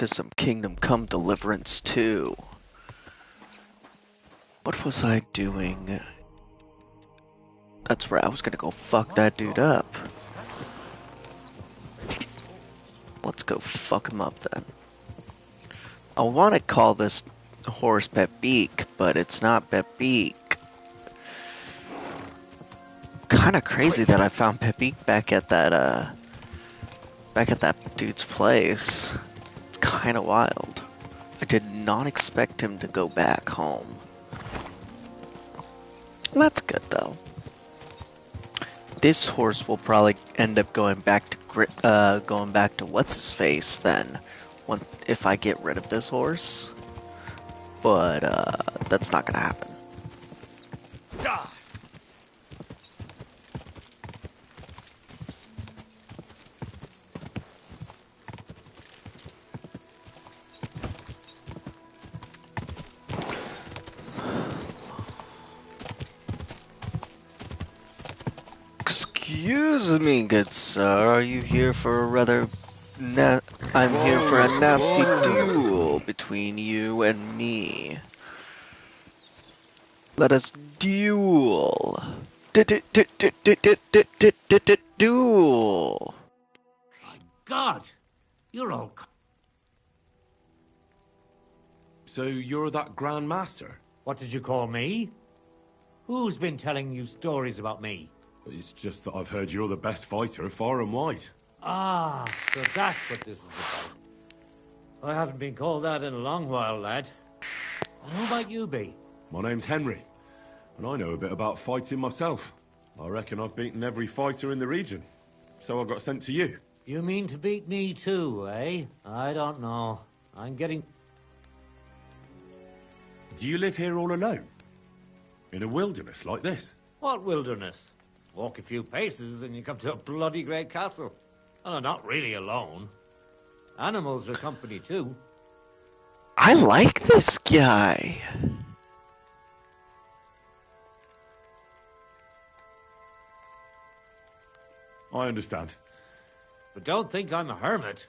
to some Kingdom Come Deliverance 2. What was I doing? That's right, I was gonna go fuck that dude up. Let's go fuck him up then. I want to call this horse Bebeek, but it's not Bebeek. Kinda crazy that I found Bebeek back at that dude's place. It's kinda wild. I did not expect him to go back home. That's good though. This horse will probably end up going back to what's his face then, if I get rid of this horse. But that's not gonna happen. Excuse me, good sir. Are you here for a rather I'm here for a nasty duel between you and me. Let us duel. Duel. My God, you're all. So you're that Grand Master? What did you call me? Who's been telling you stories about me? It's just that I've heard you're the best fighter far and wide. Ah, so that's what this is about. I haven't been called that in a long while, lad. And who might you be? My name's Henry, and I know a bit about fighting myself. I reckon I've beaten every fighter in the region, so I got sent to you. You mean to beat me too, eh? I don't know. I'm getting... Do you live here all alone? In a wilderness like this? What wilderness? Walk a few paces and you come to a bloody great castle. And I'm not really alone. Animals are company too. I like this guy. I understand. But don't think I'm a hermit.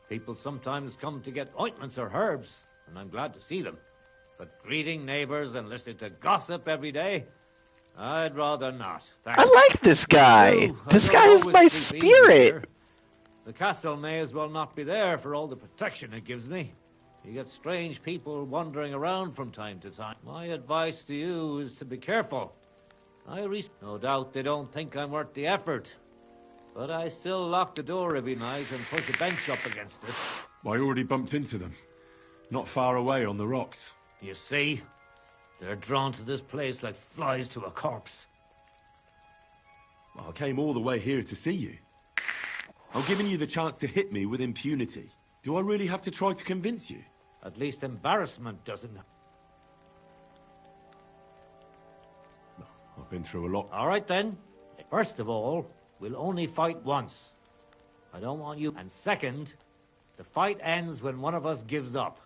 People sometimes come to get ointments or herbs, and I'm glad to see them. But greeting neighbors and listening to gossip every day, I'd rather not. Thanks. I like this guy. This guy is my spirit. The castle may as well not be there for all the protection it gives me. You get strange people wandering around from time to time. My advice to you is to be careful. No doubt they don't think I'm worth the effort. But I still lock the door every night and push a bench up against it. I already bumped into them. Not far away on the rocks. You see? They're drawn to this place like flies to a corpse. I came all the way here to see you. I'm giving you the chance to hit me with impunity. Do I really have to try to convince you? At least embarrassment doesn't. I've been through a lot. All right then. First of all, we'll only fight once. I don't want you. And second, the fight ends when one of us gives up.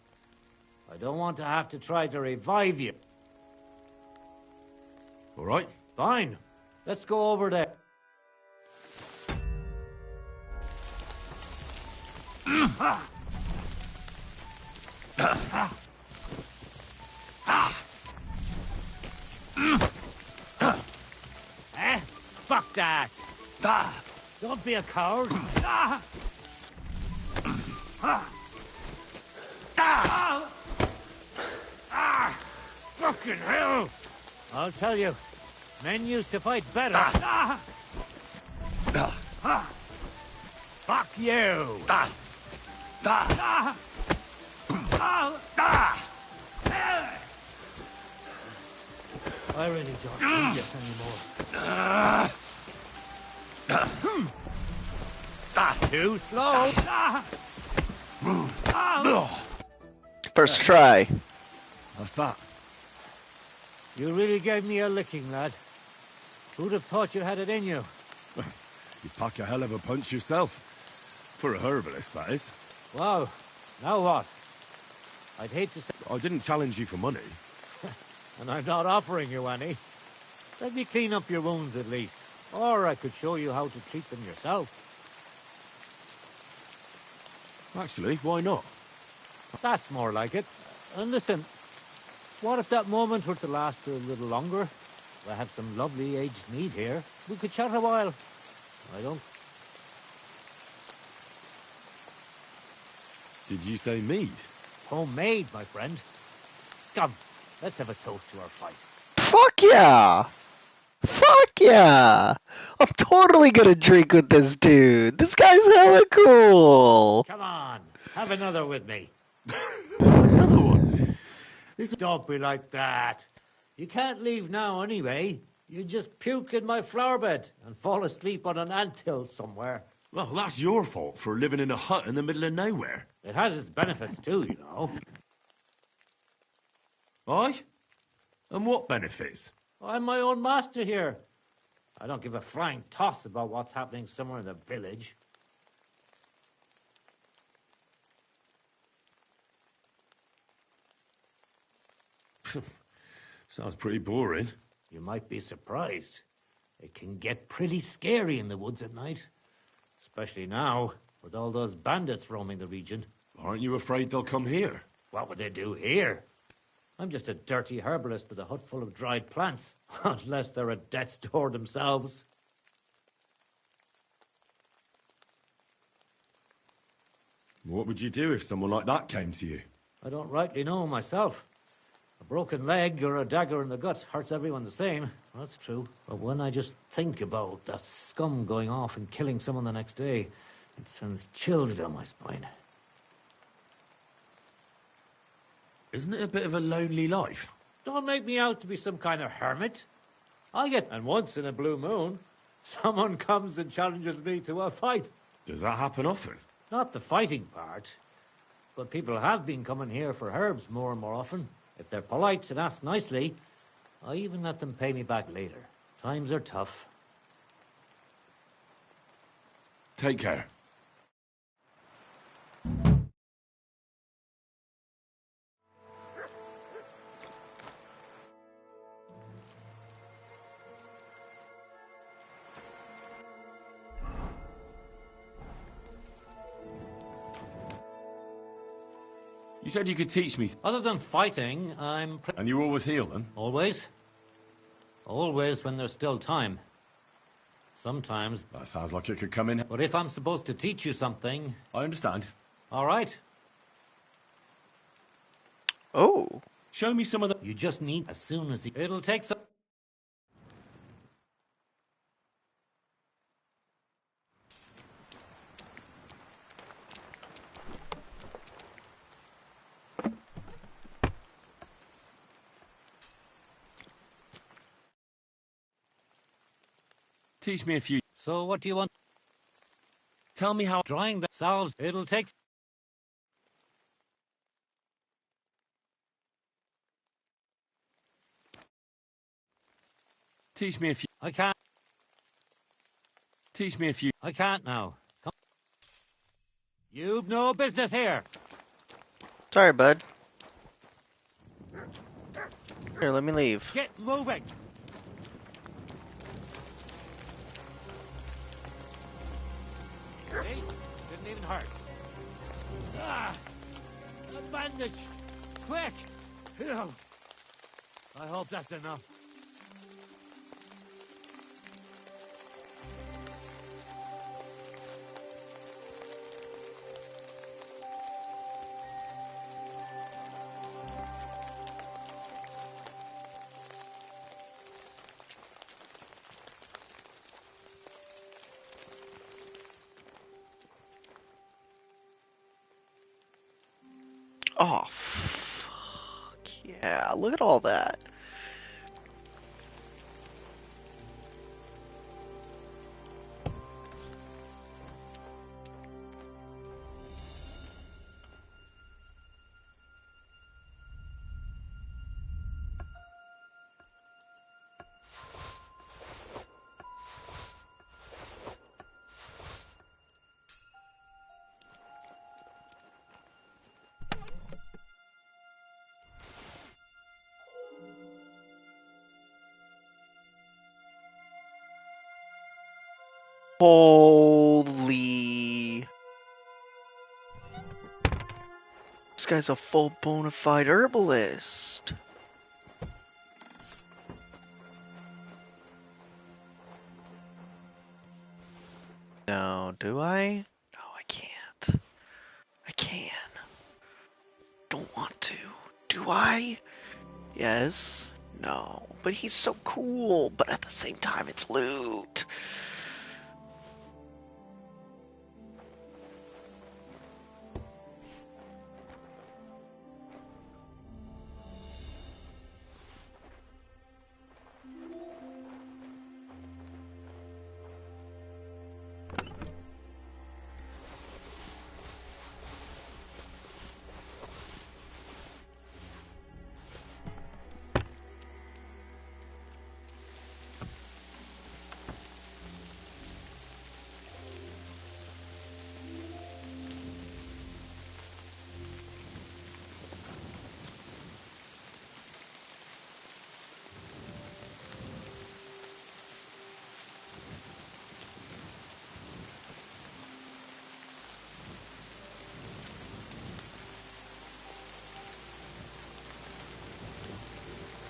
I don't want to have to try to revive you. All right. Fine. Let's go over there. Fuck that! Don't be a coward! Fucking hell! I'll tell you, men used to fight better. Fuck you! I really don't need this anymore. Too slow. First try. What's that? You really gave me a licking, lad. Who'd have thought you had it in you? You pack a hell of a punch yourself. For a herbalist, that is. Wow. Now what? I'd hate to say... I didn't challenge you for money. And I'm not offering you any. Let me clean up your wounds at least. Or I could show you how to treat them yourself. Actually, why not? That's more like it. And listen, what if that moment were to last a little longer? I have some lovely aged mead here. We could chat a while. I don't... Did you say mead? Homemade, my friend. Come, let's have a toast to our fight. Fuck yeah! Fuck yeah! I'm totally gonna drink with this dude. This guy's hella cool. Come on, have another with me. Another one? Don't be like that. You can't leave now anyway. You just puke in my flower bed and fall asleep on an anthill somewhere. Well, that's your fault for living in a hut in the middle of nowhere. It has its benefits too, you know. Aye? And what benefits? I'm my own master here. I don't give a flying toss about what's happening somewhere in the village. Sounds pretty boring. You might be surprised. It can get pretty scary in the woods at night. Especially now, with all those bandits roaming the region. Aren't you afraid they'll come here? What would they do here? I'm just a dirty herbalist with a hut full of dried plants. Unless they're at death's door themselves. What would you do if someone like that came to you? I don't rightly know myself. A broken leg or a dagger in the gut hurts everyone the same. That's true. But when I just think about that scum going off and killing someone the next day, it sends chills down my spine. Isn't it a bit of a lonely life? Don't make me out to be some kind of hermit. And once in a blue moon, someone comes and challenges me to a fight. Does that happen often? Not the fighting part, but people have been coming here for herbs more and more often. If they're polite and ask nicely, I even let them pay me back later. Times are tough. Take care. You said you could teach me. Other than fighting, I'm... And you always heal them? Always. Always when there's still time. Sometimes. That sounds like it could come in. But if I'm supposed to teach you something... I understand. All right. Oh. Show me some of the... You just need... As soon as... It'll take some... Teach me a few... So what do you want? Tell me how... Drying the salves. It'll take... Teach me a few... I can't. Teach me a few... I can't now. Come. You've no business here. Sorry, bud. Here, let me leave. Get moving. See? Didn't even hurt. Ah! A bandage! Quick! Phew. I hope that's enough. Oh, fuck yeah. Look at all that. Holy guy's a full bona fide herbalist. No, do I? No, I can't. I can. Don't want to. Do I? Yes. No. But he's so cool. But at the same time, it's loot.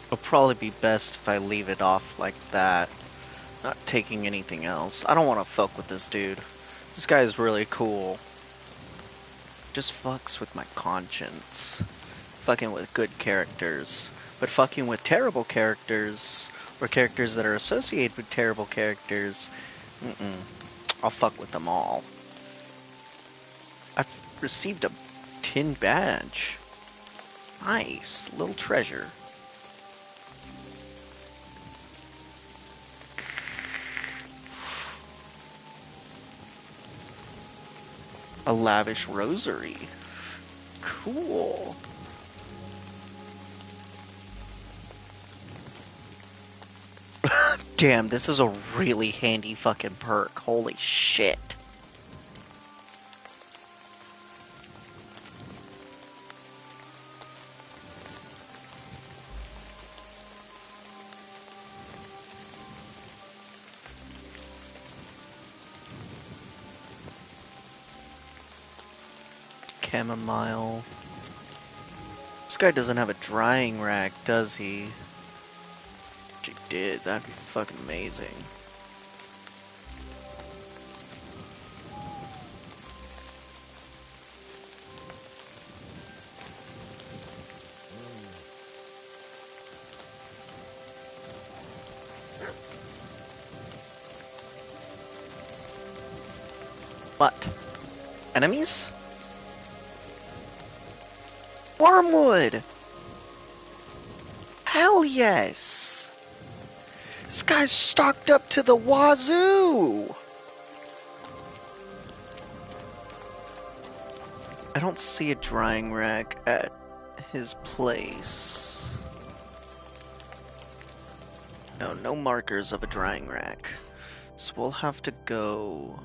It'll probably be best if I leave it off like that. Not taking anything else. I don't want to fuck with this dude. This guy is really cool. Just fucks with my conscience. Fucking with good characters. But fucking with terrible characters, or characters that are associated with terrible characters, I'll fuck with them all. I've received a tin badge. Nice. Little treasure. A lavish rosary. Cool. Damn, this is a really handy fucking perk. Holy shit. Chamomile. This guy doesn't have a drying rack, does he? If he did, that'd be fucking amazing. What? Enemies? Wormwood! Hell yes! This guy's stocked up to the wazoo! I don't see a drying rack at his place. No, no markers of a drying rack. So we'll have to go...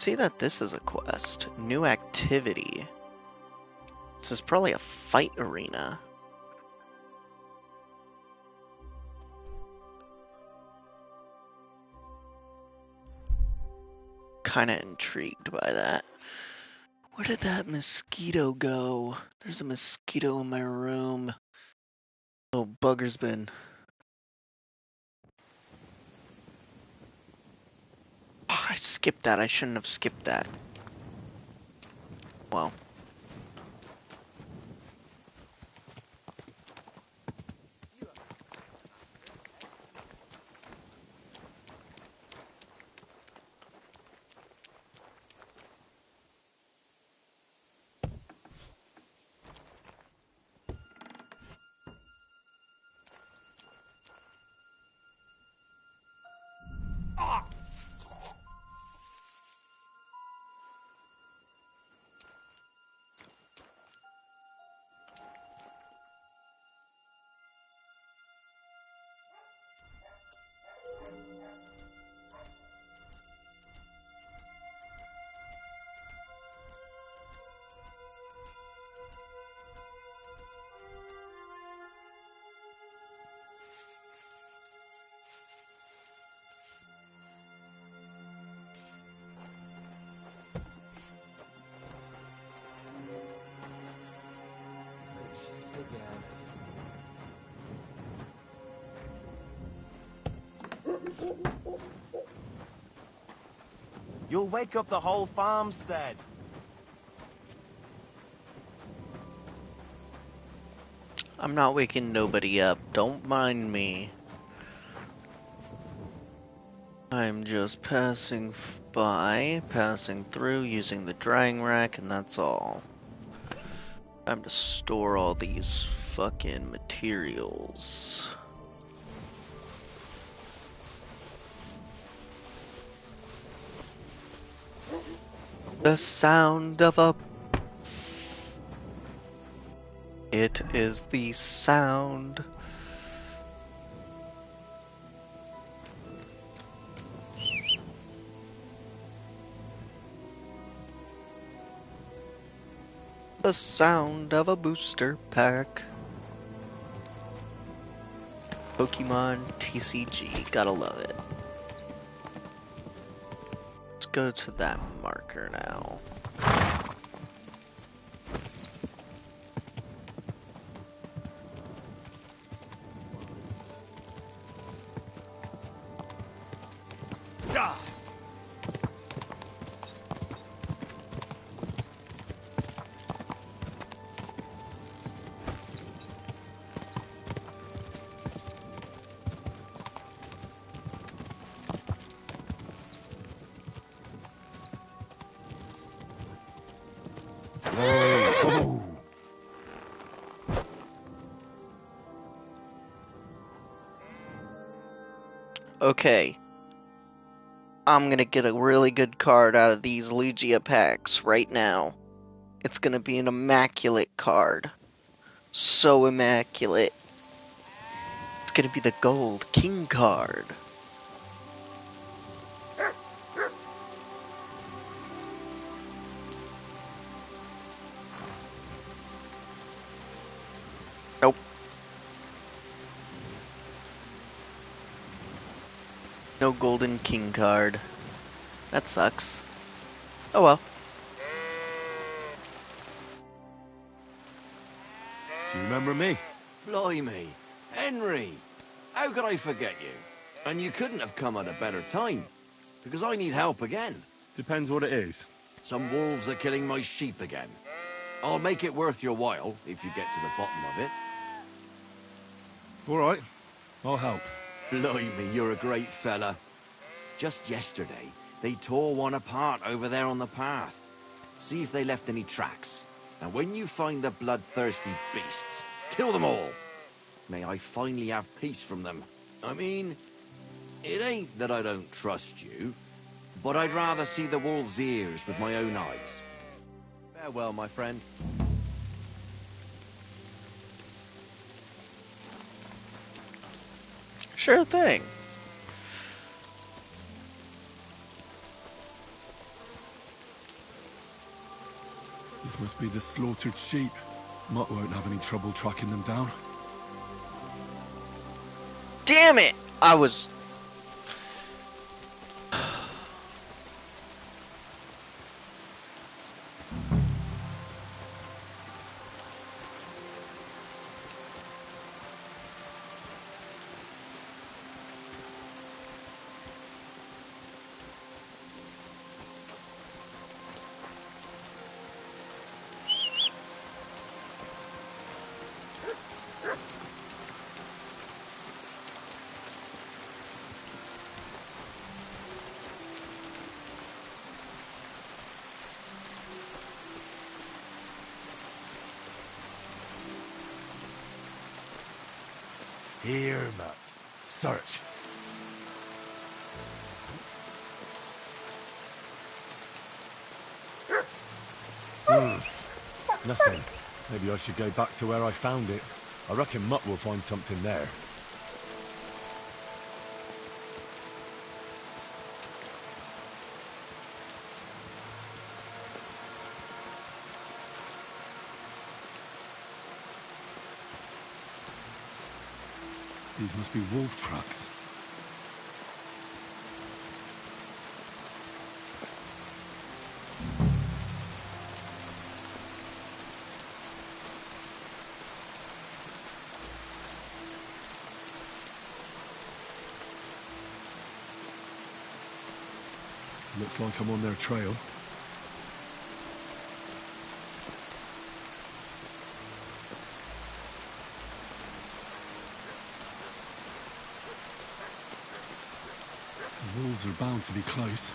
see that this is a quest. New activity. This is probably a fight arena. Kinda intrigued by that. Where did that mosquito go? There's a mosquito in my room. Oh, bugger's been. Oh, I skipped that. I shouldn't have skipped that. Well. You'll wake up the whole farmstead. I'm not waking nobody up. Don't mind me. I'm just passing by, passing through, using the drying rack, and that's all. Time to store all these fucking materials. The sound of a... It is the sound. The sound of a booster pack. Pokemon TCG, gotta love it. Let's go to that marker now. Okay. I'm gonna get a really good card out of these Lugia packs right now. It's gonna be an immaculate card. So immaculate. It's gonna be the Gold King card. Nope. No Golden King card. That sucks. Oh well. Do you remember me? Blimey. Henry. How could I forget you? And you couldn't have come at a better time. Because I need help again. Depends what it is. Some wolves are killing my sheep again. I'll make it worth your while if you get to the bottom of it. All right. I'll help. Blimey, you're a great fella. Just yesterday, they tore one apart over there on the path. See if they left any tracks. And when you find the bloodthirsty beasts, kill them all. May I finally have peace from them. I mean, it ain't that I don't trust you, but I'd rather see the wolf's ears with my own eyes. Farewell, my friend. Sure thing. This must be the slaughtered sheep. Mutt won't have any trouble tracking them down. Damn it! I was... Here, Mutt. Search. Nothing. Maybe I should go back to where I found it. I reckon Mutt will find something there. These must be wolf tracks. Looks like I'm on their trail. The wolves are bound to be close.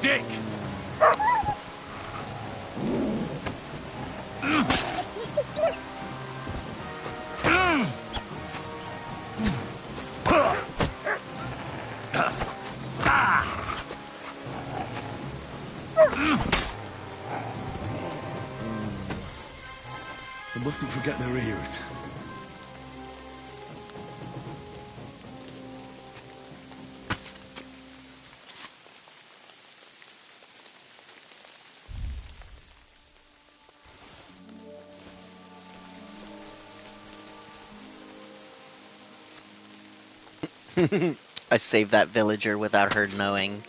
Dick! I mustn't forget their ears. I saved that villager without her knowing.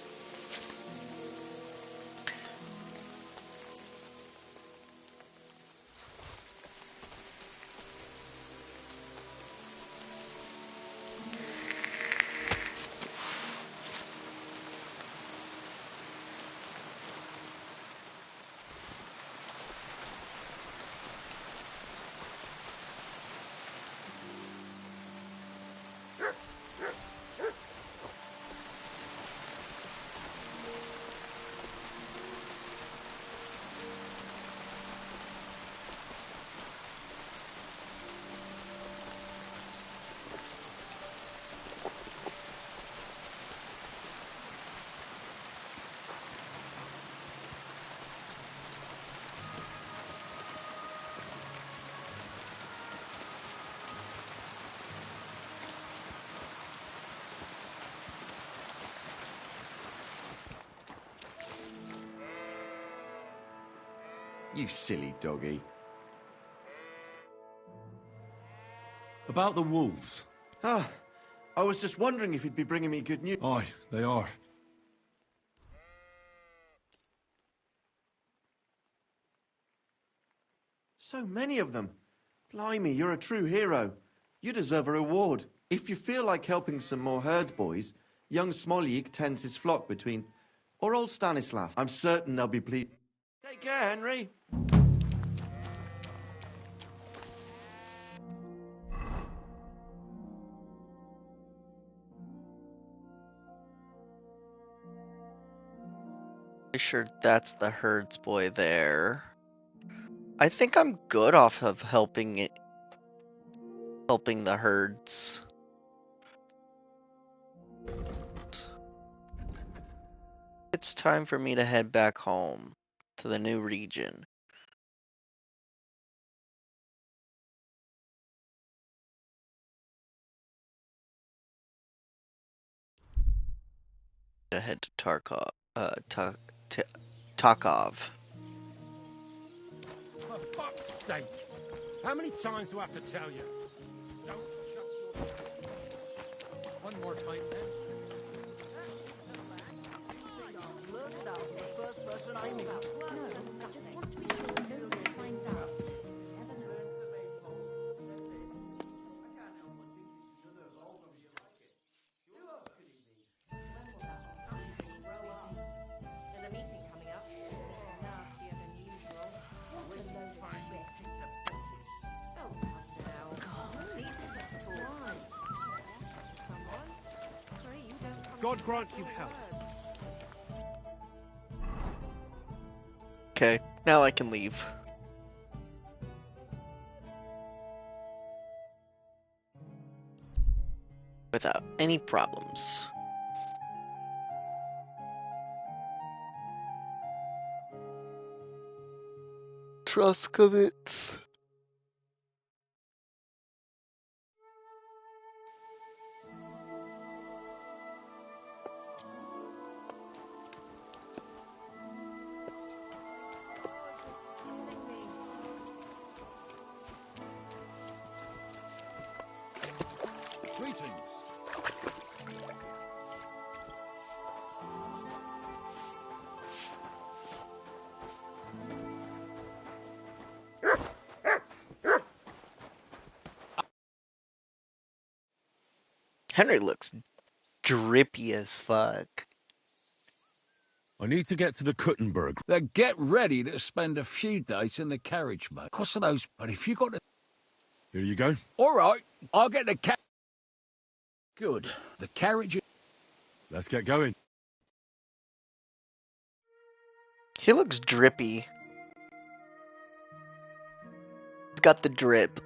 You silly doggy. About the wolves. Ah, I was just wondering if you'd be bringing me good news. Aye, they are. So many of them. Blimey, you're a true hero. You deserve a reward. If you feel like helping some more herds boys, young Smoljik tends his flock between... Or old Stanislav. I'm certain they'll be pleased. Take care, Henry. Pretty sure that's the herds boy there. I think I'm good off of helping the herds. It's time for me to head back home to the new region. To head to Tarkov. Takov. For fuck's sake! How many times do I have to tell you? Don't shut your... One more time, then. There's a meeting coming up. Nastier than usual. What a load of shit. Oh, come now. God, please let us talk. Come on. Pray you don't come God grant you health. Okay, now I can leave. Without any problems. Truskovitz. Greetings. Henry looks drippy as fuck. I need to get to the Kuttenberg. Then get ready to spend a few days in the carriage, mate. Cost of those, but if you got to... Here you go. All right, I'll get the Good. The carriage... Let's get going. He looks drippy. He's got the drip.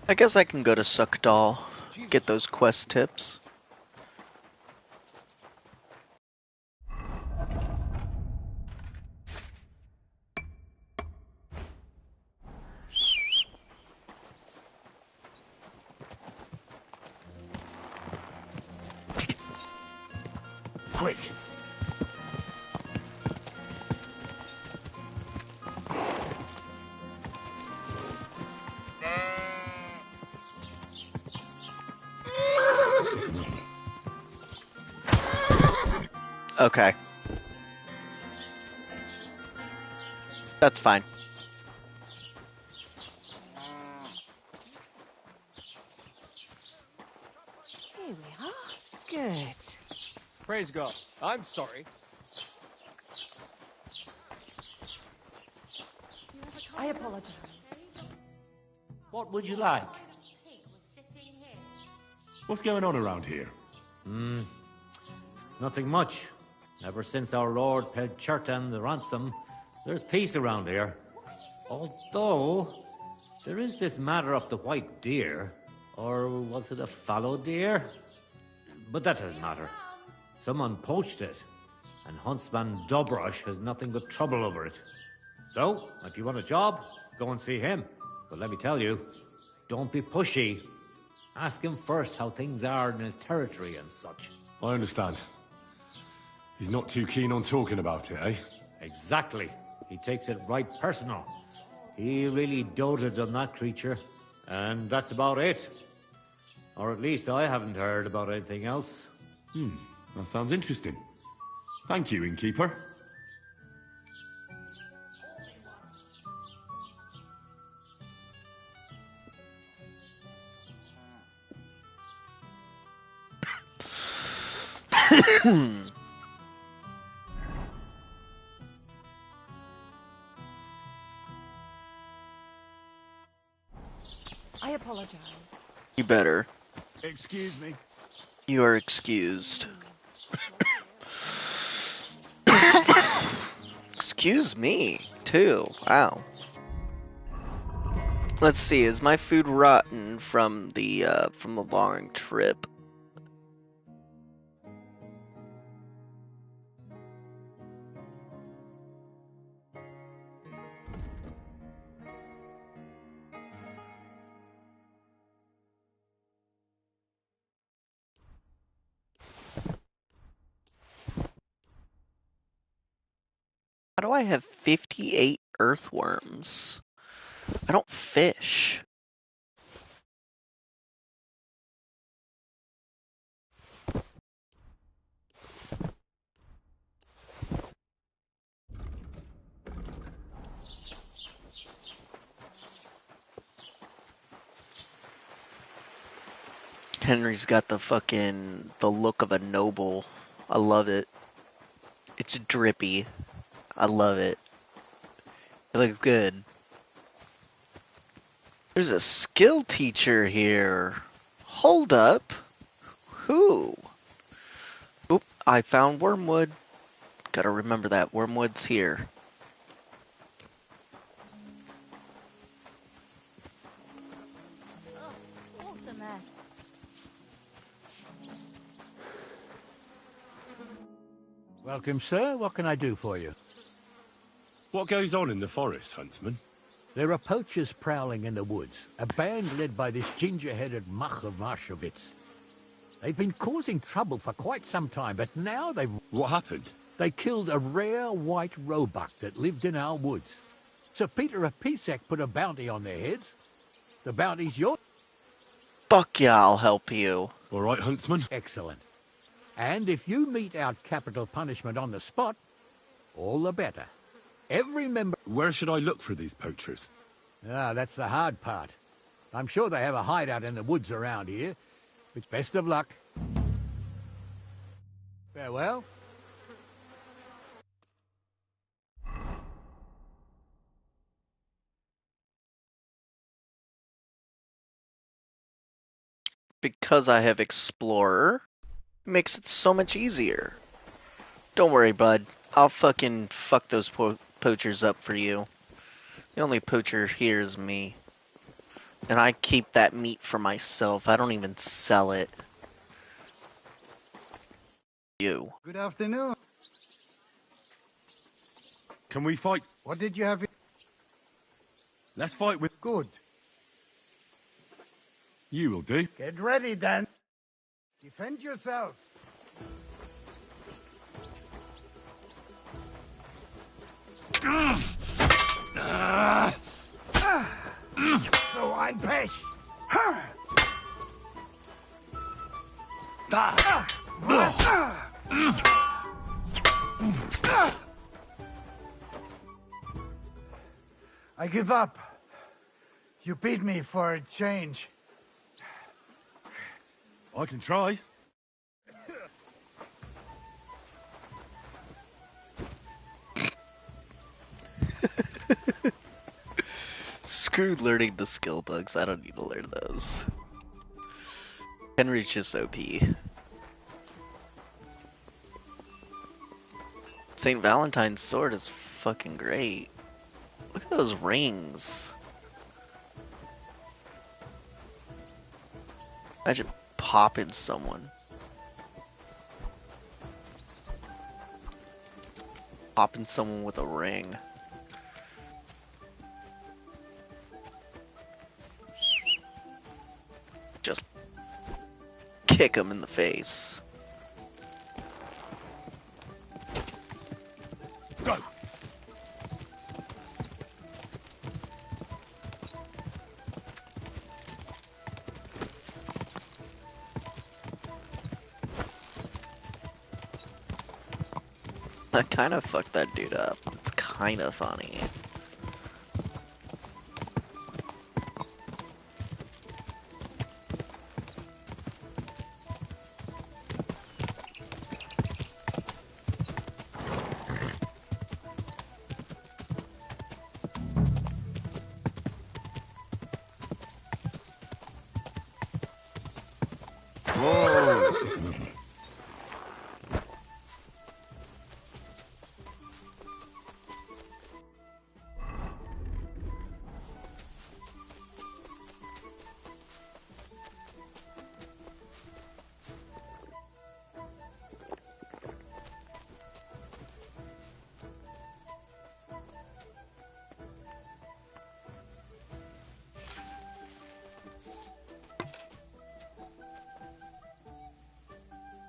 I guess I can go to Suckdoll, get those quest tips. Quick. Okay. That's fine. Here we are. Good. Praise God. I'm sorry. I apologize. What would you like? What's going on around here? Nothing much. Ever since our lord paid Chertan the ransom, there's peace around here. Although, there is this matter of the white deer. Or was it a fallow deer? But that doesn't matter. Someone poached it, and Huntsman Dobrush has nothing but trouble over it. So, if you want a job, go and see him. But let me tell you, don't be pushy. Ask him first how things are in his territory and such. I understand. He's not too keen on talking about it, eh? Exactly. He takes it right personal. He really doted on that creature, and that's about it. Or at least I haven't heard about anything else. That sounds interesting. Thank you, innkeeper. I apologize. You better. Excuse me. You are excused. Excuse me, too. Wow. Let's see, is my food rotten from the long trip? How do I have 58 earthworms? I don't fish. Henry's got the look of a noble. I love it. It's drippy. I love it. It looks good. There's a skill teacher here. Hold up. Who? Oop, I found wormwood. Gotta remember that. Wormwood's here. What a mess. Welcome, sir. What can I do for you? What goes on in the forest, Huntsman? There are poachers prowling in the woods, a band led by this ginger-headed muck of Marshowitz. They've been causing trouble for quite some time, but now What happened? they killed a rare white roebuck that lived in our woods. Sir Peter of Pisek put a bounty on their heads. The bounty's yours. Fuck yeah, I'll help you. All right, Huntsman. Excellent. And if you mete out capital punishment on the spot, all the better. Every member... Where should I look for these poachers? Ah, that's the hard part. I'm sure they have a hideout in the woods around here. It's best of luck. Farewell. Because I have Explorer, it makes it so much easier. Don't worry, bud. I'll fucking fuck those poachers up for you. The only poacher here is me. And I keep that meat for myself. I don't even sell it. You. Good afternoon. Can we fight? What did you have? Let's fight with... Good. You will do. Get ready, then. Defend yourself. So ein Pech. I give up. You beat me for a change. I can try. Screw learning the skill bugs. I don't need to learn those. Henry's just OP. St. Valentine's sword is fucking great. Look at those rings. Imagine popping someone. Popping someone with a ring. Just kick him in the face. Go! I kind of fucked that dude up. It's kind of funny.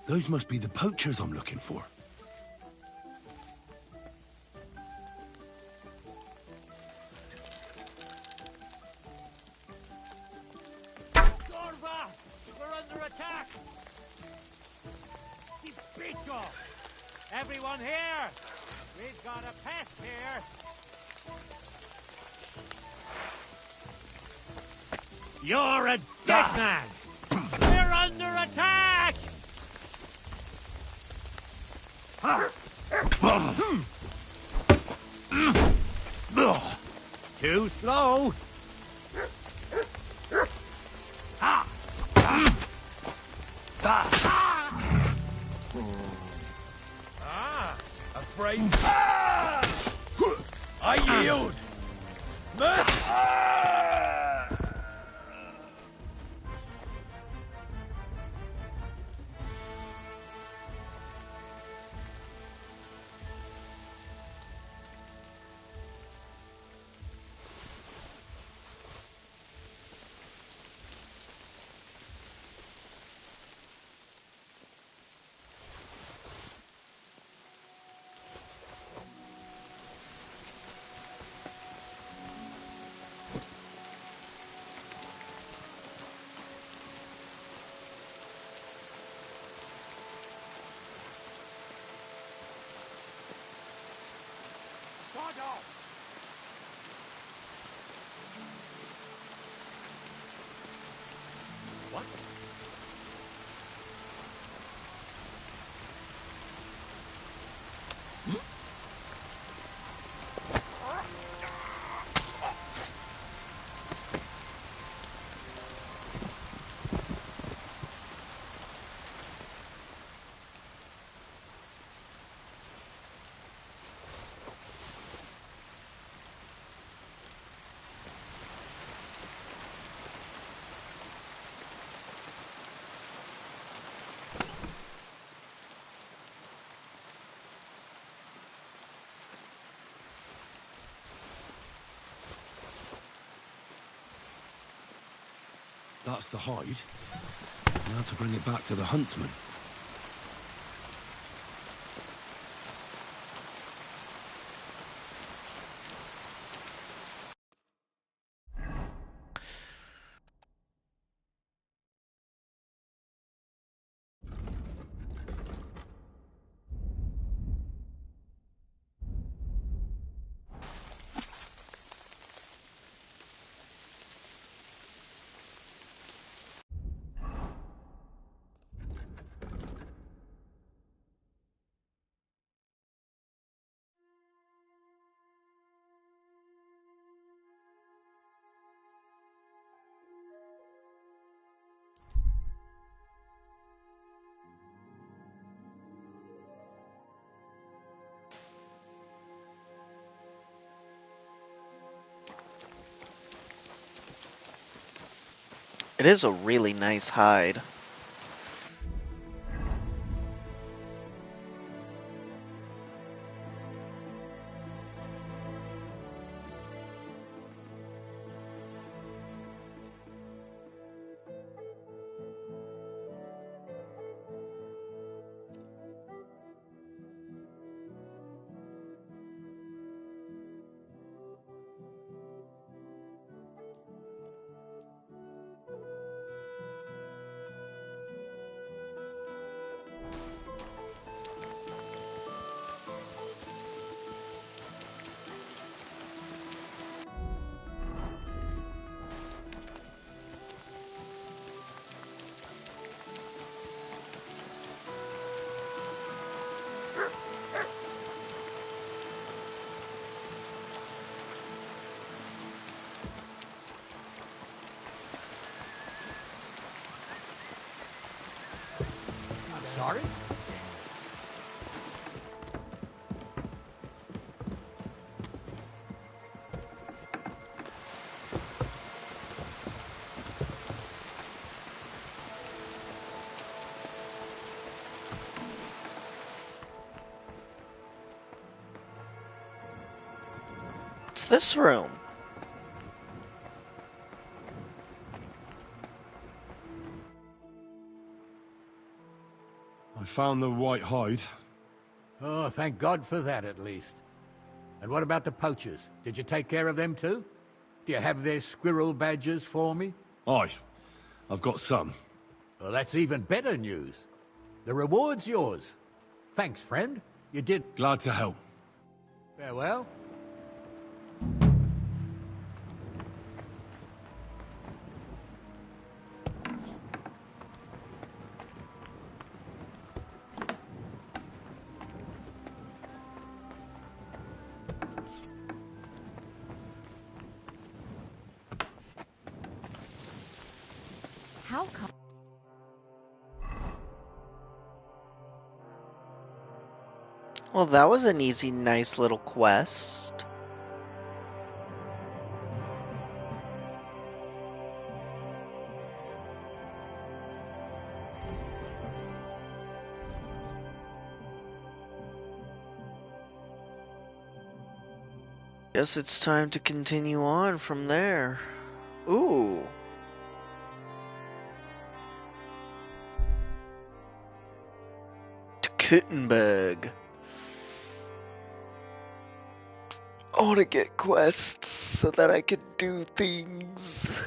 Those must be the poachers I'm looking for. Gorba! We're under attack! Bicho! Everyone here! We've got a pest here! You're a dead man! We're under attack! Too slow! Afraid. I yield. What? That's the hide. Now to bring it back to the huntsman. It is a really nice hide. I'm sorry? What's this room? I found the white hide. Oh, thank God for that, at least. And what about the poachers? Did you take care of them too? Do you have their squirrel badges for me? Aye, I've got some. Well, that's even better news. The reward's yours. Thanks, friend. You did... Glad to help. Farewell. How come? Well, that was an easy, nice little quest. Guess it's time to continue on from there. Ooh. To Kuttenberg. I want to get quests so that I can do things.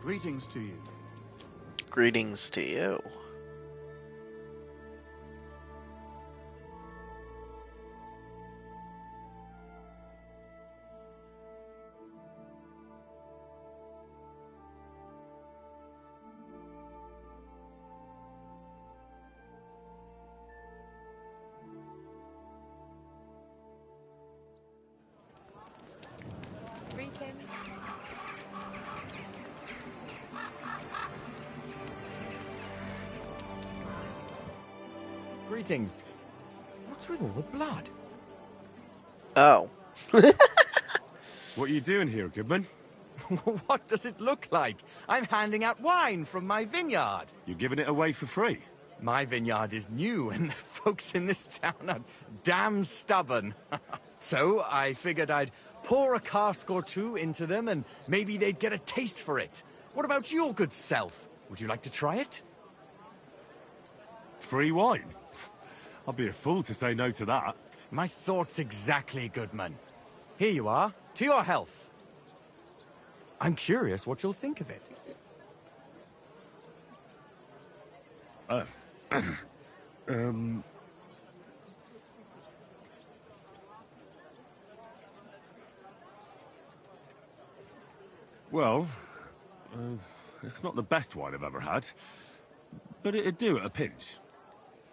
Greetings to you. Greetings to you. Greetings. Greetings. What's with all the blood? Oh. What are you doing here, Goodman? What does it look like? I'm handing out wine from my vineyard. You're giving it away for free? My vineyard is new, and the folks in this town are damn stubborn. So I figured I'd Pour a cask or two into them and maybe they'd get a taste for it. What about your good self? Would you like to try it? Free wine? I'd be a fool to say no to that. My thoughts exactly, Goodman. Here you are. To your health. I'm curious what you'll think of it. Well, it's not the best wine I've ever had, but it'd do at a pinch.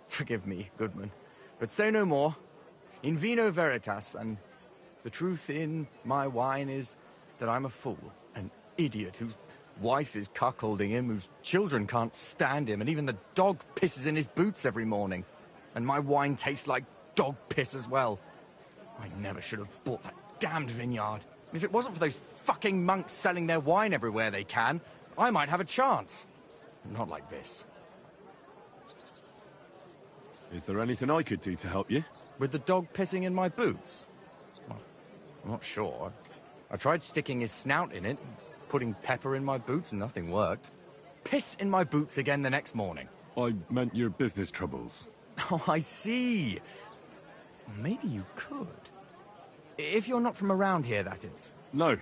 Forgive me, Goodman, but say no more. In vino veritas, and the truth in my wine is that I'm a fool, an idiot whose wife is cuckolding him, whose children can't stand him, and even the dog pisses in his boots every morning. And my wine tastes like dog piss as well. I never should have bought that damned vineyard. If it wasn't for those fucking monks selling their wine everywhere they can, I might have a chance. Not like this. Is there anything I could do to help you? With the dog pissing in my boots? Well, I'm not sure. I tried sticking his snout in it, putting pepper in my boots, and nothing worked. Piss in my boots again the next morning. I meant your business troubles. Oh, I see. Well, maybe you could. If you're not from around here, that is. No,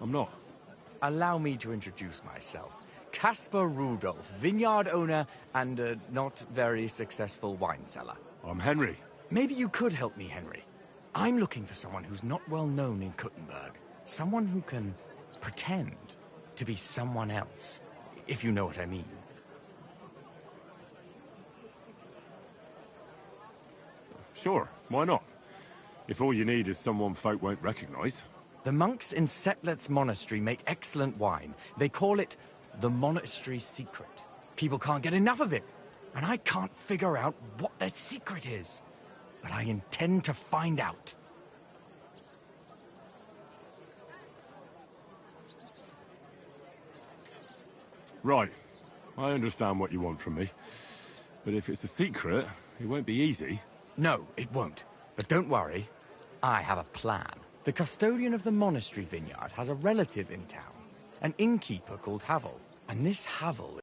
I'm not. Allow me to introduce myself. Caspar Rudolph, vineyard owner and a not very successful wine seller. I'm Henry. Maybe you could help me, Henry. I'm looking for someone who's not well known in Kuttenberg. Someone who can pretend to be someone else, if you know what I mean. Sure, why not? If all you need is someone folk won't recognize. The monks in Setlet's monastery make excellent wine. They call it the monastery secret. People can't get enough of it, and I can't figure out what their secret is. But I intend to find out. Right. I understand what you want from me. But if it's a secret, it won't be easy. No, it won't. But don't worry, I have a plan. The custodian of the monastery vineyard has a relative in town, an innkeeper called Havel. And this Havel,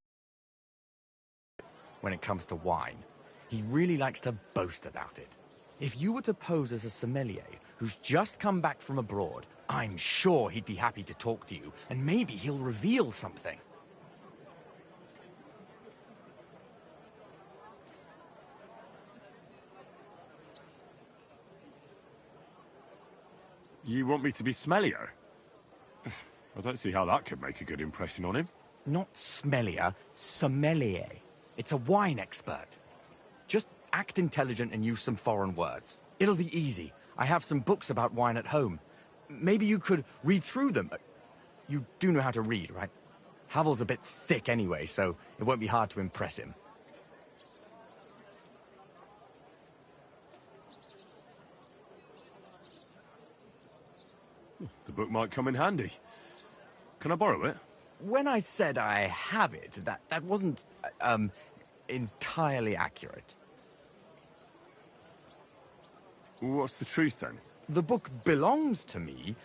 when it comes to wine, he really likes to boast about it. If you were to pose as a sommelier who's just come back from abroad, I'm sure he'd be happy to talk to you, and maybe he'll reveal something. You want me to be smellier? I don't see how that could make a good impression on him. Not smellier, sommelier. It's a wine expert. Just act intelligent and use some foreign words. It'll be easy. I have some books about wine at home. Maybe you could read through them. You do know how to read, right? Havel's a bit thick anyway, so it won't be hard to impress him. The book might come in handy. Can I borrow it? When I said I have it, that wasn't, entirely accurate. What's the truth, then? The book belongs to me,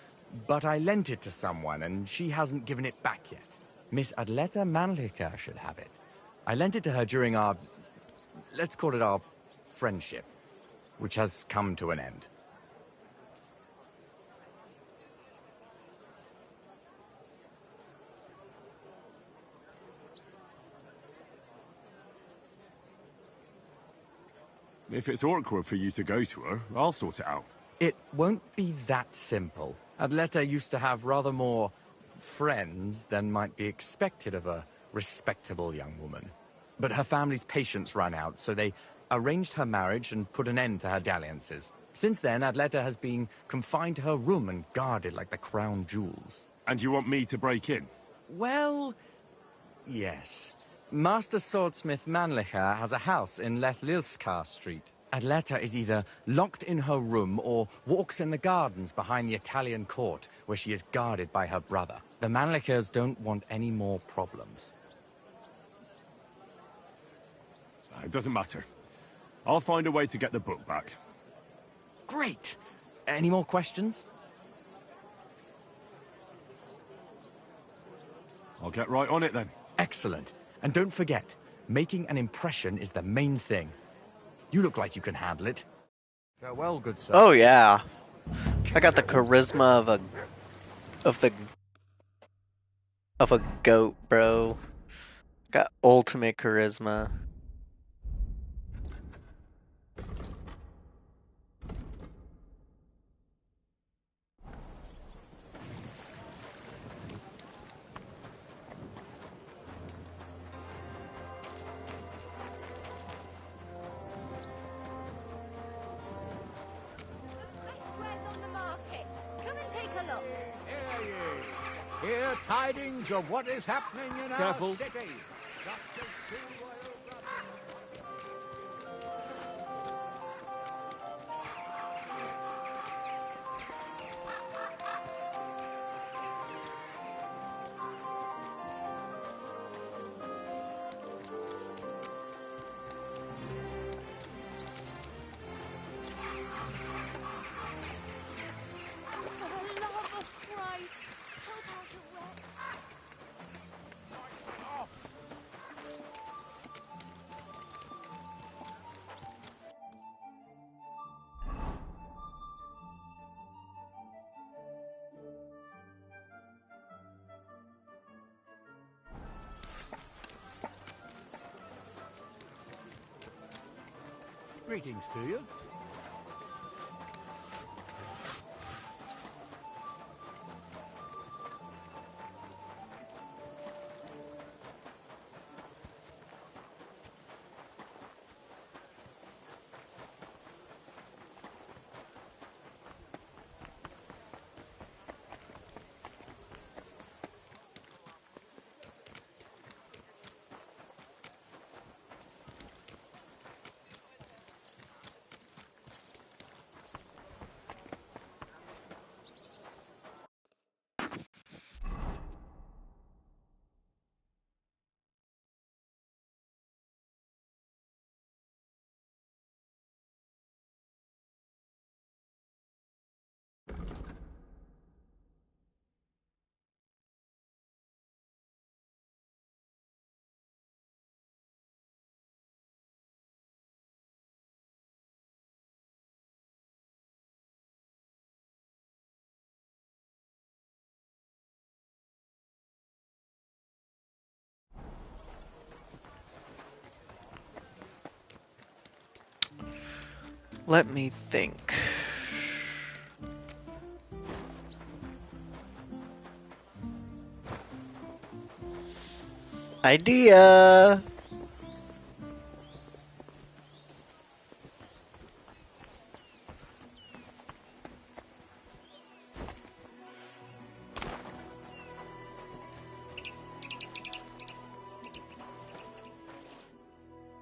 but I lent it to someone, and she hasn't given it back yet. Miss Adleta Mannlicher should have it. I lent it to her during our, let's call it our friendship, which has come to an end. If it's awkward for you to go to her, I'll sort it out. It won't be that simple. Adleta used to have rather more friends than might be expected of a respectable young woman. But her family's patience ran out, so they arranged her marriage and put an end to her dalliances. Since then, Adleta has been confined to her room and guarded like the crown jewels. And you want me to break in? Well, yes. Master Swordsmith Mannlicher has a house in Lethlilskar Street. Adleta is either locked in her room or walks in the gardens behind the Italian court, where she is guarded by her brother. The Mannlichers don't want any more problems. It doesn't matter. I'll find a way to get the book back. Great! Any more questions? I'll get right on it then. Excellent. And don't forget, making an impression is the main thing. You look like you can handle it. Farewell, good sir. Oh yeah, I got the charisma of a goat, bro. Got ultimate charisma. On the market. Come and take a look. Hear tidings of what is happening in Careful. our city. For the love of Christ, help out a wreck. Greetings to you. Let me think. Idea!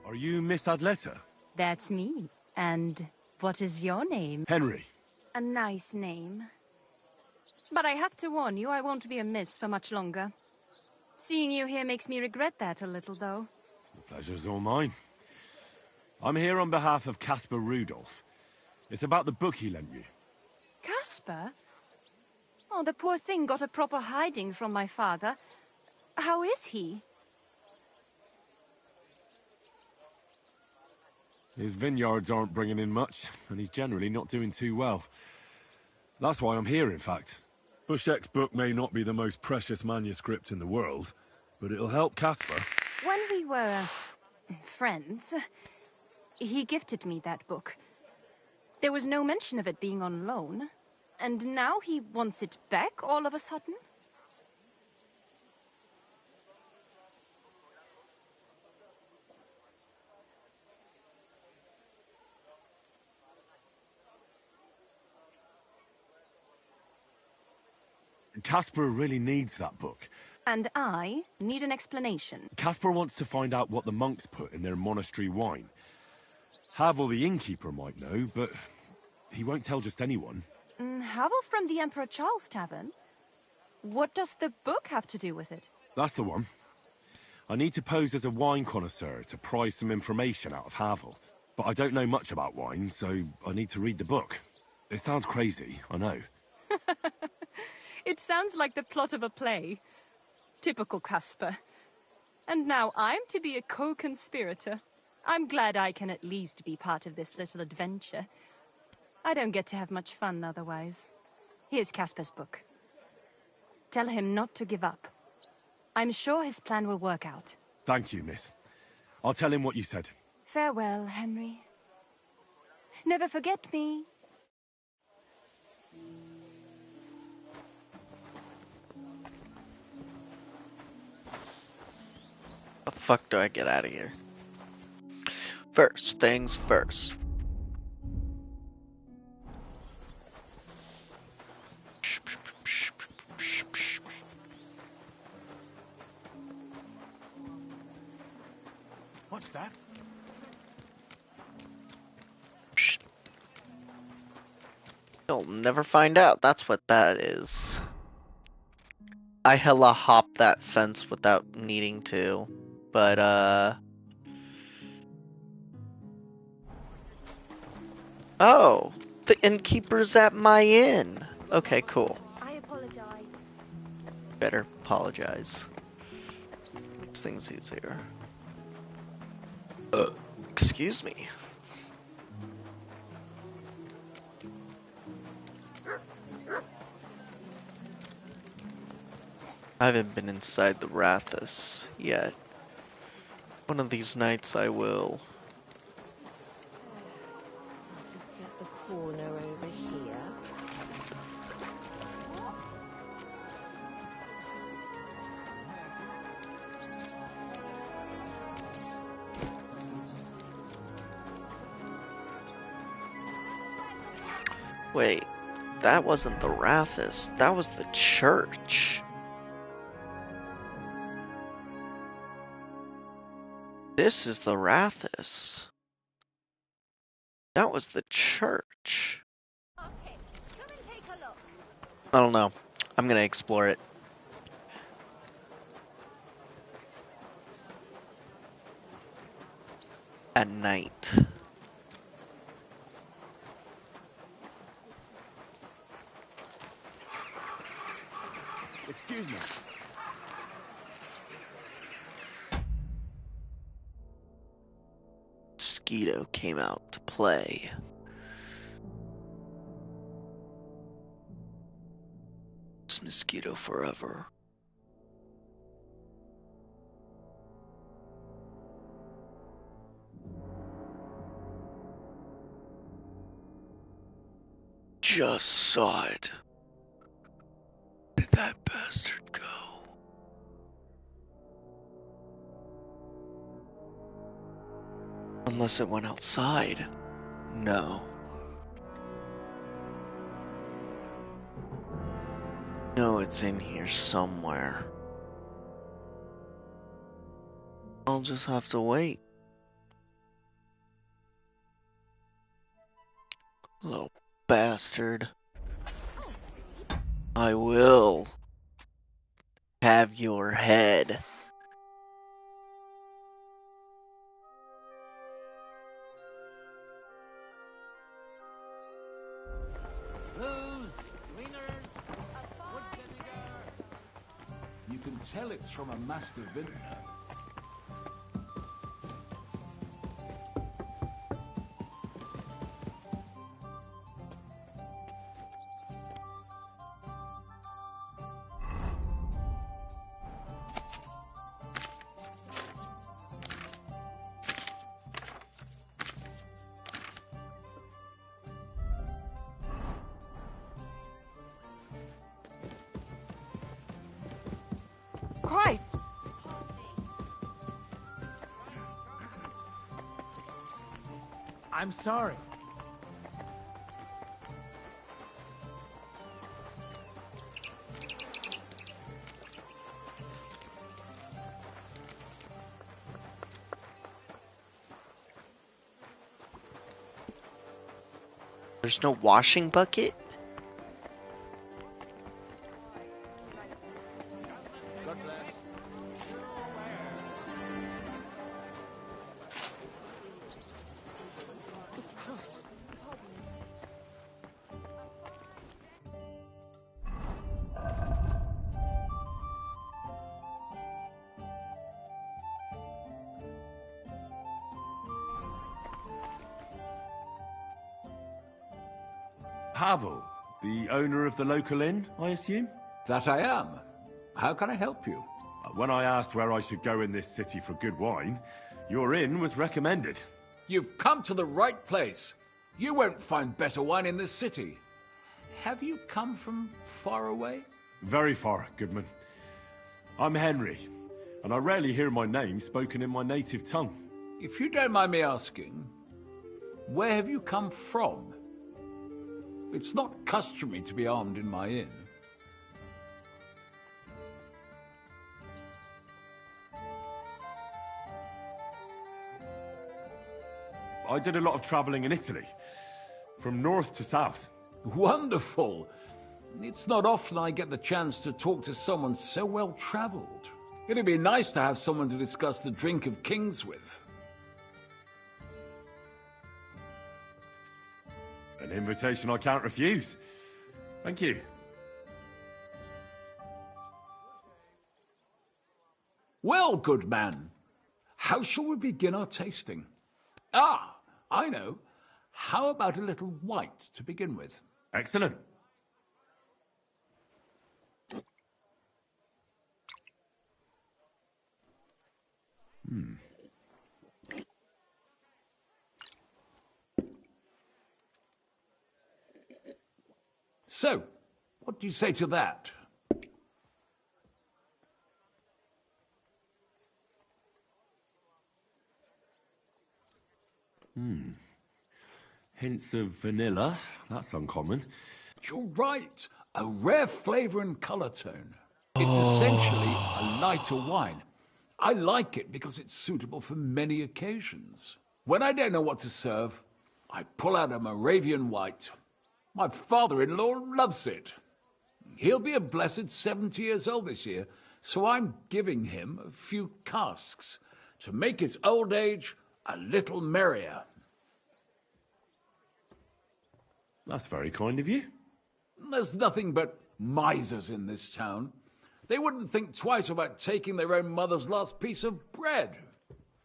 Are you Miss Adletta? That's me. And what is your name? Henry. A nice name. But I have to warn you, I won't be a miss for much longer. Seeing you here makes me regret that a little, though. The pleasure's all mine. I'm here on behalf of Caspar Rudolph. It's about the book he lent you. Caspar? Oh, the poor thing got a proper hiding from my father. How is he? His vineyards aren't bringing in much, and he's generally not doing too well. That's why I'm here, in fact. Bushek's book may not be the most precious manuscript in the world, but it'll help Caspar. When we were friends, he gifted me that book. There was no mention of it being on loan, and now he wants it back all of a sudden? Caspar really needs that book. And I need an explanation. Caspar wants to find out what the monks put in their monastery wine. Havel the innkeeper might know, but he won't tell just anyone. Havel from the Emperor Charles Tavern? What does the book have to do with it? That's the one. I need to pose as a wine connoisseur to pry some information out of Havel. But I don't know much about wine, so I need to read the book. It sounds crazy, I know. It sounds like the plot of a play. Typical Casper. And now I'm to be a co-conspirator. I'm glad I can at least be part of this little adventure. I don't get to have much fun otherwise. Here's Casper's book. Tell him not to give up. I'm sure his plan will work out. Thank you, miss. I'll tell him what you said. Farewell, Henry. Never forget me. The fuck do I get out of here? First things first. What's that? You'll never find out. That's what that is. I hella hopped that fence without needing to, but oh, the innkeeper's at my inn. Okay, cool. I apologize. Better apologize. Makes things easier. Excuse me. I haven't been inside the Rathus yet. One of these nights I will. Just get the corner over here. Wait, that wasn't the Rathus, that was the church. This is the Rathus. That was the church. Okay, come and take a look. I don't know. I'm gonna explore it. At night. Excuse me. Mosquito came out to play. It's Mosquito forever. Just saw it. Where did that bastard go? Unless it went outside. No. No, it's in here somewhere. I'll just have to wait. Little bastard. I will have your head. You can tell it's from a master vintner. Christ! I'm sorry. There's no washing bucket? Pavel, the owner of the local inn, I assume? That I am. How can I help you? When I asked where I should go in this city for good wine, your inn was recommended. You've come to the right place. You won't find better wine in this city. Have you come from far away? Very far, Goodman. I'm Henry, and I rarely hear my name spoken in my native tongue. If you don't mind me asking, where have you come from? It's not customary to be armed in my inn. I did a lot of traveling in Italy, from north to south. Wonderful! It's not often I get the chance to talk to someone so well-traveled. It'd be nice to have someone to discuss the drink of kings with. An invitation I can't refuse. Thank you. Well, good man, how shall we begin our tasting? Ah, I know. How about a little white to begin with? Excellent. So, what do you say to that? Hints of vanilla. That's uncommon. You're right. A rare flavor and color tone. It's essentially a lighter wine. I like it because it's suitable for many occasions. When I don't know what to serve, I pull out a Moravian white. My father-in-law loves it. He'll be a blessed 70 years old this year, so I'm giving him a few casks to make his old age a little merrier. That's very kind of you. There's nothing but misers in this town. They wouldn't think twice about taking their own mother's last piece of bread.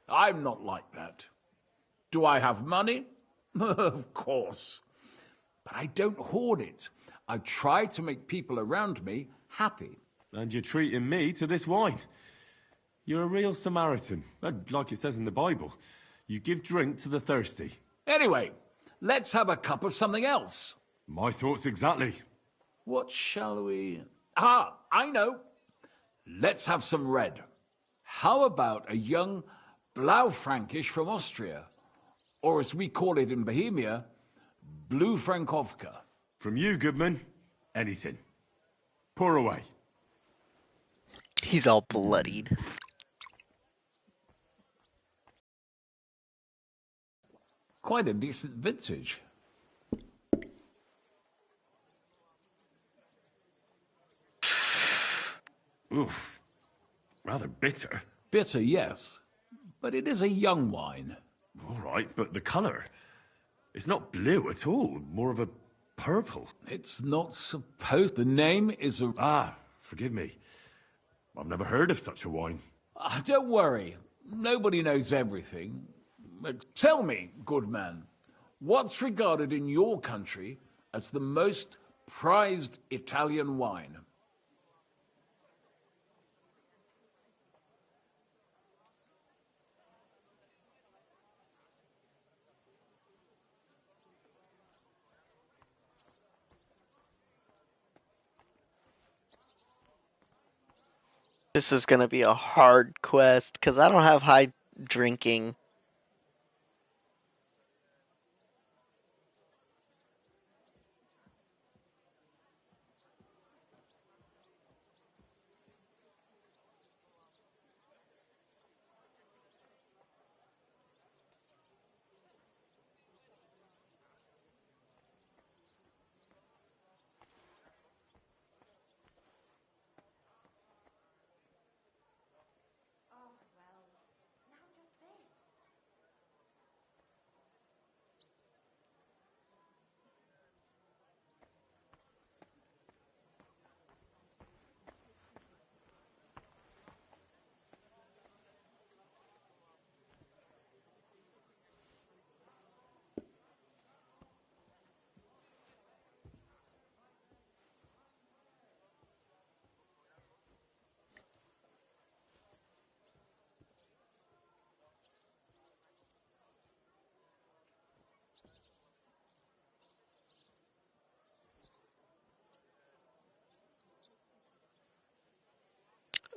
I'm not like that. Do I have money? Of course. But I don't hoard it. I try to make people around me happy. And you're treating me to this wine. You're a real Samaritan. And like it says in the Bible, you give drink to the thirsty. Anyway, let's have a cup of something else. My thoughts exactly. What shall we... Ah, I know. Let's have some red. How about a young Blaufränkisch from Austria? Or as we call it in Bohemia, Blue Frankovka. From you, Goodman, anything. Pour away. He's all bloodied. Quite a decent vintage. Oof. Rather bitter. Bitter, yes. But it is a young wine. All right, but the colour... It's not blue at all. More of a purple. It's not supposed... The name is a... Ah, forgive me. I've never heard of such a wine. Don't worry. Nobody knows everything. But tell me, good man, what's regarded in your country as the most prized Italian wine? This is gonna be a hard quest, because I don't have high drinking.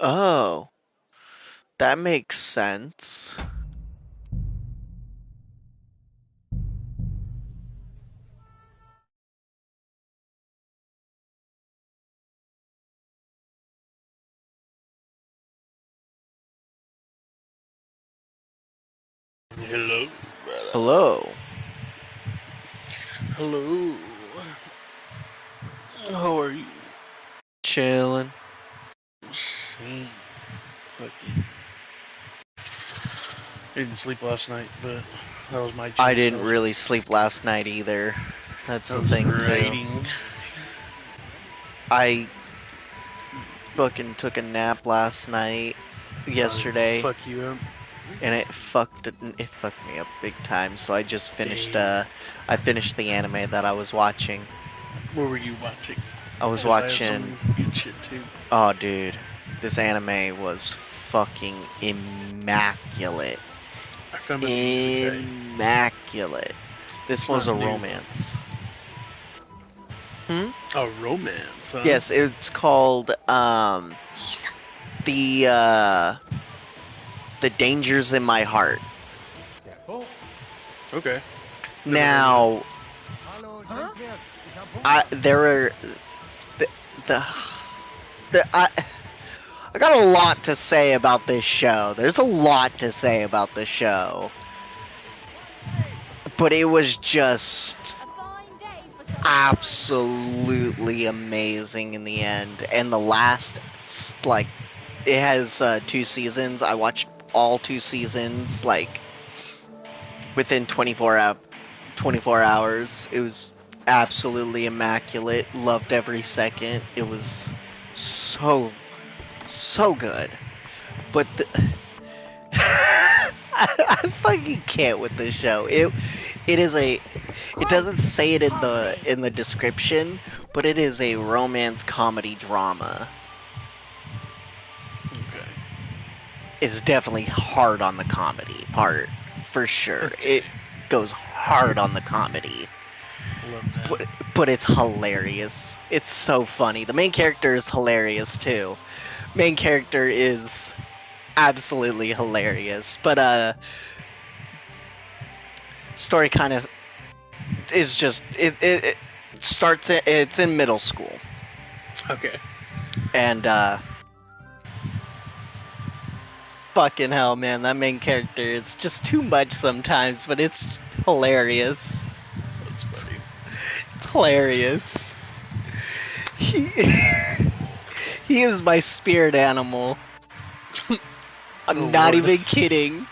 Oh, that makes sense. Hello, brother. Hello. Hello. How are you? Chillin'. Same. Fucking. Didn't sleep last night, but that was my I choice. didn't really sleep last night either. That's I the was thing writing. too. I fucking took a nap last night, yesterday, Fuck you up. and it fucked me up big time. So I just finished Damn. I finished the anime that I was watching. What were you watching? I was 'Cause I have watching. some good shit too. Oh, dude, this anime was fucking immaculate. I found an isekai. Immaculate. This It's was a not new. romance. Hmm? A romance, huh? Yes, it's called the Dangers in My Heart. Careful. Okay. Now, there are I got a lot to say about this show. There's a lot to say about this show. But it was just absolutely amazing in the end. And the last, like, it has 2 seasons. I watched all 2 seasons, like, within 24 hours. It was absolutely immaculate. Loved every second. It was so good. But I fucking can't with this show. It doesn't say it in the description, but it is a romance comedy drama. Okay. It's definitely hard on the comedy part, for sure. Okay. It goes hard on the comedy. Love that. But it's hilarious. It's so funny. The main character is hilarious too. Main character is absolutely hilarious. But story kind of is just it starts it's in middle school. Okay. And fucking hell, man, that main character is just too much sometimes, but it's hilarious. That's funny. It's hilarious. He is my spirit animal. I'm not even kidding.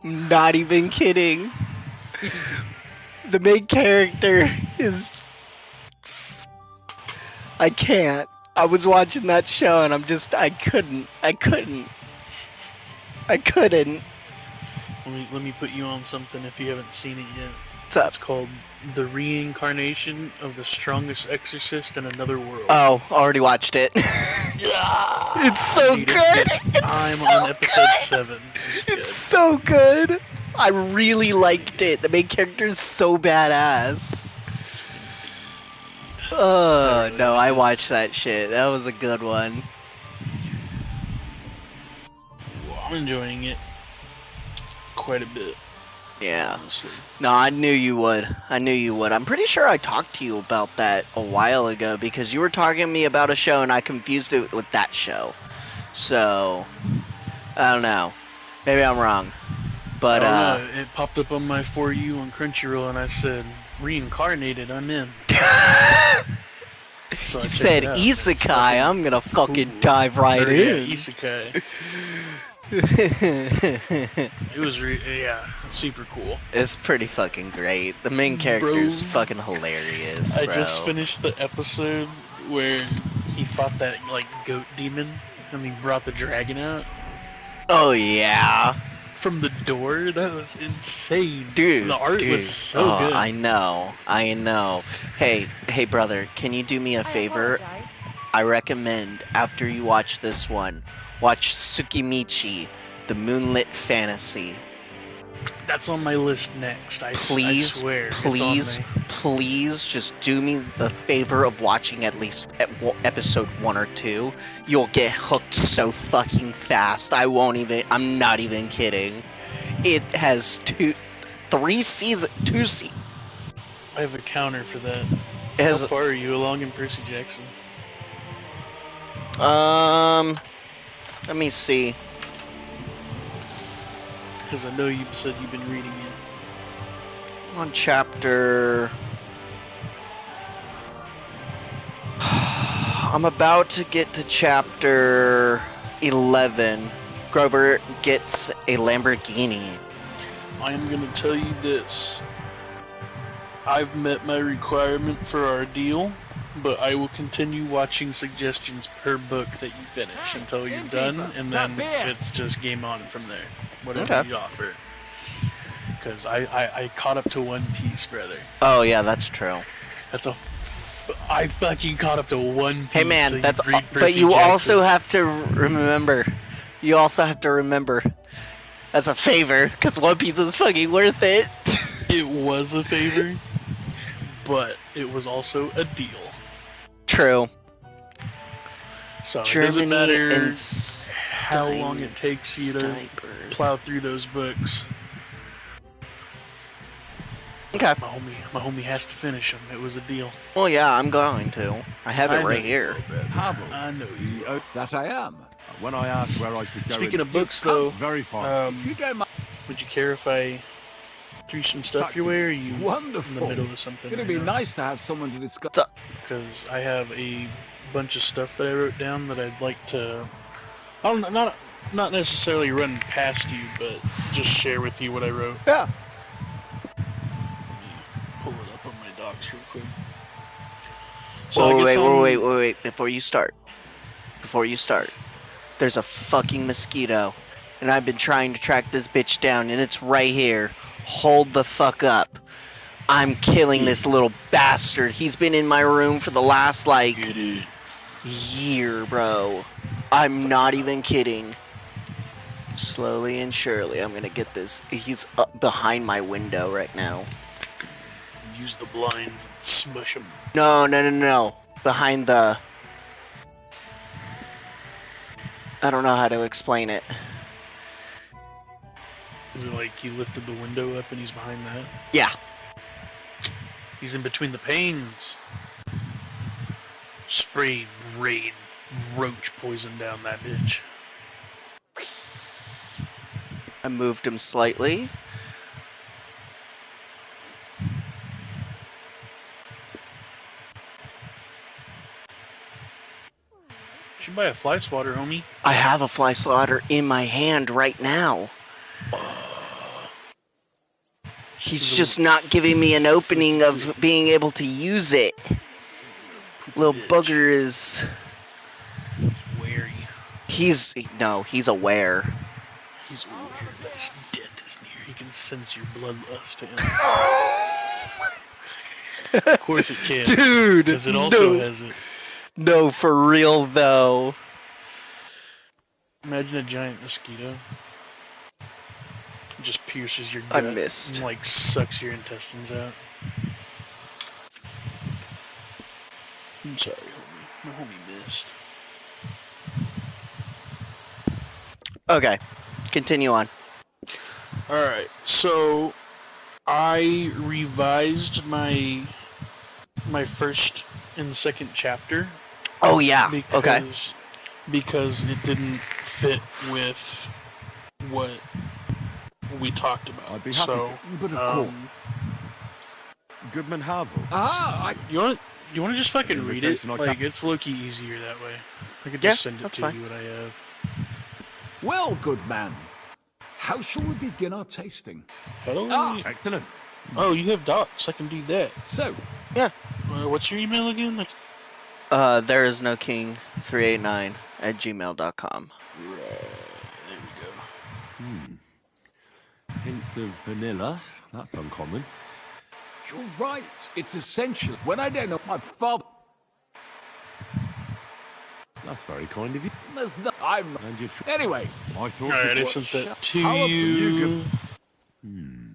Not even kidding. The main character is... I can't. I was watching that show and I couldn't. Let me put you on something if you haven't seen it yet. What's up? It's called The Reincarnation of the Strongest Exorcist in Another World. Oh, already watched it. Yeah! It's so Dude, good. I'm on episode 7. It's so good. I really liked it. The main character is so badass. Oh, no, I watched that shit. That was a good one. Well, I'm enjoying it quite a bit. Yeah. Honestly. No, I knew you would. I'm pretty sure I talked to you about that a while ago because you were talking to me about a show and I confused it with that show. So, I don't know. Maybe I'm wrong. But, I don't know. It popped up on my For You on Crunchyroll and I said, reincarnated, I'm in. So you said isekai, I'm gonna fucking dive right in. Yeah, isekai. It was super cool. It's pretty fucking great. The main character is fucking hilarious. I bro. just finished the episode where he fought that like goat demon and he brought the dragon out. Oh yeah. From the door, that was insane. Dude, the art was so good. I know. Hey brother, can you do me a favor? I recommend after you watch this one, watch Tsukimichi, the Moonlit Fantasy. That's on my list next. I Please, swear. please, it's on please just do me the favor of watching at least episode 1 or 2. You'll get hooked so fucking fast. I'm not even kidding. It has 2 seasons. I have a counter for that. It has, How far are you along in Percy Jackson? let me see. Because I know you said you've been reading it. On chapter... I'm about to get to chapter 11. Grover gets a Lamborghini. I am going to tell you this. I've met my requirement for our deal, but I will continue watching suggestions per book that you finish until you're done, and then it's just game on from there. Whatever you offer. Because I caught up to One Piece, brother. Oh yeah, that's true. I fucking caught up to One Piece. Hey man, so that's but you also have to remember. You also have to remember. That's a favor, because One Piece is fucking worth it. It was a favor, but it was also a deal. True. So Germany it doesn't matter and how long it takes you to plow through those books. Okay. My homie has to finish them. It was a deal. Well, yeah, I'm going to. I have it right here. Pavel. I know you. That I am. When I asked where I should go... Speaking of books, though, very far. If you don't mind. Would you care if I threw some stuff your way, or are you Wonderful. in the middle of something? It'd be nice to have someone to discuss. Because I have a bunch of stuff that I wrote down that I'd like to... I don't know, not necessarily run past you, but just share with you what I wrote. Yeah. Pull it up on my docs real quick. So wait, before you start. There's a fucking mosquito. And I've been trying to track this bitch down, and it's right here. Hold the fuck up. I'm killing this little bastard. He's been in my room for the last, year, bro. I'm not even kidding. Slowly and surely, I'm gonna get this. He's up behind my window right now. Use the blinds and smush him. No. Behind the... I don't know how to explain it. Is it like he lifted the window up and he's behind that? Yeah. He's in between the panes. Sprayed raid roach poison down that bitch. I moved him slightly. Should buy a fly swatter, homie. I have a fly swatter in my hand right now. He's just not giving me an opening of being able to use it. Little bugger is... wary. He's aware. He's aware that his death is near. He can sense your bloodlust to him. Of course it can. Dude! Because it also has it. No, for real though. Imagine a giant mosquito. It just pierces your gut. I missed. And sucks your intestines out. I'm sorry, homie. My homie missed. Okay. Continue on. Alright, so I revised my first and second chapter. Oh yeah. Okay. Because it didn't fit with what we talked about. I'd be happy to. But of course. Goodman Havel. You want to just fucking read it? It's low-key easier that way. I could just send it to you what I have. Well, good man. How shall we begin our tasting? Excellent. Oh, you have docs. I can do that. So. Yeah. What's your email again? There is no king 389@gmail.com. Right. There we go. Hints of vanilla. That's uncommon. You're right. It's essential. When I don't know my father... That's very kind of you. There's no... I'm... And you Anyway. I thought... Alright, I sent that to How you. Hmm.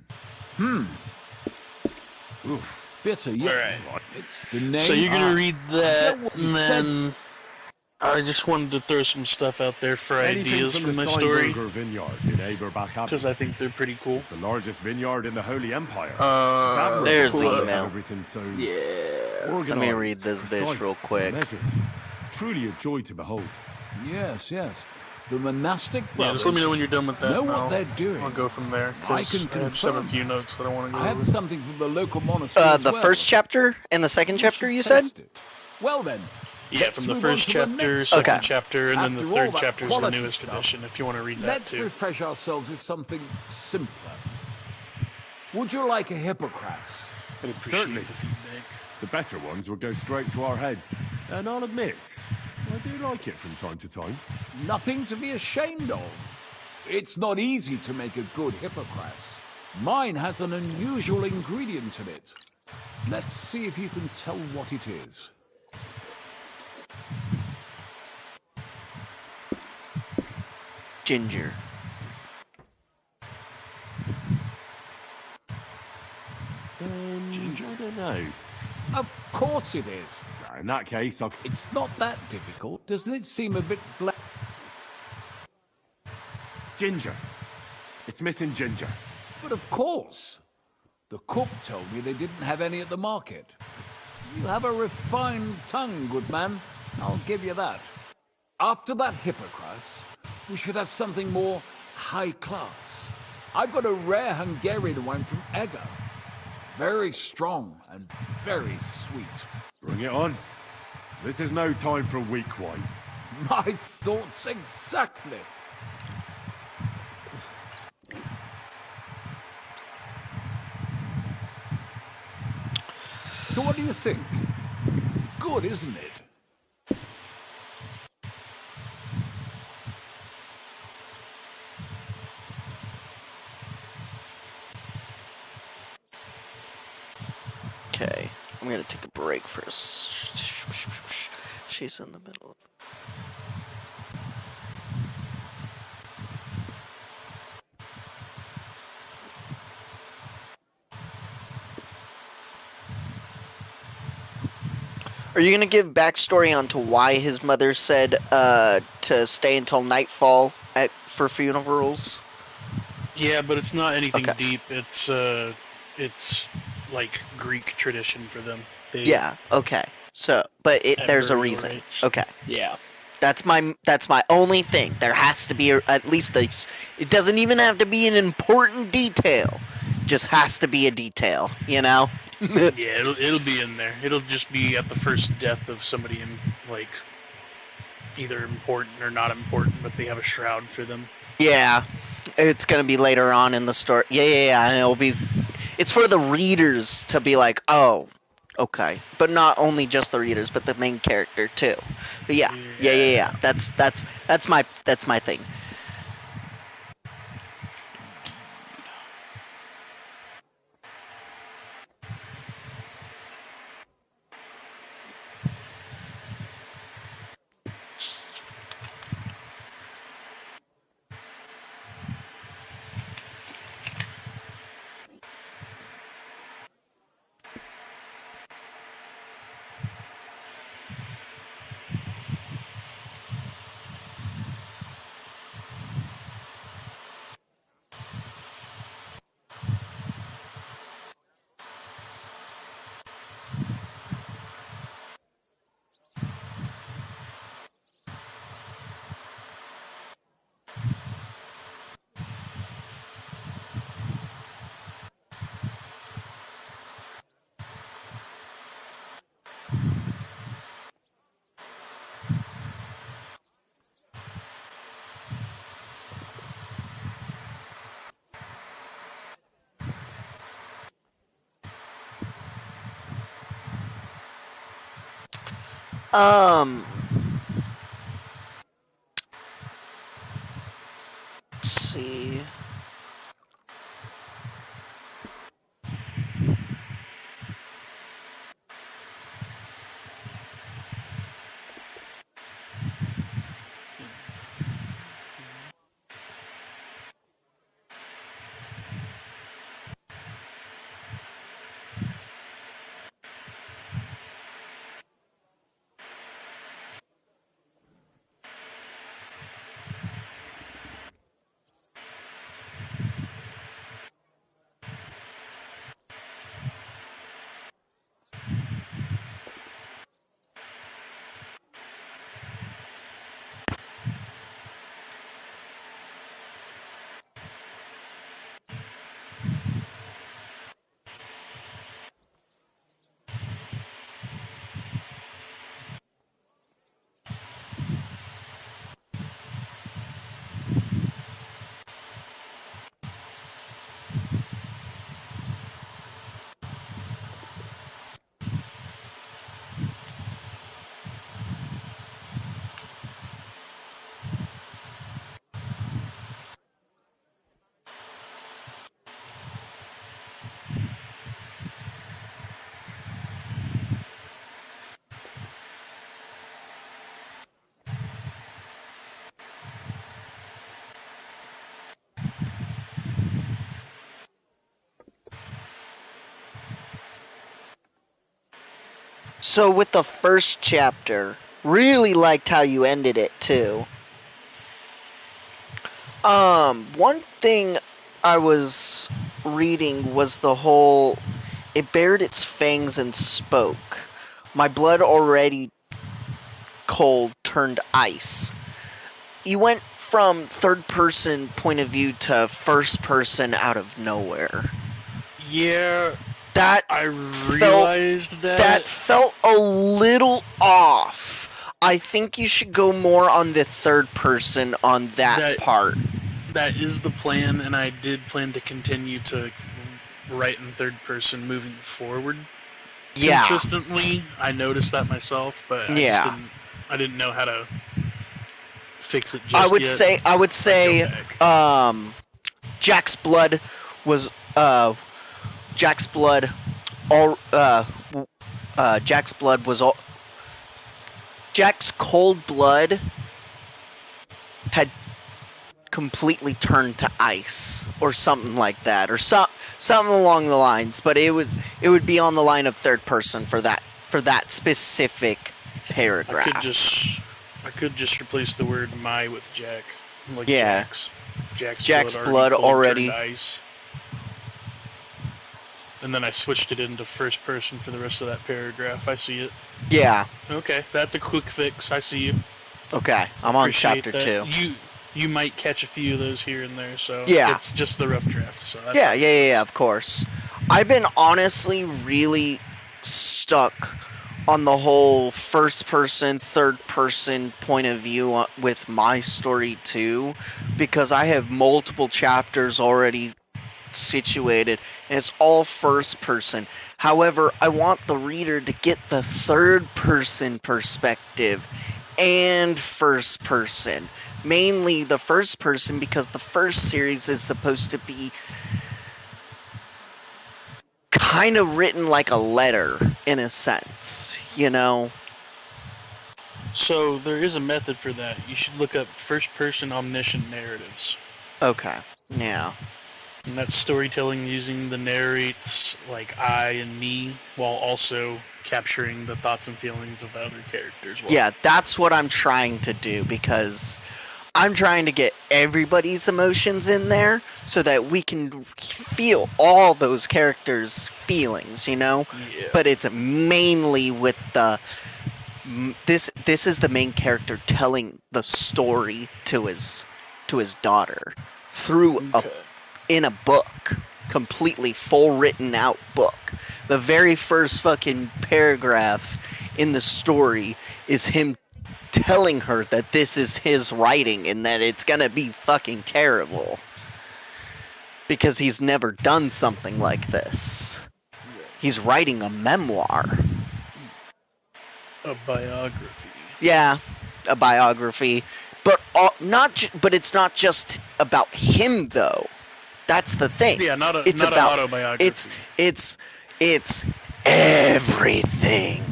Oof, bitter yet. Alright. It's the name. So you're gonna read that, what you and said. then I just wanted to throw some stuff out there for Anything ideas from for the my story, Steinberger vineyard in Eberbach Abbey. because I think they're pretty cool. It's the largest vineyard in the Holy Empire. There's the They have email. everything so Yeah. organized, Let me read this bitch real precise, quick. measured. Truly a joy to behold. Yes, yes. The monastic Yeah, brothers just let me know when you're done with that. know and what I'll- they're doing. I'll go from there. I 'Cause can I just have a confirm. few notes that I want to go I have over. something from the local monastery as The well. first chapter and the second chapter, should you said? test it. Well then, Yeah, let's from the move on first to the chapter, next second Okay. chapter, and then After the all third that chapter is the quality newest stuff, edition, if you want to read that let's too. refresh ourselves with something simpler. Would you like a hippocras? I'd appreciate Certainly. the feedback. The better ones will go straight to our heads. And I'll admit, I do like it from time to time. Nothing to be ashamed of. It's not easy to make a good hippocras. Mine has an unusual ingredient in it. Let's see if you can tell what it is. Ginger. I don't know. Of course it is. In that case, I'll... It's not that difficult. Doesn't it seem a bit black? Ginger. It's missing ginger. But of course. The cook told me they didn't have any at the market. You have a refined tongue, good man. I'll give you that. After that hippocras, we should have something more high class. I've got a rare Hungarian wine from Egger. Very strong and very sweet. Bring it on. This is no time for weak wine. My thoughts exactly. So what do you think? Good, isn't it? Okay, I'm gonna take a break first. She's in the middle of Are you gonna give backstory onto why his mother said to stay until nightfall for funerals? Yeah, but it's not anything Okay. deep. It's like Greek tradition for them. They, Yeah. Okay. So, but Have there's a burial reason. rites. Okay. Yeah. That's my only thing. There has to be at least a. It doesn't even have to be an important detail. Just has to be a detail. You know. Yeah, it'll be in there. It'll just be at the first death of somebody in like either important or not important, but they have a shroud for them. Yeah, it's gonna be later on in the story. Yeah. And it'll be. It's for the readers to be like, oh, okay, but not only just the readers, but the main character too. But yeah. That's my thing. Um. Let's see. So with the first chapter, really liked how you ended it too. One thing I was reading was the whole it bared its fangs and spoke. My blood already cold turned ice. You went from third person point of view to first person out of nowhere. Yeah, That I felt realized that felt a little off. I think you should go more on the third person on that part. That is the plan, and I did plan to continue to write in third person moving forward. Yeah. Consistently, I noticed that myself, but Yeah. I didn't know how to fix it just I would yet. say Jack's blood was Jack's blood all Jack's blood was all Jack's cold blood had completely turned to ice or something like that or something along the lines, but it would be on the line of third person for that specific paragraph. I could just replace the word "my" with Jack, like yeah. Jack's blood already turned to ice. And then I switched it into first person for the rest of that paragraph. I see it. Yeah. Okay, that's a quick fix. I see you. Okay, I'm on chapter 2. You might catch a few of those here and there, so yeah. It's just the rough draft. So that's yeah, of course. I've been honestly really stuck on the whole first person, third person point of view with my story too, because I have multiple chapters already situated and it's all first person. However, I want the reader to get the third person perspective and first person. Mainly the first person because the first series is supposed to be kind of written like a letter in a sense, you know? So there is a method for that. You should look up first person omniscient narratives. Okay. Yeah. And that's storytelling using the narrates like I and me while also capturing the thoughts and feelings of the other characters. Yeah, that's what I'm trying to do because I'm trying to get everybody's emotions in there so that we can feel all those characters' feelings, you know? Yeah. But it's mainly with the this is the main character telling the story to his daughter through in a book, completely full written out book. The very first fucking paragraph in the story is him telling her that this is his writing and that it's gonna be fucking terrible. Because he's never done something like this. He's writing a memoir. A biography. Yeah, a biography. But but it's not just about him though. That's the thing. Yeah, not an autobiography. It's everything.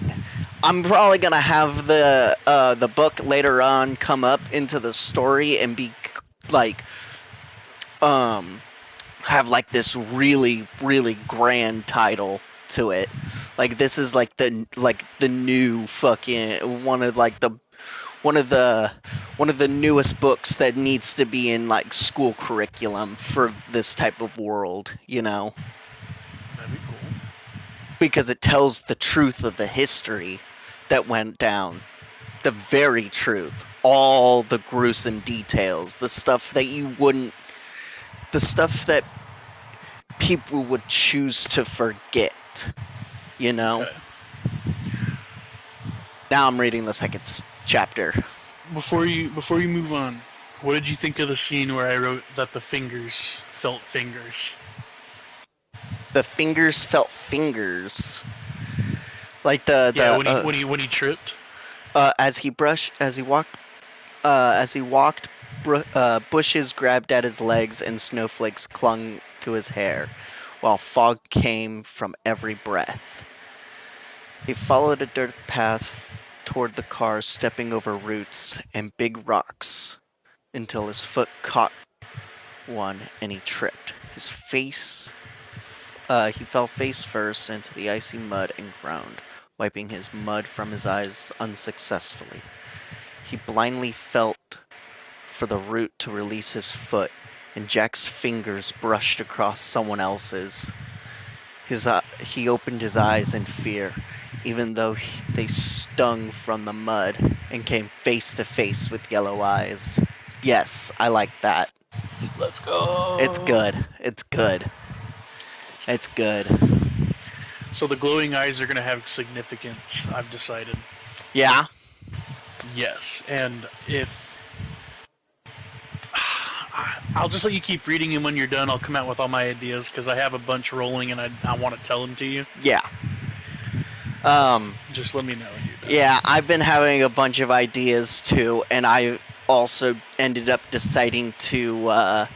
I'm probably gonna have the book later on come up into the story and be like have like this really grand title to it. Like this is like the new fucking one of the newest books that needs to be in like school curriculum for this type of world, you know. That'd be cool. Because it tells the truth of the history that went down. The very truth. All the gruesome details. The stuff that people would choose to forget. You know? Okay. Now I'm reading the second chapter. Before you move on, what did you think of the scene where I wrote that the fingers felt fingers? The fingers felt fingers. Like when he tripped. As he walked, bushes grabbed at his legs and snowflakes clung to his hair, while fog came from every breath. He followed a dirt path toward the car, stepping over roots and big rocks until his foot caught one and he tripped. He fell face first into the icy mud and groaned. wiping his mud from his eyes unsuccessfully. He blindly felt for the root to release his foot, and Jack's fingers brushed across someone else's. He opened his eyes in fear, even though they stung from the mud, and came face to face with yellow eyes. Yes, I like that. Let's go. It's good. It's good. It's good. So the glowing eyes are going to have significance, I've decided. Yeah? Yes, and if... I'll just let you keep reading, and when you're done, I'll come out with all my ideas, because I have a bunch rolling, and I want to tell them to you. Yeah. Just let me know when you're done. Yeah, I've been having a bunch of ideas, too, and I also ended up deciding to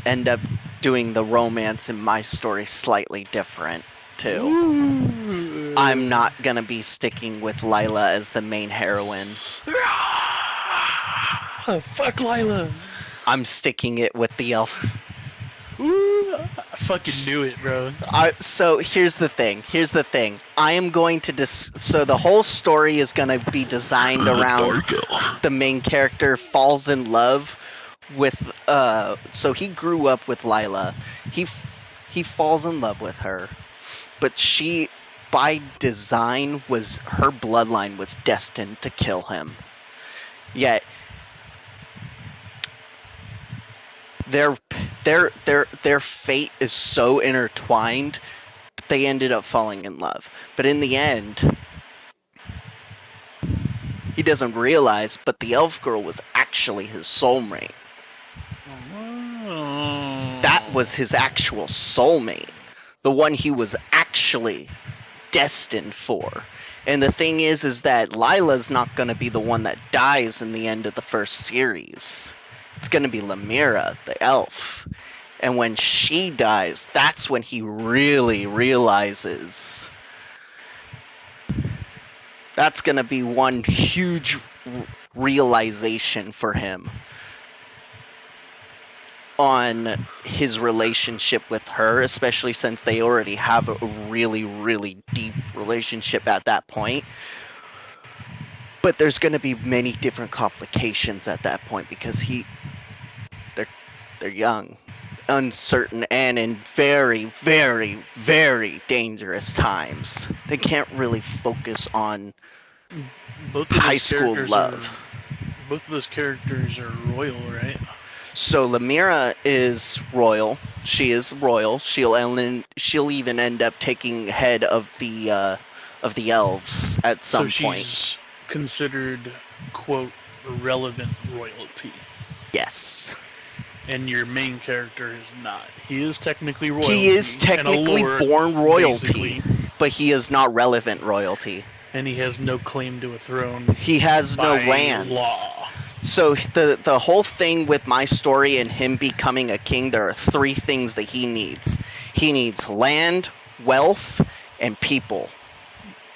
end up doing the romance in my story slightly different, too. Ooh. I'm not gonna be sticking with Lila as the main heroine. Fuck Lila. I'm sticking it with the elf. Ooh, I fucking knew it, bro. So here's the thing. I am going to so the whole story is gonna be designed around the main character falls in love with. So he grew up with Lila. He falls in love with her, but she, by design, her bloodline was destined to kill him. Yet their fate is so intertwined that they ended up falling in love. But in the end, he doesn't realize, but the elf girl was actually his soulmate. That was his actual soulmate. The one he was actually destined for. And the thing is that Lila's not going to be the one that dies in the end of the first series. It's going to be Lemira, the elf. And when she dies, that's when he really realizes. That's going to be one huge realization for him on his relationship with her, especially since they already have a really, really deep relationship at that point. But there's going to be many different complications at that point because they're young, uncertain, and in very, very, very dangerous times. They can't really focus on high school love. Both of those characters are royal, right? So Lemira is royal. She is royal. She'll even end up taking head of the elves at some point. So she's considered, quote, relevant royalty. Yes. And your main character is not. He is technically royalty. He is technically born royalty, basically. But he is not relevant royalty. And he has no claim to a throne. He has no lands. Law. So the whole thing with my story and him becoming a king, there are 3 things that he needs. He needs land, wealth, and people.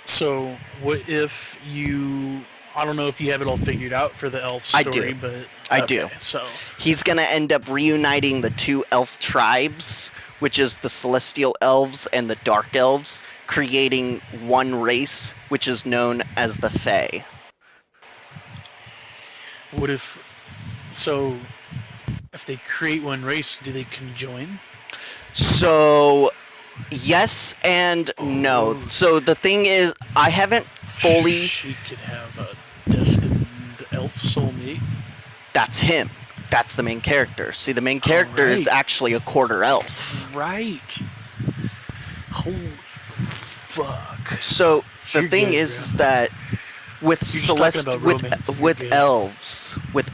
So what if you... I don't know if you have it all figured out for the elf story, I do. So he's going to end up reuniting the 2 elf tribes, which is the Celestial Elves and the Dark Elves, creating one race, which is known as the Fae. What if... So, if they create one race, do they conjoin? So, yes and no. So the thing is, I haven't fully... She could have a destined elf soulmate. That's him. That's the main character. See, the main character is actually a quarter elf. Right. Holy fuck. So the thing is that with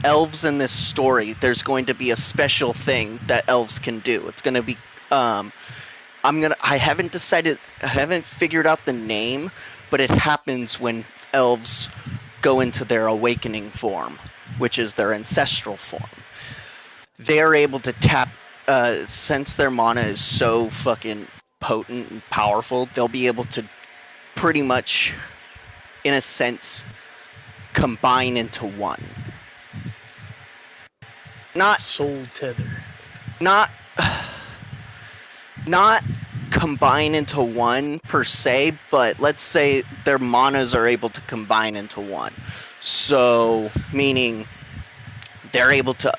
elves in this story, there's going to be a special thing that elves can do. It's going to be I haven't figured out the name, but it happens when elves go into their awakening form, which is their ancestral form. They're able to tap, since their mana is so fucking potent and powerful, they'll be able to pretty much, in a sense, combine into one. Not soul tether. Not combine into one per se, but let's say their manas are able to combine into one. So, meaning they're able to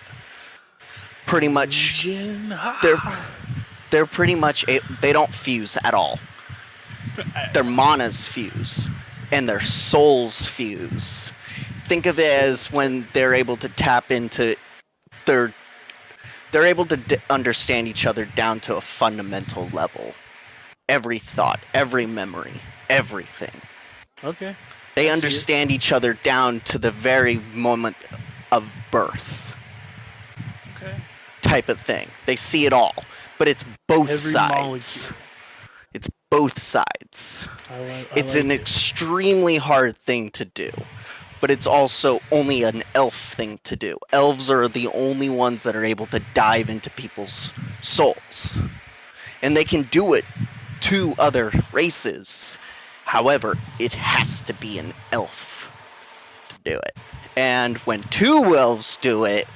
pretty much they're pretty much they don't fuse at all. Their manas fuse and their souls fuse. Think of it as when they're able to tap into they're able to understand each other down to a fundamental level. Every thought, every memory, everything. Okay. They understand each other down to the very moment of birth. Okay. Type of thing. They see it all, but it's both Every sides. molecule. It's both sides. It's like an it. extremely hard thing to do, but it's also only an elf thing to do. Elves are the only ones that are able to dive into people's souls, and they can do it to other races. However, it has to be an elf to do it. And when two elves do it,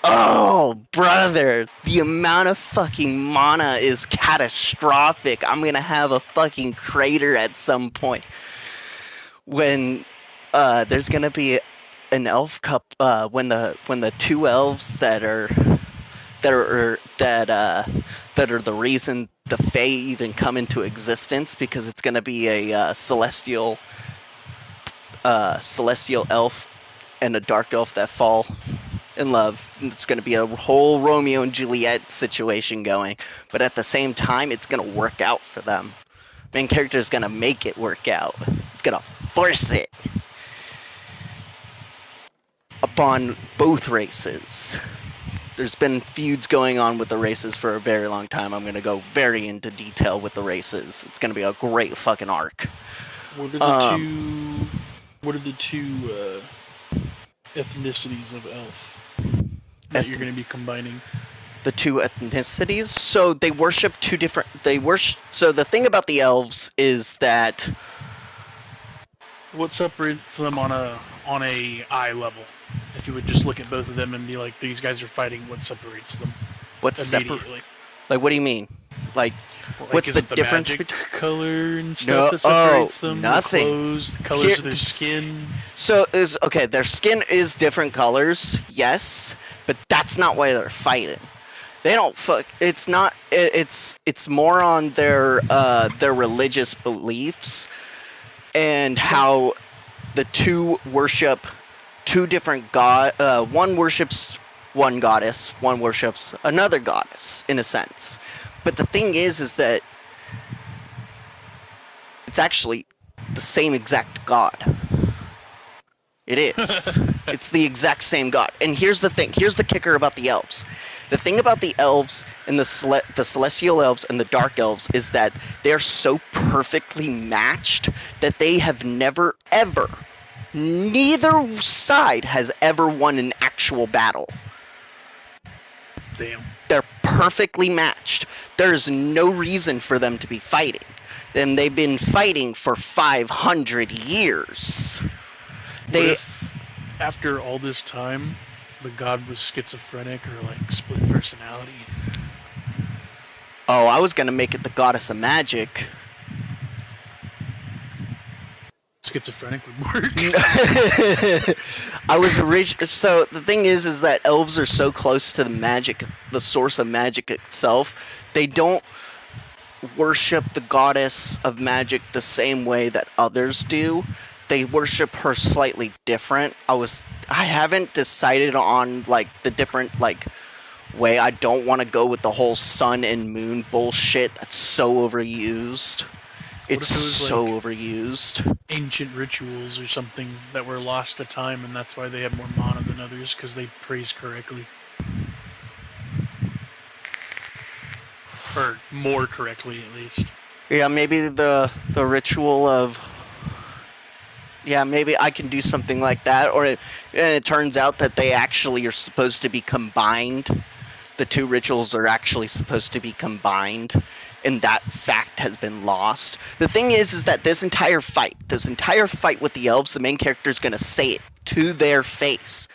oh, brother, the amount of fucking mana is catastrophic. I'm gonna have a fucking crater at some point. When there's gonna be an elf cup, when the two elves that are the reason the Fae even come into existence, because it's gonna be a celestial elf and a dark elf that fall in love. It's going to be a whole Romeo and Juliet situation going, but at the same time, it's going to work out for them. Main character is going to make it work out. It's going to force it upon both races. There's been feuds going on with the races for a very long time. I'm going to go very into detail with the races. It's going to be a great fucking arc. What are the two ethnicities of elf that you're going to be combining? The two ethnicities. So they worship two different. So the thing about the elves is that what separates them on a eye level? If you would just look at both of them and be like, these guys are fighting. What separates them? Like, what do you mean? Like what's is the it the difference magic between color and stuff that separates them? Nothing. The clothes, the colors of their skin. So their skin is different colors, yes, but that's not why they're fighting. They don't fuck. It's not. It's more on their religious beliefs and how the two worship two different one worships one goddess, one worships another goddess, in a sense. But the thing is that it's actually the same exact god. It is. It's the exact same god. And here's the thing. Here's the kicker about the elves. The thing about the elves and the celestial elves and the dark elves is that they're so perfectly matched that they have never, ever, neither side has ever won an actual battle. Damn. They're perfectly matched. There's no reason for them to be fighting. And they've been fighting for 500 years. What if, after all this time, the god was schizophrenic or like split personality? Oh, I was gonna make it the goddess of magic. Schizophrenic would work. I was so the thing is that elves are so close to the magic, the source of magic itself. They don't worship the goddess of magic the same way that others do. They worship her slightly different. I haven't decided on like the different like way. I don't want to go with the whole sun and moon bullshit. That's so overused. It's so overused. Ancient rituals or something that were lost to time, and that's why they had more mana than others, because they praised correctly. Or more correctly, at least. Yeah, maybe the ritual of... Yeah, maybe I can do something like that, and it turns out that they actually are supposed to be combined. The two rituals are actually supposed to be combined, and that fact has been lost. The thing is that this entire fight with the elves, the main character is going to say it to their face.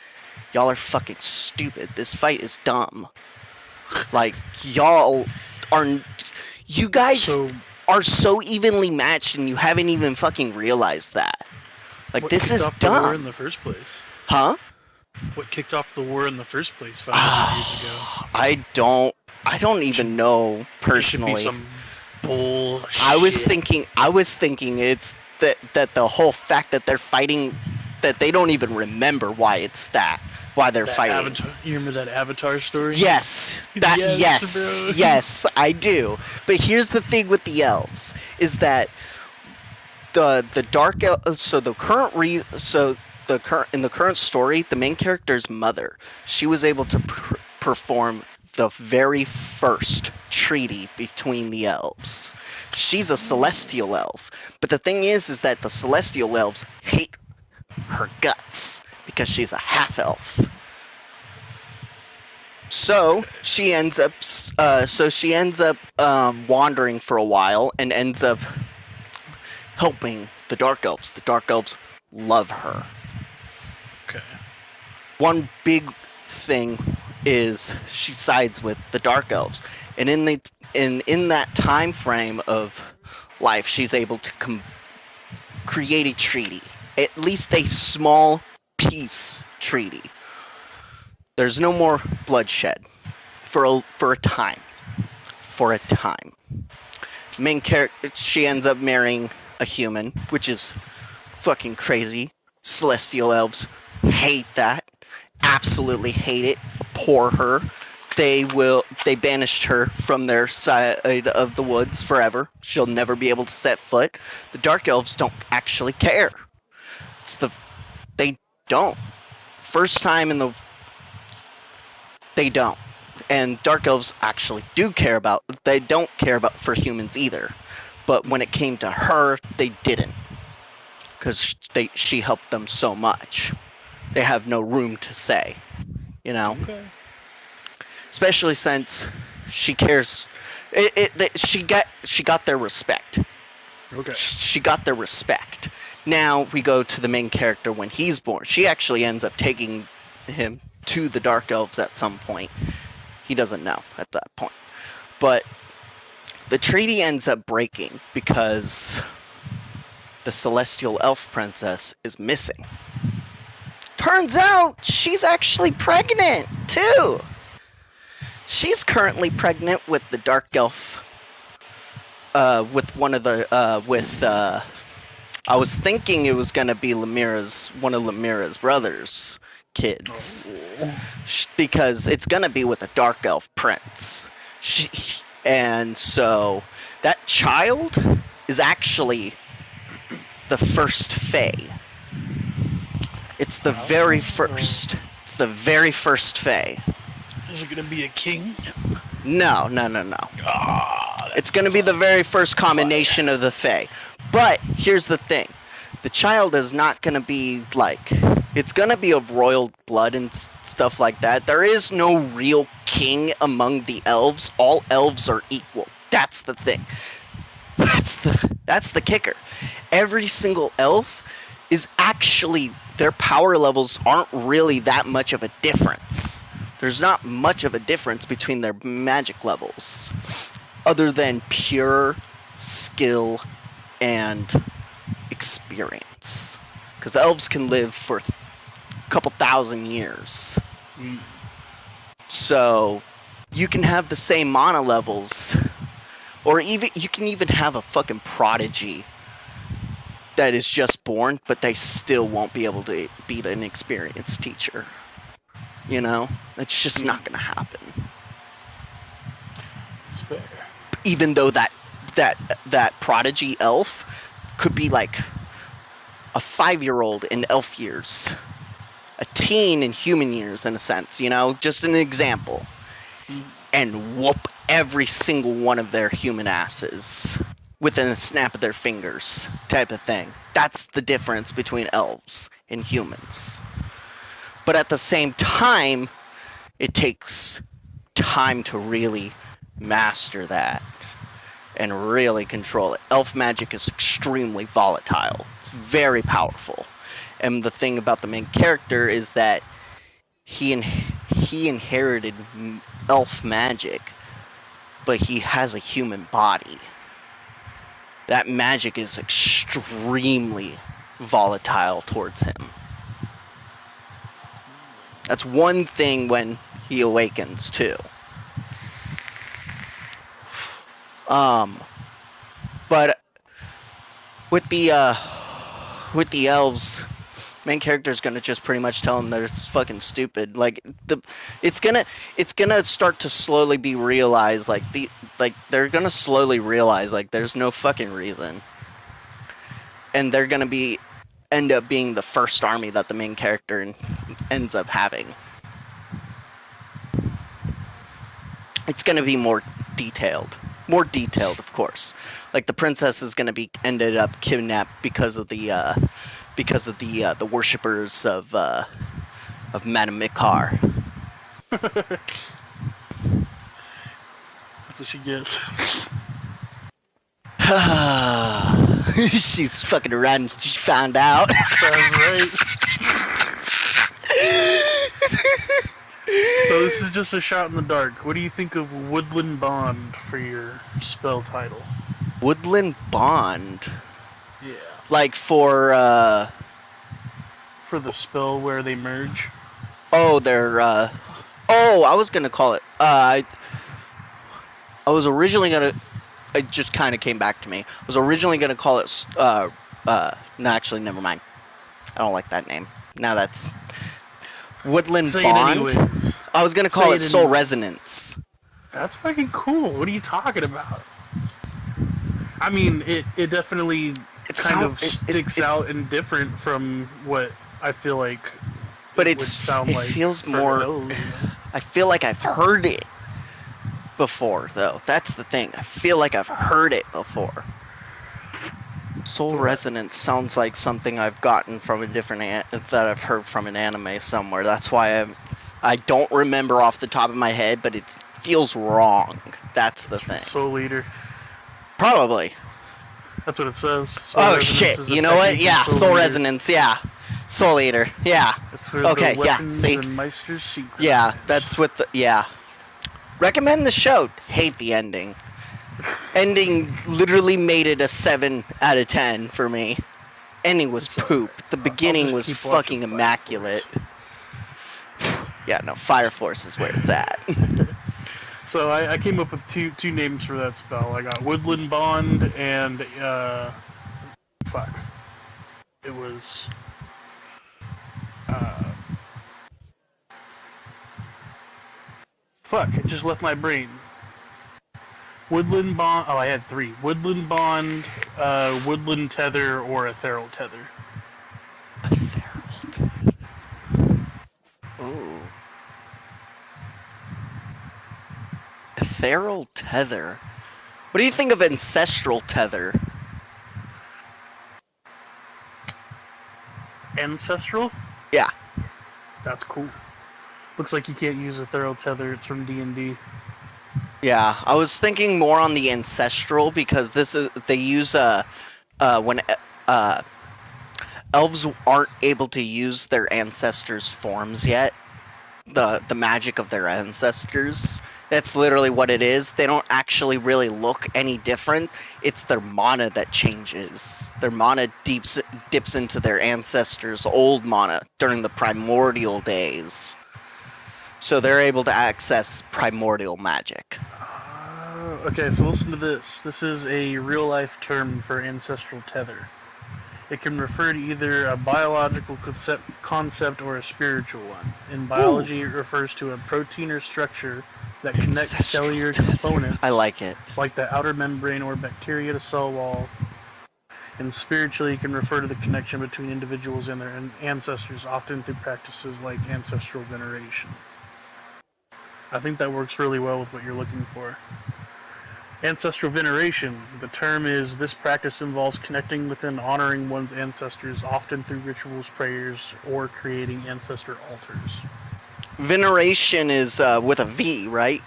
Y'all are fucking stupid. This fight is dumb. Like, y'all You guys So are so evenly matched, and you haven't even fucking realized that. Like, what this kicked is off the war in dumb. the first place? Huh? What kicked off the war in the first place 500 years ago? I don't even know It should be personally. some bullshit. I was thinking it's that the whole fact that they're fighting, that they don't even remember why they're that fighting. Avatar, you remember that Avatar story? Yes, Yes, bro. yes, I do. But here's the thing with the elves is that the dark so the current in the current story, the main character's mother, she was able to perform the very first treaty between the elves. She's a celestial elf, but the thing is that the celestial elves hate her guts because she's a half elf. So she ends up wandering for a while and ends up helping the dark elves. The dark elves love her. Okay. One big thing is she sides with the dark elves, and in that time frame of life, she's able to create a treaty, at least a small peace treaty. There's no more bloodshed for a time. For a time. Main character, she ends up marrying a human, which is fucking crazy. Celestial elves hate that. Absolutely hate it. Abhor her. They banished her from their side of the woods forever. She'll never be able to set foot. The dark elves don't actually care. They don't. First time in the they don't. And dark elves actually do care about. They don't care about for humans either. But when it came to her, they didn't, because she helped them so much. They have no room to say, you know. Okay. Especially since she cares. She got their respect. Okay. She got their respect. Now we go to the main character when he's born. She actually ends up taking him to the dark elves at some point. He doesn't know at that point. But the treaty ends up breaking because the celestial elf princess is missing. Turns out she's actually pregnant too. She's currently pregnant with the dark elf. With one of the I was thinking it was gonna be one of Lemira's brothers' kids, because it's gonna be with a dark elf prince. And so that child is actually the first Fae. It's the very first. It's the very first Fae. Is it gonna be a king? No. It's gonna be the very first combination of the Fae. But here's the thing. The child is not gonna be like... It's gonna be of royal blood and stuff like that. There is no real king among the elves. All elves are equal. That's the thing. That's the kicker. Every single elf is actually... Their power levels aren't really that much of a difference. There's not much of a difference between their magic levels, other than pure skill and experience. Because elves can live for a couple thousand years. So you can have the same mana levels, or even you can even have a fucking prodigy that is just born, but they still won't be able to beat an experienced teacher. You know? It's just not gonna happen. It's fair. Even though that prodigy elf could be like a 5-year-old in elf years. A teen in human years, in a sense, you know? Just an example. And whoop every single one of their human asses within a snap of their fingers, type of thing. That's the difference between elves and humans. But at the same time, it takes time to really master that and really control it. Elf magic is extremely volatile. It's very powerful. And the thing about the main character is that he inherited elf magic but he has a human body. That magic is extremely volatile towards him. That's one thing when he awakens too. But with the elves, main character is gonna just pretty much tell them that it's fucking stupid. Like it's gonna start to slowly be realized. They're gonna slowly realize like there's no fucking reason, and they're gonna end up being the first army that the main character ends up having. It's gonna be more detailed, of course. Like the princess is gonna be ended up kidnapped because of the worshippers of Madame Mikar. That's what she gets. She's fucking around. She found out. That's right. So this is just a shot in the dark. What do you think of Woodland Bond for your spell title? Woodland Bond? Yeah. Like for the spell where they merge? Oh, they're I was gonna call it I was originally gonna it just kind of came back to me. I was originally gonna call it no, actually never mind. I don't like that name. Now that's Woodland Bond. I was gonna call it Soul Resonance. That's fucking cool. What are you talking about? I mean, it definitely sticks out and different from what I feel like. But it feels more. I feel like I've heard it before, though. That's the thing. I feel like I've heard it before. Soul Resonance sounds like something I've gotten from a different that I've heard from an anime somewhere. That's why I don't remember off the top of my head, but it feels wrong. That's the thing. Soul Eater. Probably. That's what it says. Soul shit! You know what? Yeah, Soul Resonance. Yeah, Soul Eater. Yeah. Okay. Yeah. See. Yeah, that's what the Recommend the show. Hate the ending. Ending literally made it a 7 out of 10 for me. Ending was poop. The beginning was fucking immaculate. Yeah, no, Fire Force is where it's at. So I came up with two names for that spell. I got Woodland Bond and fuck. It was fuck, it just left my brain. Woodland Bond. Oh, I had 3. Woodland Bond, Woodland Tether, or Ethereal Tether. Ethereal Tether. Ooh. Ethereal Tether. What do you think of Ancestral Tether? Ancestral? Yeah. That's cool. Looks like you can't use Ethereal Tether. It's from D&D. Yeah, I was thinking more on the Ancestral because they use when elves aren't able to use their ancestors' forms yet. The magic of their ancestors. That's literally what it is. They don't actually really look any different. It's their mana that changes. Their mana dips into their ancestors' old mana during the primordial days. So they're able to access primordial magic. Okay, so listen to this. This is a real-life term for ancestral tether. It can refer to either a biological concept or a spiritual one. In biology, it refers to a protein or structure that connects cellular components. I like it. Like the outer membrane or bacteria to cell wall. And spiritually, it can refer to the connection between individuals and their ancestors, often through practices like ancestral veneration. I think that works really well with what you're looking for. Ancestral veneration. The term is, this practice involves connecting with and honoring one's ancestors, often through rituals, prayers, or creating ancestor altars. Veneration is with a V, right?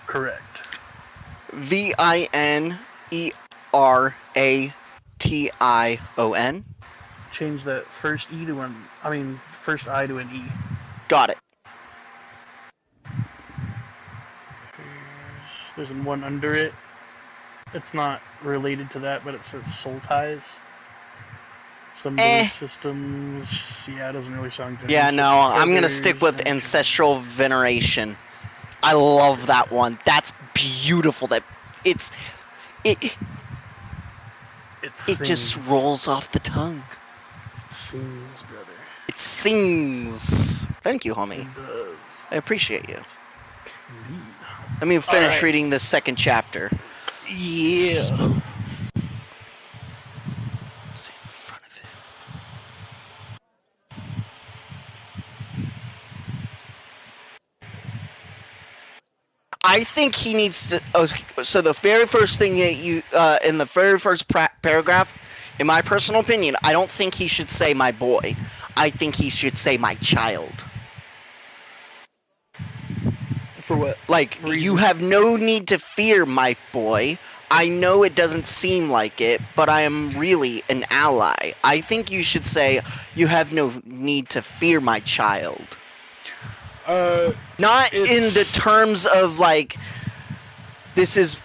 Correct. Vineration. Change that first I to an E. Got it. There's one under it. It's not related to that, but it says soul ties. Some belief systems. Yeah, it doesn't really sound good. Yeah, no, I'm gonna stick with ancestral veneration. I love that one. That's beautiful. It just rolls off the tongue. It sings, brother. It sings. Thank you, homie. It does. I appreciate you. Indeed. Let me finish reading the second chapter. Yeah. See in front of him. I think he needs to. Oh, so the very first thing that you in the very first paragraph, in my personal opinion, I don't think he should say my boy. I think he should say my child. For what? Like, reason? You have no need to fear my boy. I know it doesn't seem like it, but I am really an ally. I think you should say you have no need to fear my child. Not in the terms of, like, this is,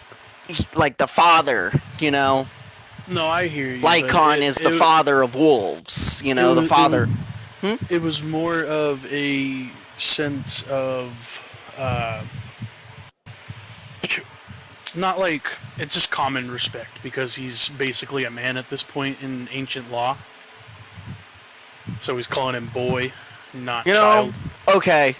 like, the father, you know? No, I hear you. Lycon is the father of wolves, you know, the father. It was more of a sense of, not like, it's just common respect, because he's basically a man at this point in ancient law. So he's calling him boy, not child. Okay,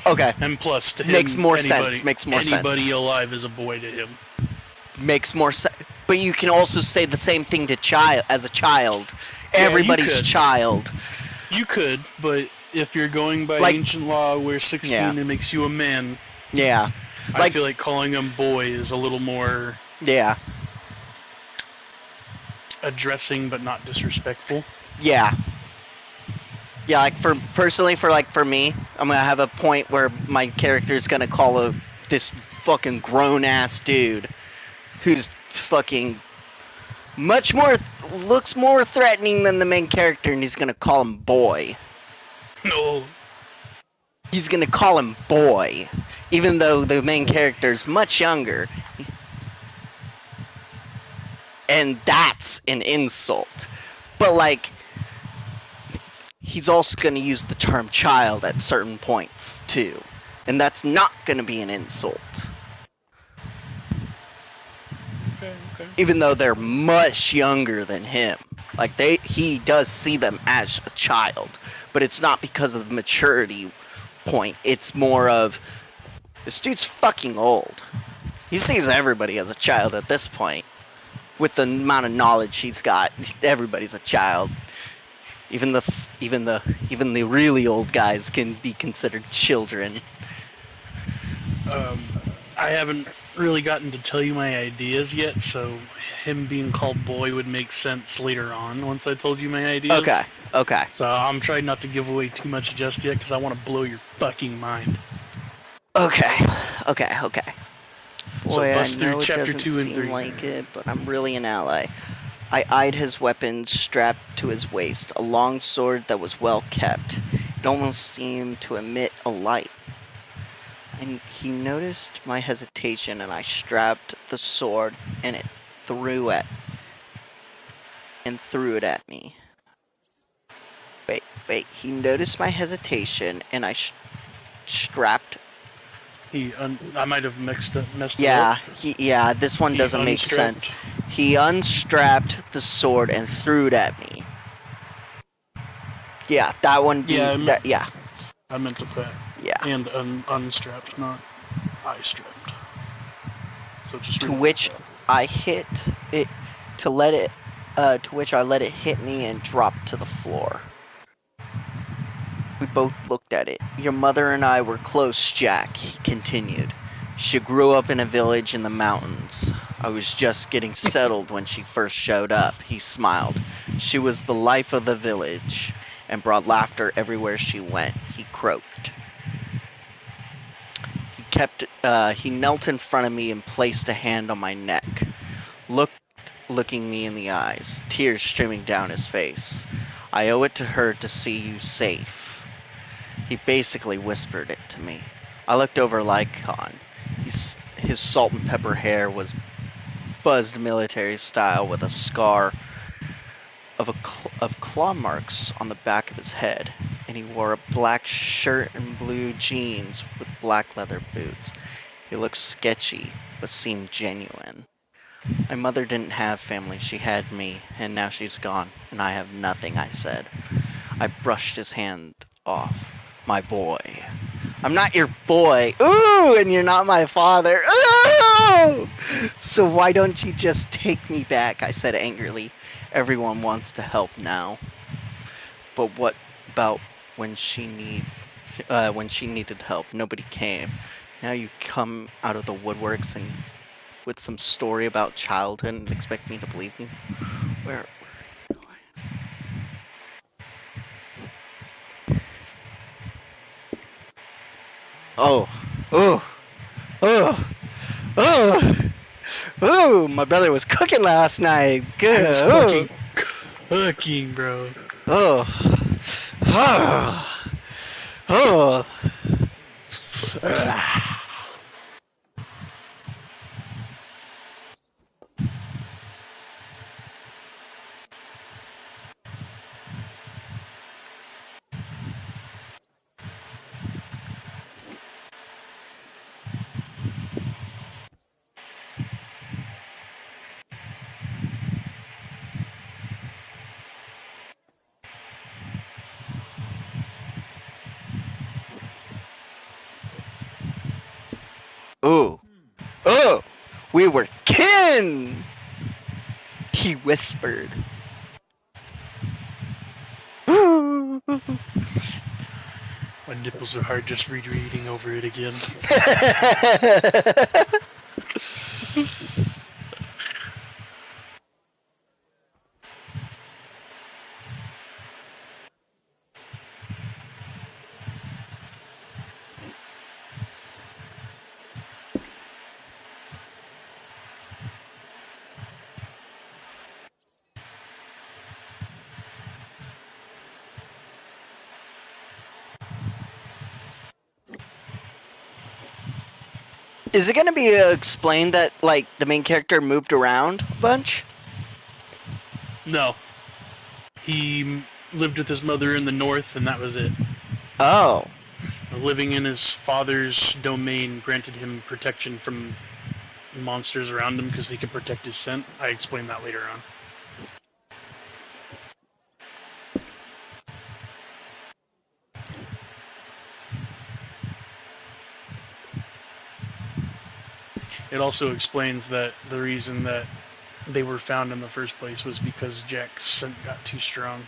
okay. And plus, to him, makes more sense. Anybody alive is a boy to him. Makes more sense. But you can also say the same thing to as a child. Everybody's child. You could, but if you're going by ancient law where 16 it makes you a man. Yeah. I feel like calling him boy is a little more addressing but not disrespectful. Yeah. Yeah, like for me, I'm gonna have a point where my character's gonna call this fucking grown ass dude who's fucking looks more threatening than the main character, and he's gonna call him boy. No. He's gonna call him boy, even though the main character's much younger. And that's an insult. But, like, he's also gonna use the term child at certain points, too. And that's not gonna be an insult. Okay. Even though they're much younger than him. Like, he does see them as a child. But it's not because of the maturity point. It's more of, this dude's fucking old. He sees everybody as a child at this point. With the amount of knowledge he's got, everybody's a child. Even the really old guys can be considered children. I haven't really gotten to tell you my ideas yet, so him being called boy would make sense later on once I told you my ideas. Okay. So I'm trying not to give away too much just yet because I want to blow your fucking mind. Okay. Boy, So I bust know through it chapter doesn't 2 and seem 3. like it, but I'm really an ally. I eyed his weapon strapped to his waist, a long sword that was well kept. It almost seemed to emit a light. And he noticed my hesitation, and I strapped the sword, and threw it at me. Wait. He noticed my hesitation, and I strapped. I might have messed it up. This one doesn't make sense. He unstrapped the sword and threw it at me. Yeah, that one. I meant to put. Yeah. And unstrapped, not I strapped. So just to which I hit it. To which I let it hit me and drop to the floor. We both looked at it. Your mother and I were close, Jack, he continued. She grew up in a village in the mountains. I was just getting settled when she first showed up, he smiled. She was the life of the village and brought laughter everywhere she went, he croaked. He knelt in front of me and placed a hand on my neck, looking me in the eyes, tears streaming down his face. I owe it to her to see you safe. He basically whispered it to me. I looked over Lycon. His salt and pepper hair was buzzed military style with a scar of claw marks on the back of his head, and he wore a black shirt and blue jeans with black leather boots. He looked sketchy, but seemed genuine. My mother didn't have family, she had me, and now she's gone, and I have nothing, I said. I brushed his hand off. My boy. I'm not your boy. Ooh, and you're not my father. Ooh! So why don't you just take me back? I said angrily. Everyone wants to help now. But what about when she needed help? Nobody came. Now you come out of the woodworks and with some story about childhood and expect me to believe you? Where Oh, oh, oh, oh, oh! My brother was cooking last night. I was Good. fucking cooking, bro. Oh, oh, oh. Oh, oh, we were kin, he whispered. My nipples are hard just rereading over it again. Is it gonna be explained that, like, the main character moved around a bunch? No. He lived with his mother in the north, and that was it. Oh. Living in his father's domain granted him protection from monsters around him because he could protect his scent. I explain that later on. It also explains that the reason that they were found in the first place was because Jack's scent got too strong.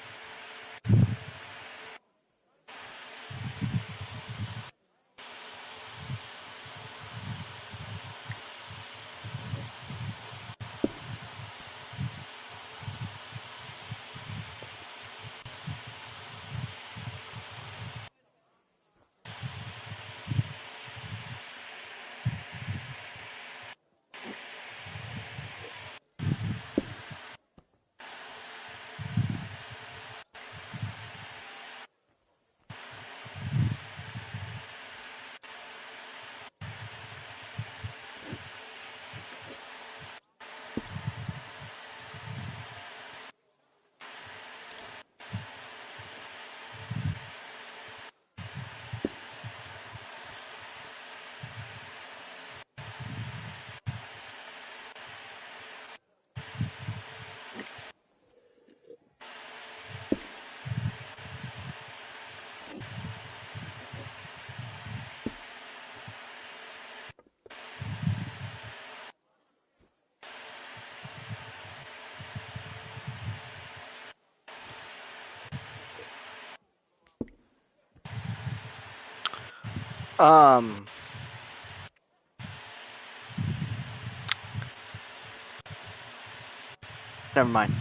Never mind.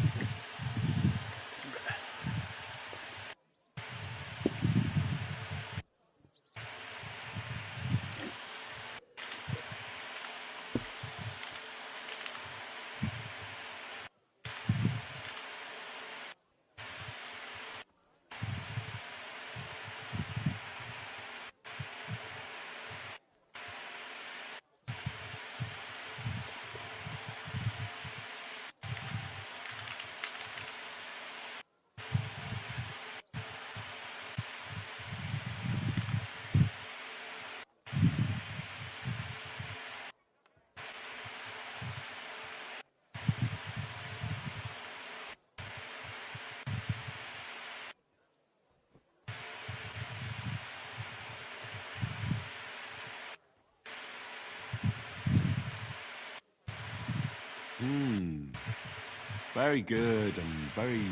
Very good and very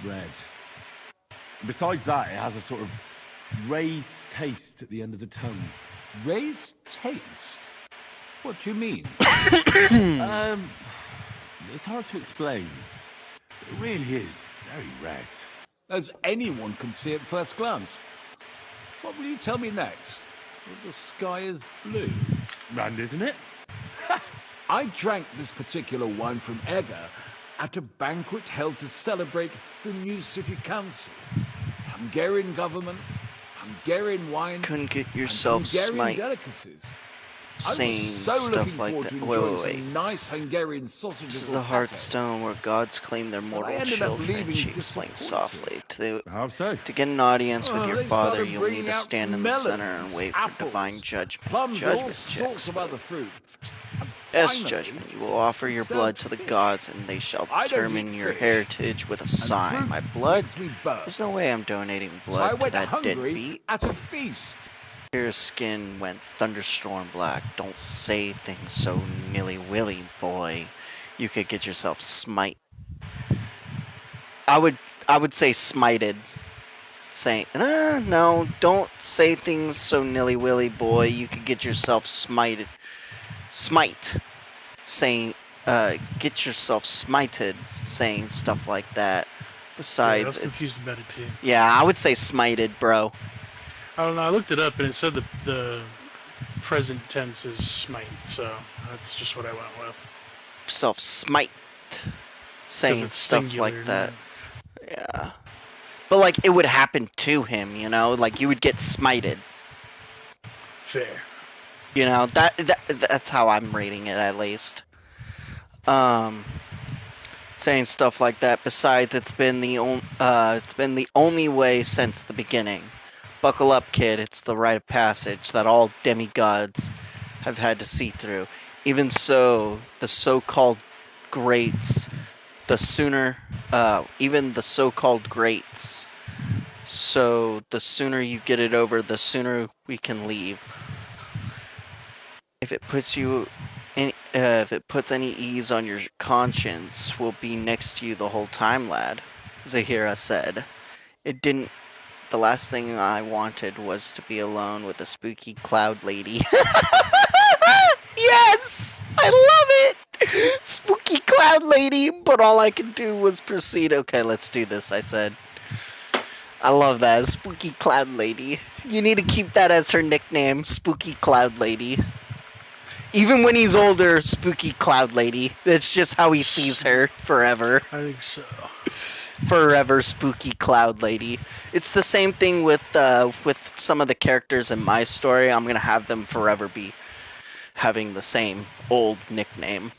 red. Besides that, it has a sort of raised taste at the end of the tongue. Raised taste? What do you mean? It's hard to explain. It really is very red. As anyone can see at first glance. What will you tell me next? That the sky is blue? And isn't it? I drank this particular wine from Edgar at a banquet held to celebrate the new city council. Hungarian government, Hungarian wine, Couldn't get and yourself Hungarian smite delicacies. I saying was so stuff looking like forward that. to Wait, enjoying wait, wait. some nice Hungarian sausages. This is or the pate. Hearthstone where gods claim their I mortal ended up children, leaving she explained disappointed. softly. How so? To get an audience with Oh, your they father, started you'll bringing need to out stand in the center and wait for apples, divine judgment. plums, and all Judgment sorts checks. of other fruit. And Yes, finally, judgment. You will offer they your served blood to the fish. gods, and they shall I don't determine eat your fish, heritage with a and sign. fruit My blood? makes me burp. There's no way I'm donating So I blood to went that hungry deadbeat. at a feast. Your skin went thunderstorm black. Don't say things so nilly-willy, boy. You could get yourself smite. I would say smited. Saying, no, don't say things so nilly-willy, boy. You could get yourself smited. Smite. Saying, get yourself smited. Saying stuff like that. Yeah, I Besides, was it's... confused about it too. Yeah, I would say smited, bro. I don't know. I looked it up and it said the present tense is smite, so that's just what I went with. Yourself smite. 'Cause Saying it's stuff singular, like that. not- Yeah. But, like, it would happen to him, you know? Like, you would get smited. Fair. You know, that's how I'm rating it, at least. Saying stuff like that. Besides, it's been the only way since the beginning. Buckle up, kid. It's the rite of passage that all demigods have had to see through. Even so, the so-called greats, even the so-called greats. So the sooner you get it over, the sooner we can leave. If it puts any ease on your conscience, we'll be next to you the whole time, lad. Zahira said. It didn't. The last thing I wanted was to be alone with a spooky cloud lady. Yes! I love it! Spooky cloud lady, but all I could do was proceed. Okay, let's do this, I said. I love that, spooky cloud lady. You need to keep that as her nickname, spooky cloud lady. Even when he's older, spooky cloud lady. That's just how he sees her forever. I think so. Forever spooky cloud lady. It's the same thing with some of the characters in my story. I'm gonna have them forever be having the same old nickname.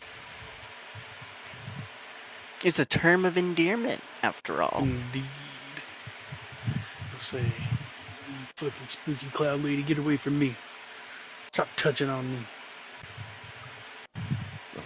It's a term of endearment, after all. Indeed. I'll say, you fucking spooky cloud lady, get away from me. Stop touching on me.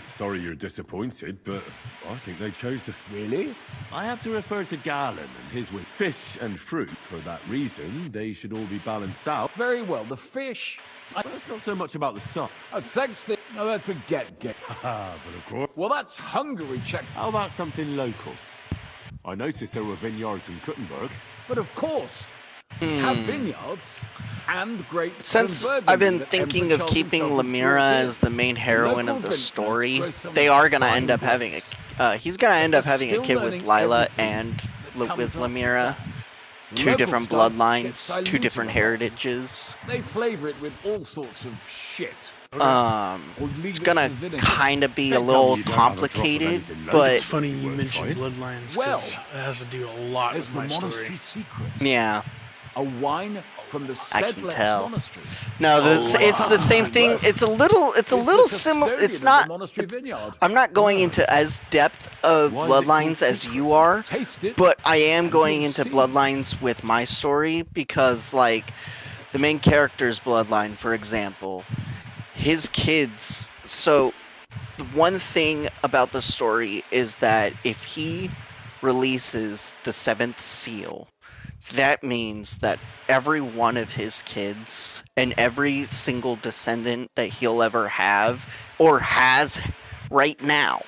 Sorry you're disappointed, but I think they chose to... Really? I have to refer to Galen and his with fish and fruit. For that reason, they should all be balanced out. Very well, the fish. Well, it's not so much about the sun. Oh, thanks. No, don't forget. But of course... Well, that's Hungary, check. How about something local? I noticed there were vineyards in Kuttenberg. But of course, we have vineyards and grapes. Since and I've been that thinking Emperor of Charles keeping himself Lamira brought in, as the main heroine local of the vintners story, grow some they are gonna fine end up having grapes. he's gonna end up having a Still kid with learning Lila everything and that comes with after Lamira. that. Two Local different stuff bloodlines, gets two diluted different a lot. heritages. They flavor it with all sorts of shit. It's leave it gonna for vinegar. kind of be a Don't tell me little you don't have a drop of complicated, anything local. but It's funny you Worth mentioned trying. bloodlines, 'cause Well, it has to do a lot There's with the my monastery story. secret. yeah. A wine from the I can Sedlec tell. monastery. No, Oh, it's the same thing. It's a little similar. It's not. Monastery vineyard. I'm not going into as depth of Why is it called bloodlines as secret? you are, Taste it. but I am and going you'll into see. bloodlines with my story because, like, the main character's bloodline, for example, his kids. So, the one thing about the story is that if he releases the seventh seal, that means that every one of his kids and every single descendant that he'll ever have or has right now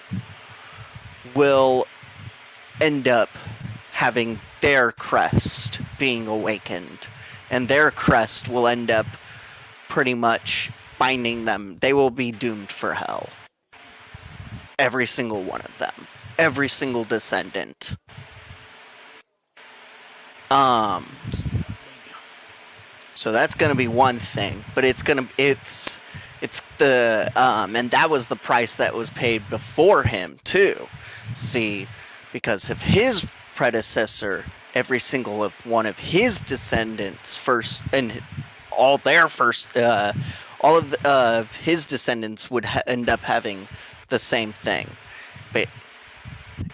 will end up having their crest being awakened, and their crest will end up pretty much binding them. They will be doomed for hell. Every single one of them. Every single descendant. So that's gonna be one thing, but it's the and that was the price that was paid before him too. See, because of his predecessor, every single of one of his descendants first, and all of his descendants would end up having the same thing. But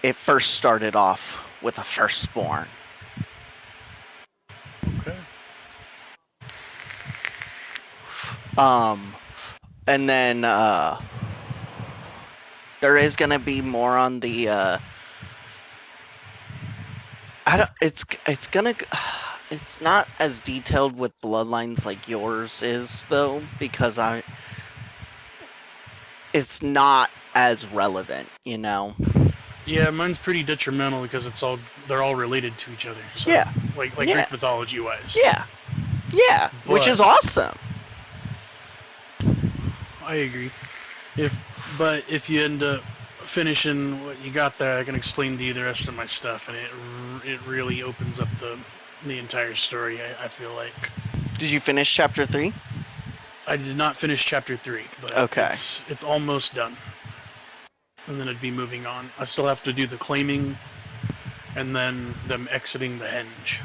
it first started off with a firstborn. Okay. And then there is gonna be more on the it's not as detailed with bloodlines like yours is though, because it's not as relevant, you know. Yeah, mine's pretty detrimental because they're all related to each other. So, Yeah. Like Yeah. Greek mythology wise. Yeah. Yeah. Which is awesome. I agree. But if you end up finishing what you got there, I can explain to you the rest of my stuff, and it really opens up the entire story. I feel like. Did you finish chapter 3? I did not finish chapter 3, but okay. It's almost done, and then it'd be moving on. I still have to do the claiming, and then them exiting the henge.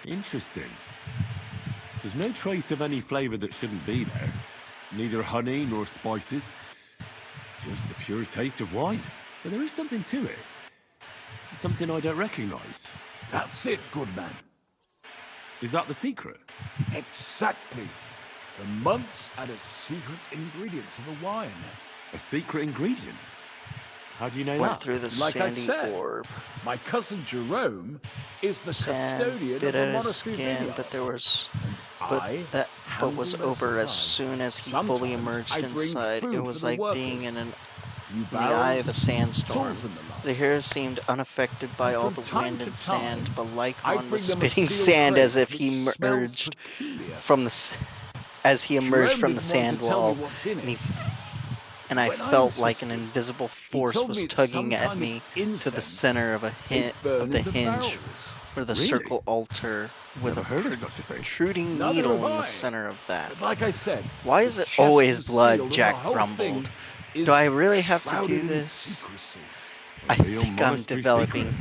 Interesting. There's no trace of any flavor that shouldn't be there. Neither honey nor spices. Just the pure taste of wine. But there is something to it. Something I don't recognize. That's it, good man. Is that the secret? Exactly. The months add a secret ingredient to the wine. A secret ingredient? How do you know Went that? through the Like I sandy said, orb. my cousin Jerome is the Sand custodian bit of the at his monastery skin, vineyard. but there was, I but was handle their over as supply. soon as he Sometimes fully emerged I bring inside. food It for was the like workers. being in New the eye of a barrels, sandstorm. tools and the like. The hair seemed unaffected by all the time wind to and sand, time, but I Lycon bring was them a spitting sealed sand as crate if he which smells emerged peculiar. from the as he emerged Jerome from the didn't want sand to tell me wall, what's in and, it. I When I felt like an insisted, invisible he force told was me it's tugging some at kind of me to the incense center of they burn of the in the hinge, barrels. where the Really? circle altar with Never a heard of such a thing. protruding Neither needle have in the I. center of that. But like I said, Why the is it chest always was blood? sealed and Jack the whole grumbled. thing is Do I really have to shrouded do in this? secrecy. I A real think I'm monastery developing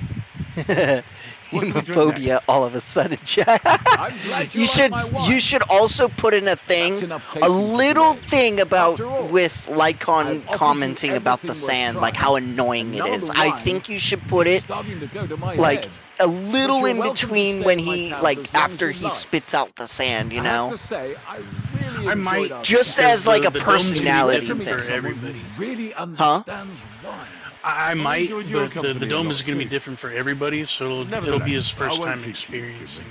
What's we drink hemophobia next? all of a sudden, Jack. I'm glad you like my wine. You should also put in a thing, That's enough a tasting for little today. thing about After all, with I've Lycon offered commenting you about the everything worth sand, like trying, how annoying and it none of is. the I wine think you should put is it starting to go to my like head. a little But in you're welcome to between stay when in my he town like as long as after you he like. spits out the sand, you I have know? to say, I really I enjoyed might our Just chat. as like a the dome's gonna be personality different Meet for thing. someone everybody. who really understands wine. I might, enjoyed your but the company a dome lot is going to be too. different for everybody, so it'll be Nevertheless, his I first won't time keep you, experiencing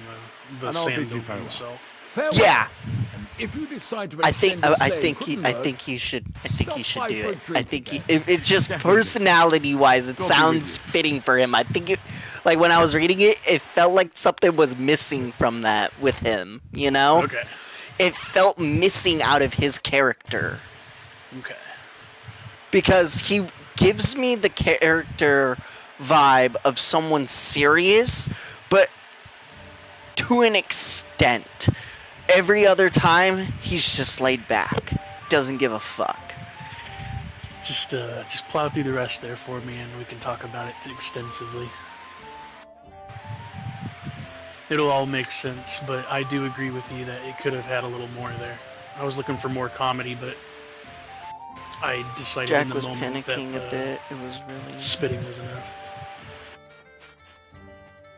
the And I'll sand bid you dome farewell. himself. Farewell. Yeah. And if you decide to I extend think your I stay in think you I Kuttenberg, think you should stop by do for a it. I drink think again. it just Definitely. personality wise, it God be with sounds you. fitting for him. I think it, like when I was reading it, it felt like something was missing from that with him. You know, Okay. it felt missing out of his character Okay. because he gives me the character vibe of someone serious, but to an extent. Every other time, he's just laid back. Doesn't give a fuck. Just plow through the rest there for me, and we can talk about it extensively. It'll all make sense, but I do agree with you that it could have had a little more there. I was looking for more comedy, but I decided Jack in the was moment that panicking a bit. It was really... spitting was enough.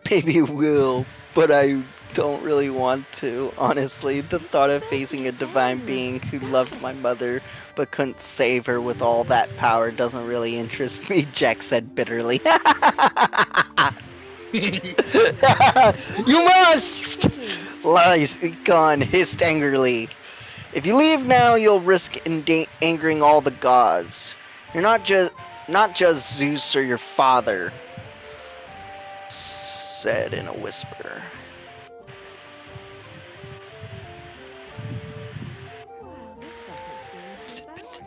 Maybe it will, but I don't really want to. Honestly, the thought of facing a divine being who loved my mother but couldn't save her with all that power doesn't really interest me, Jack said bitterly. You must! Lycon hissed angrily. If you leave now, you'll risk angering all the gods. You're not just Zeus or your father, said in a whisper. Well, this doesn't seem too bad.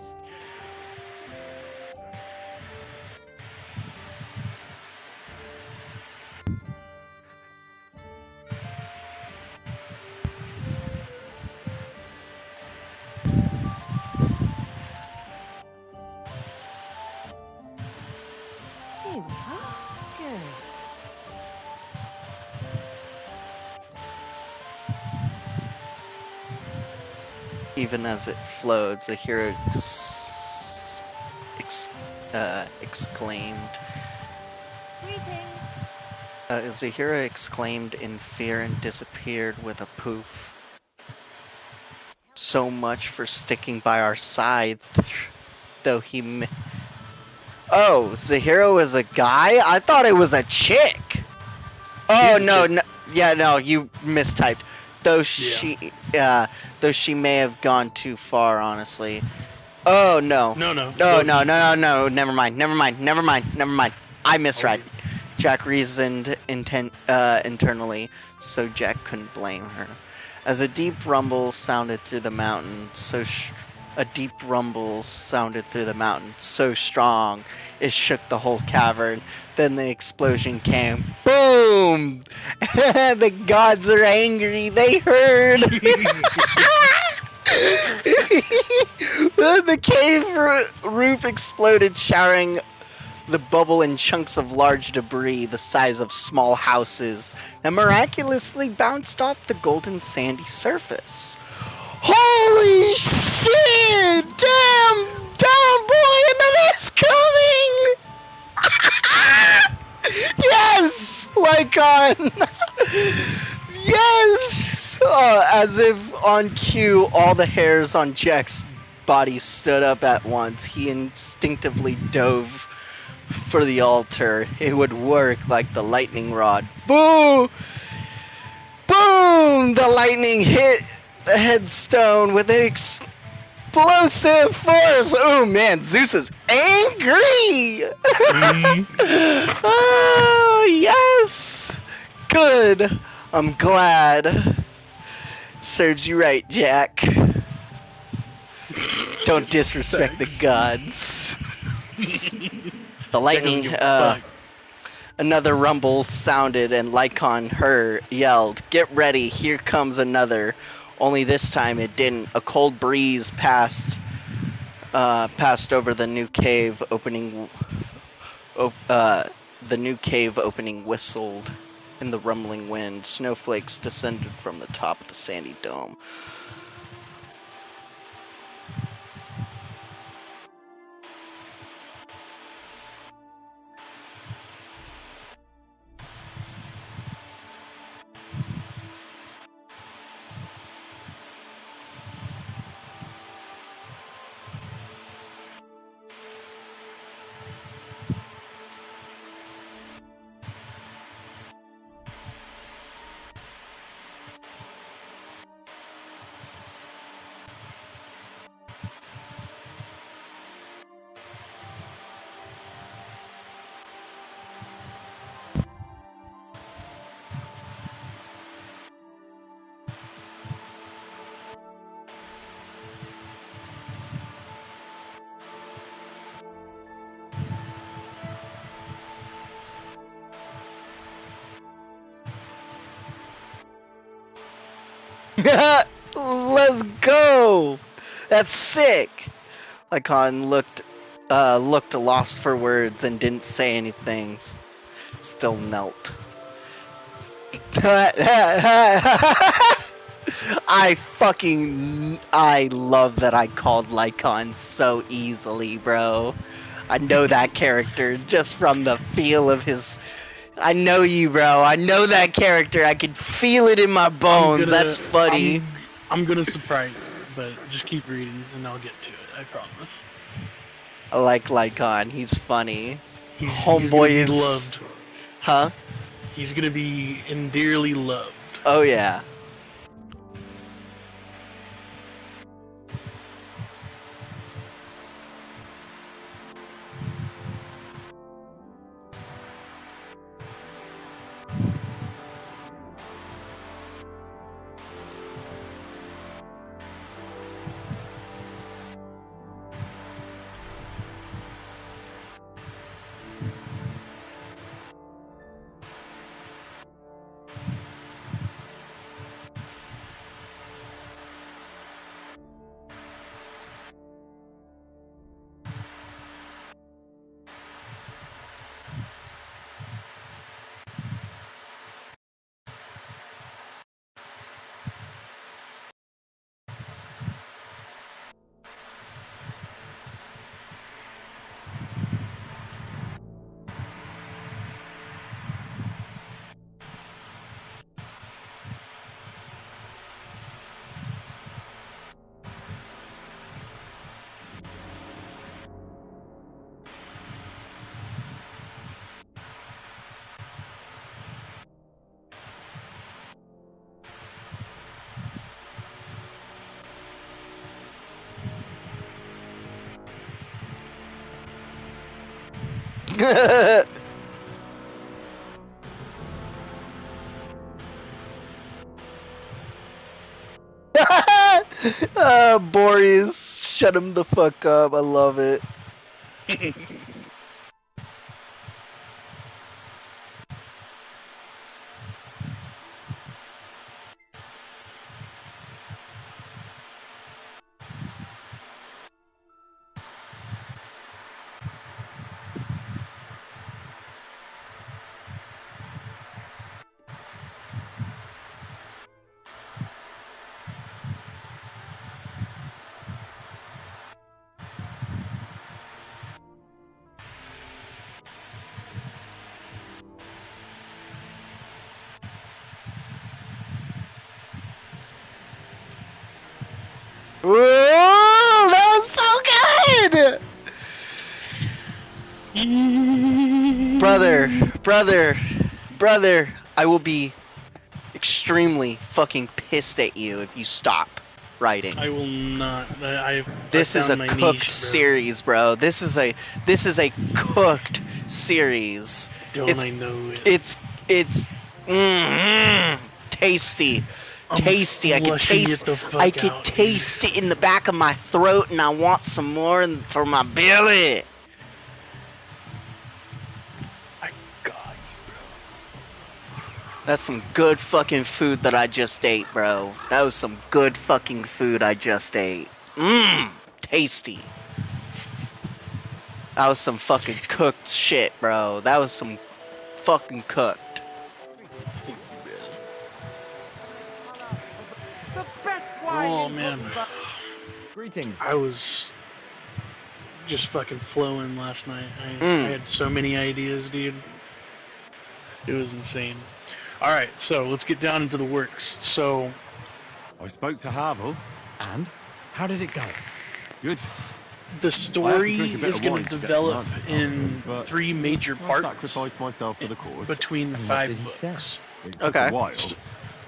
Here we are. Good. Even as it floats, the hero exclaimed. Greetings. Zahira exclaimed in fear and disappeared with a poof. So much for sticking by our side, though he. Oh, Zahira is a guy? I thought it was a chick! Oh, no, no, you mistyped. Though she may have gone too far, honestly. Oh, no. No. Never mind. I misread. Jack reasoned internally, so Jack couldn't blame her. As a deep rumble sounded through the mountain, so strong it shook the whole cavern. Then the explosion came. Boom! The gods are angry. They heard. The cave roof exploded, showering the bubble in chunks of large debris the size of small houses that miraculously bounced off the golden sandy surface. Holy shit! Damn, boy, another's coming! Yes! Lycon! Yes! As if on cue, all the hairs on Jack's body stood up at once. He instinctively dove for the altar. It would work like the lightning rod. Boom! Boom! The lightning hit the headstone with explosive force. Oh man, Zeus is angry! Oh, yes! Good. I'm glad. Serves you right, Jack. Don't disrespect the gods. The lightning, another rumble sounded and Lycon yelled, "Get ready, here comes another." Only this time it didn't. A cold breeze passed over the new cave opening. The new cave opening whistled in the rumbling wind. Snowflakes descended from the top of the sandy dome. Let's go! That's sick! Lycon looked lost for words and didn't say anything. Still knelt. I love that I called Lycon so easily, bro. I know that character just from the feel of his. I know you, bro. I know that character. I can feel it in my bones. That's funny. I'm gonna surprise you, but just keep reading and I'll get to it. I promise. I like Lycon. He's funny. Homeboy is loved. Huh? He's gonna be endearly loved. Oh yeah. Boreas, shut him the fuck up. I love it. Ooh, that was so good! Brother, I will be extremely fucking pissed at you if you stop writing. I will not. This is a cooked series, bro. This is a cooked series. Don't I know it? It's tasty. Tasty. I could taste it in the back of my throat, and I want some more for my belly. I got you, bro. That's some good fucking food that I just ate, bro. That was some good fucking food I just ate. Tasty. That was some fucking cooked shit, bro. That was some fucking cooked. Oh man. Greetings. I was just fucking flowing last night. I had so many ideas, dude. It was insane. Alright, so let's get down into the works. So I spoke to Havel. And? How did it go? Good. The story is going to develop in 3 major parts Sacrifice myself for the cause. between 5 books. It took a while.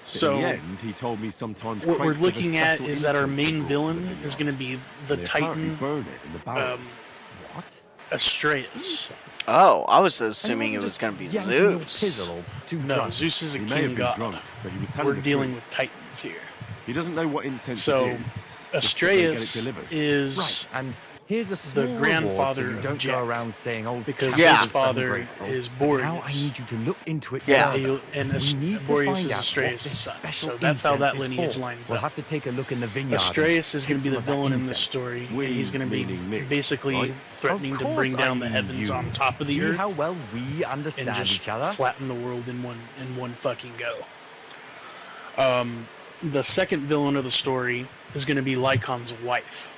So, in the end, he told me sometimes what we're crates of a looking at special is that our incense main are brought to villain the is going to be the They apparently Titan burn it in the barrels. What? Astreus. Oh, I was assuming it was going to be Zeus. No, Zeus is a He may have king been god. drunk, but he was telling We're the dealing truth. with Titans here. He doesn't know what incense So, it is. just that they get it Astreus delivered. is Right, and here's a small the reward grandfather so you don't of Jack, go around saying old because Catherine's his father ungrateful. is But Boreas. now I need you to look into it Yeah. further. And We need to Boreas find is out what Astreus' this son. special So that's how that incense is lineage for. lines We'll up. have to take a look in the vineyard. Astreus is and going to be take the some of that villain in this incense. story, We, and he's going to be meaning me, basically right? threatening Of to course bring down the I mean heavens you. on top of the See earth how well we and understand just each other? flatten the world in one fucking go. The second villain of the story is going to be Lycon's wife.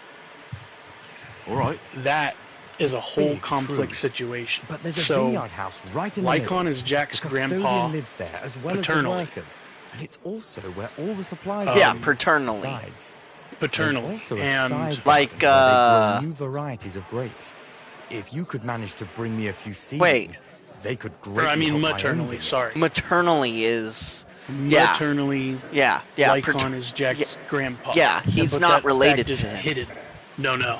All right. That is a whole big, complex true. situation. But there's a so, vineyard house right in the Lycon middle. is Jack's The grandpa custodian lives there, as well as the paternally. workers. And it's also where all the supplies Yeah, are. paternally. Besides, paternally. there's also a And side like, garden where they grow new varieties of grapes. If you could manage to bring me a few seedlings, they could or, greatly I mean help my own maternally, vineyard. sorry. Maternally is... Yeah. Maternally, Yeah. Lycon is Jack's grandpa. Yeah, he's But not that related fact is to him. hidden. No.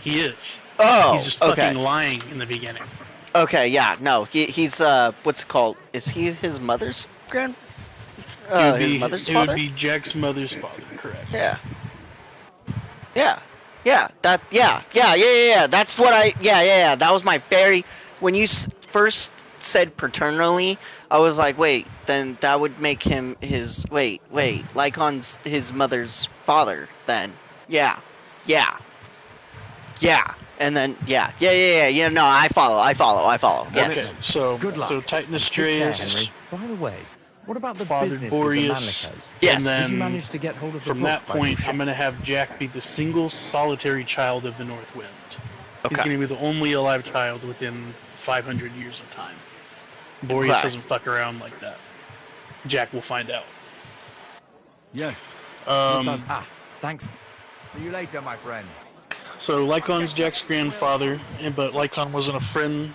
He is. Oh, He's just okay. fucking lying in the beginning. Okay, yeah, no, he's what's it called? Is he his mother's his mother's it father? would be Jack's mother's father, correct? Yeah. Yeah. That's what yeah. That was my very when you first said paternally, I was like, wait, then that would make him his Lycon's his mother's father. Then, yeah. And then, yeah. No, I follow. Yes. Okay, so Good luck. so Titan Take care, Astreus, Henry. By the way, what about the Father business Boreas, with the Malikas? Yes. and Did then you manage to get hold of the from book that by point, Boucher? I'm going to have Jack be the single solitary child of the North Wind. He's Okay. going to be the only alive child within 500 years of time. Boreas Okay. doesn't fuck around like that. Jack will find out. Yes. Thanks. See you later, my friend. So Lycon's Jack's grandfather, but Lycon wasn't a friend.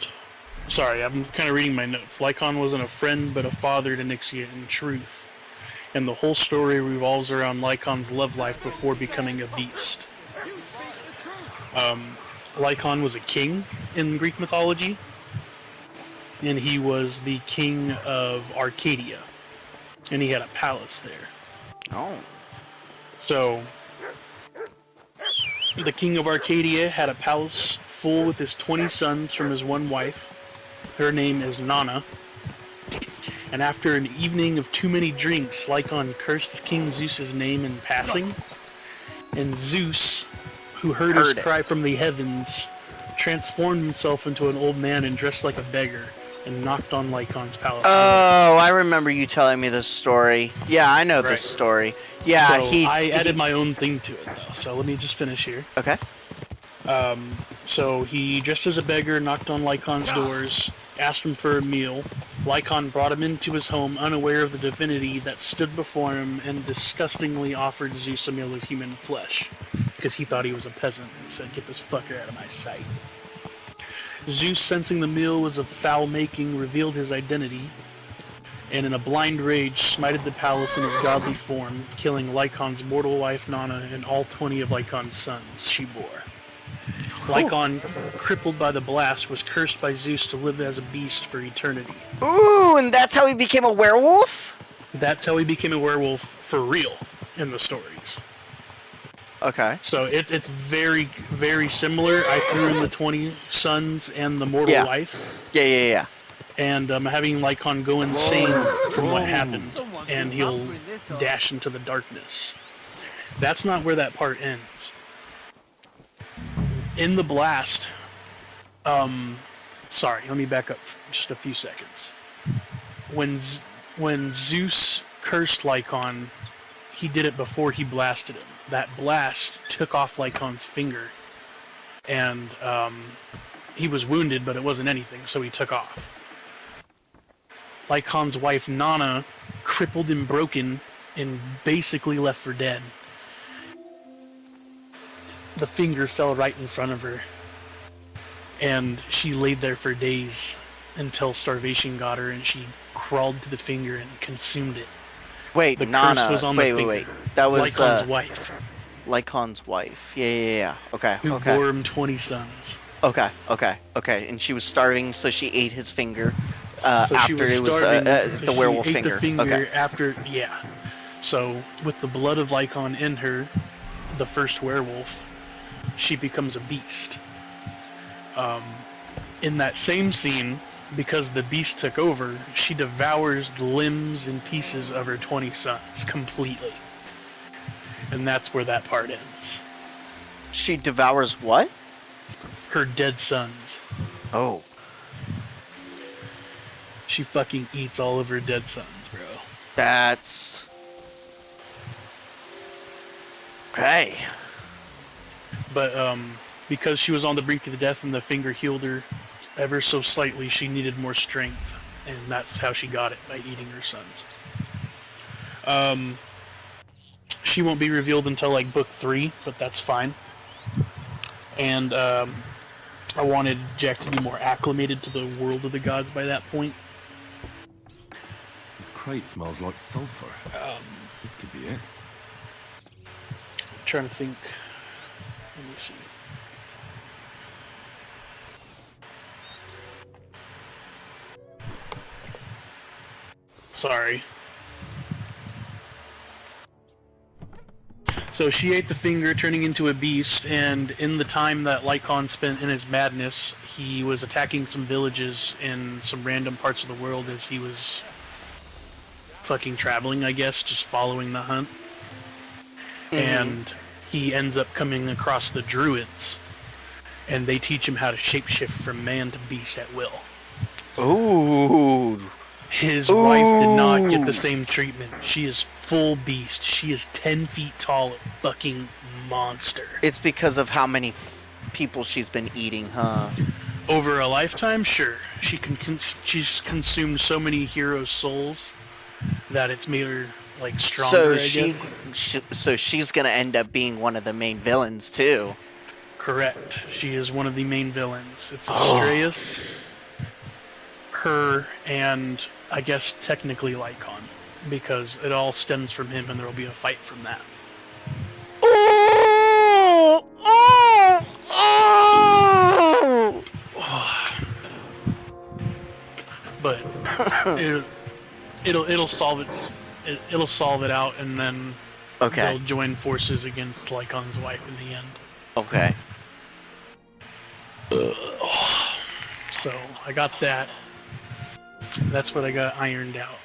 Sorry, I'm kind of reading my notes. Lycon wasn't a friend, but a father to Nixia in truth. And the whole story revolves around Lycon's love life before becoming a beast. Lycon was a king in Greek mythology, and he was the king of Arcadia, and he had a palace there. Oh. So, the king of Arcadia had a palace full with his 20 sons from his one wife. Her name is Nana. And after an evening of too many drinks, Lycon cursed King Zeus's name in passing, and Zeus, who heard his cry from the heavens, transformed himself into an old man and dressed like a beggar, and knocked on Lycon's palace door. Oh, I remember you telling me this story. Yeah, I know this story. Yeah, so I added my own thing to it, though, so let me just finish here. Okay. So he dressed as a beggar, knocked on Lycon's doors, asked him for a meal. Lycon brought him into his home, unaware of the divinity that stood before him, and disgustingly offered Zeus a meal of human flesh, because he thought he was a peasant, and said, "Get this fucker out of my sight." Zeus, sensing the meal was of foul making, revealed his identity, and in a blind rage smited the palace in his godly form, killing Lycon's mortal wife Nana and all 20 of Lycon's sons she bore. Lycon, crippled by the blast, was cursed by Zeus to live as a beast for eternity. Ooh, and that's how he became a werewolf? That's how he became a werewolf for real in the stories. Okay. So it's very, very similar. I threw in the 20 sons and the mortal wife. Yeah. And having Lycon go insane from what happened, and he'll dash into the darkness. That's not where that part ends. In the blast, sorry, let me back up just a few seconds. When Zeus cursed Lycon, he did it before he blasted him. That blast took off Lycon's finger, and he was wounded, but it wasn't anything, so he took off. Lycon's wife Nana, crippled and broken, and basically left for dead. The finger fell right in front of her, and she laid there for days until starvation got her, and she crawled to the finger and consumed it. Wait, the Nana. Curse was on wait. the finger. That was Lycon's wife. Lycon's wife. Yeah. Okay. Who bore him 20 sons. Okay. And she was starving, so she ate his finger. So after it was the werewolf ate finger. The finger okay. after, yeah. So with the blood of Lycon in her, the first werewolf, she becomes a beast. In that same scene, because the beast took over, she devours the limbs and pieces of her 20 sons completely. And that's where that part ends. She devours what? Her dead sons. Oh. She fucking eats all of her dead sons, bro. That's... okay. But, because she was on the brink of death and the finger healed her ever so slightly, she needed more strength. And that's how she got it, by eating her sons. She won't be revealed until, like, book 3, but that's fine. And, I wanted Jack to be more acclimated to the world of the gods by that point. This crate smells like sulfur. This could be it. I'm trying to think. Let me see. Sorry. So she ate the finger, turning into a beast, and in the time that Lycon spent in his madness, he was attacking some villages in some random parts of the world as he was fucking traveling, I guess, just following the hunt. Mm-hmm. And he ends up coming across the druids, and they teach him how to shapeshift from man to beast at will. Ooh. His wife did not get the same treatment. She is full beast. She is 10 feet tall, a fucking monster. It's because of how many people she's been eating, huh? Over a lifetime, sure. She's consumed so many heroes' souls that it's made her like stronger. So she's gonna end up being one of the main villains too. Correct. She is one of the main villains. It's Astreus, her, and I guess technically Lycon, because it all stems from him, and there will be a fight from that. it, it'll solve it'll solve it out, and then Okay. they'll join forces against Lycon's wife in the end. Okay. So I got that. That's what I got ironed out.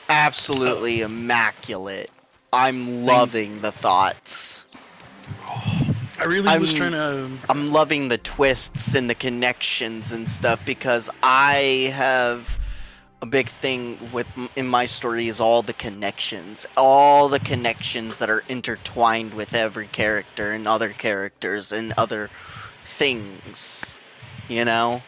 Absolutely immaculate. I'm loving the thoughts. I really was trying to. I'm loving the twists and the connections and stuff, because I have a big thing in my story is all the connections that are intertwined with every character and other characters and other things, you know?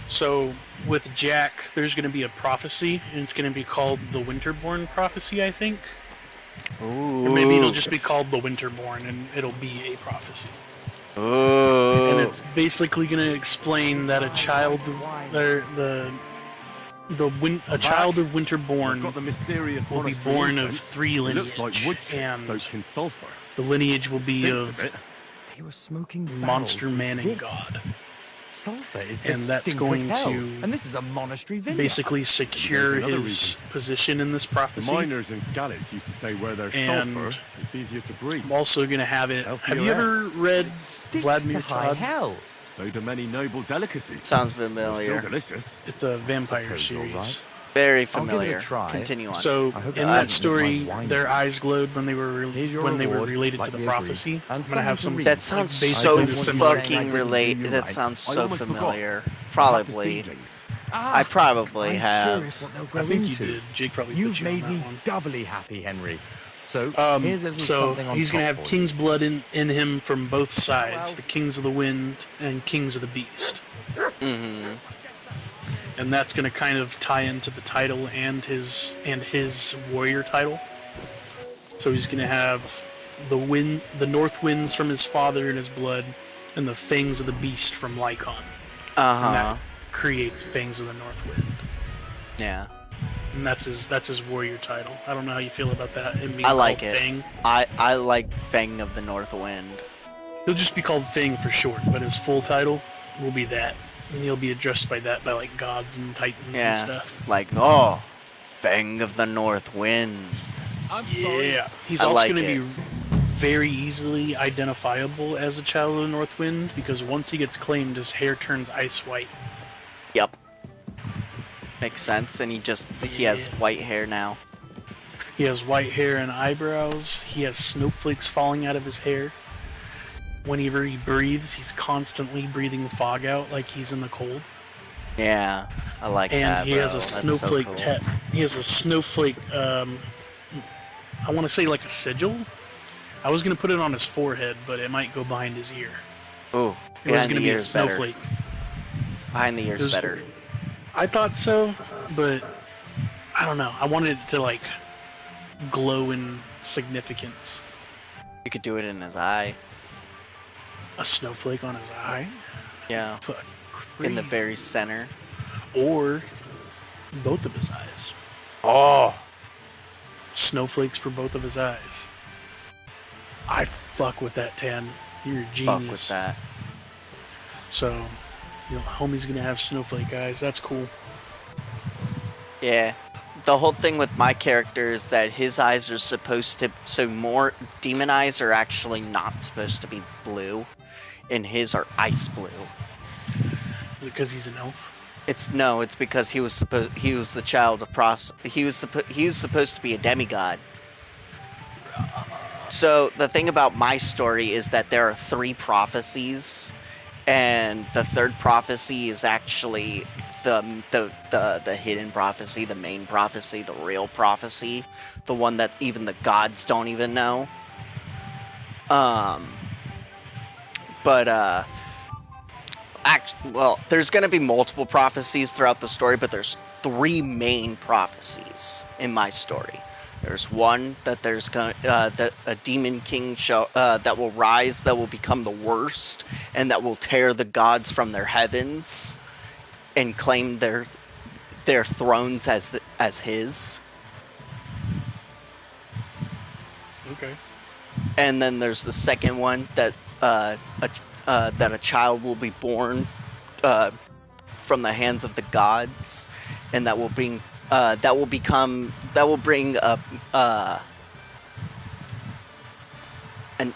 So with Jack, there's going to be a prophecy, and it's going to be called the Winterborn prophecy, I think. Ooh. Or maybe it'll just be called the Winterborn, and it'll be a prophecy. Ooh. And it's basically going to explain that a child of Winterborn got the mysterious will be born of 3 lineage, looks like wood chips and soaked in sulfur. the lineage will be Stinks of a bit. They were smoking monster barrels man with and this. god. Sulfur is the And that's stink going of hell. to And this is a monastery vineyard. basically secure There's another his reason. position in this prophecy. Miners in Scalix used to say where there's And sulfur, it's easier to breathe. I'm also going to have it. Healthier Have you air. ever read Stinks Vladimir to high Todd? hell. So do many noble delicacies. Sounds Still familiar. delicious. It's a vampire Suppose you're series. right. Very I'll give it a familiar. try. Continue on. So I hope in it that doesn't story, make my wine their good. eyes glowed when they were Here's your related reward, to like the we prophecy. agreed. And I'm gonna have something some. to read. That sounds like, so basically the similar- I fucking didn't do relate. you That right. sounds I so almost familiar. forgot. The Probably. seedlings. I probably I'm have. curious what they'll I grow think into. you did. Jake probably You've put you on made that me one. doubly happy, Henry. So here's a little So something on he's top gonna have for king's you. blood in him from both sides, Well- the kings of the wind and kings of the beast, Mm-hmm. and that's gonna kind of tie into the title and his warrior title. So he's gonna have the north winds from his father in his blood, and the fangs of the beast from Lycon. And Uh-huh. that creates fangs of the north wind. Yeah. And that's his warrior title. I don't know how you feel about that. Him being I like called it. Fang. I like Fang of the North Wind. He'll just be called Fang for short, but his full title will be that. And he'll be addressed by that by like gods and titans and Yeah. stuff. Like, Fang of the North Wind. I'm sorry. Yeah. He's I also like going to it. be very easily identifiable as a child of the North Wind, because once he gets claimed, his hair turns ice white. Yep. Makes sense, and he has white hair now. He has white hair and eyebrows. He has snowflakes falling out of his hair. Whenever he breathes, he's constantly breathing fog out like he's in the cold. Yeah, I like And that. he has a bro. That's so snowflake cool. He has a snowflake. I want to say like a sigil. I was gonna put it on his forehead, but it might go behind his ear. Ooh, It was behind gonna the be a ears better. snowflake. Behind the It ears was- better. I thought so, but I don't know. I wanted it to like glow in significance. You could do it in his eye. A snowflake on his eye. Yeah. Fuck. In the Crazy. very center. Or both of his eyes. Oh. Snowflakes for both of his eyes. I fuck with that, Tan. You're a genius. Fuck with that. So, homie's gonna have snowflake eyes. That's cool. Yeah. The whole thing with my character is that his eyes are supposed to... So more... Demon eyes are actually not supposed to be blue. And his are ice blue. Is it because he's an elf? It's because he was the child of he was supposed to be a demigod. So the thing about my story is that there are 3 prophecies, and the third prophecy is actually the hidden prophecy, the main prophecy, the real prophecy, the one that even the gods don't even know. There's going to be multiple prophecies throughout the story, but there's 3 main prophecies in my story. There's one that there's that a demon king that will rise, that will become the worst, and that will tear the gods from their heavens and claim their thrones as his. Okay. And then there's the second one that that a child will be born from the hands of the gods, and that will bring an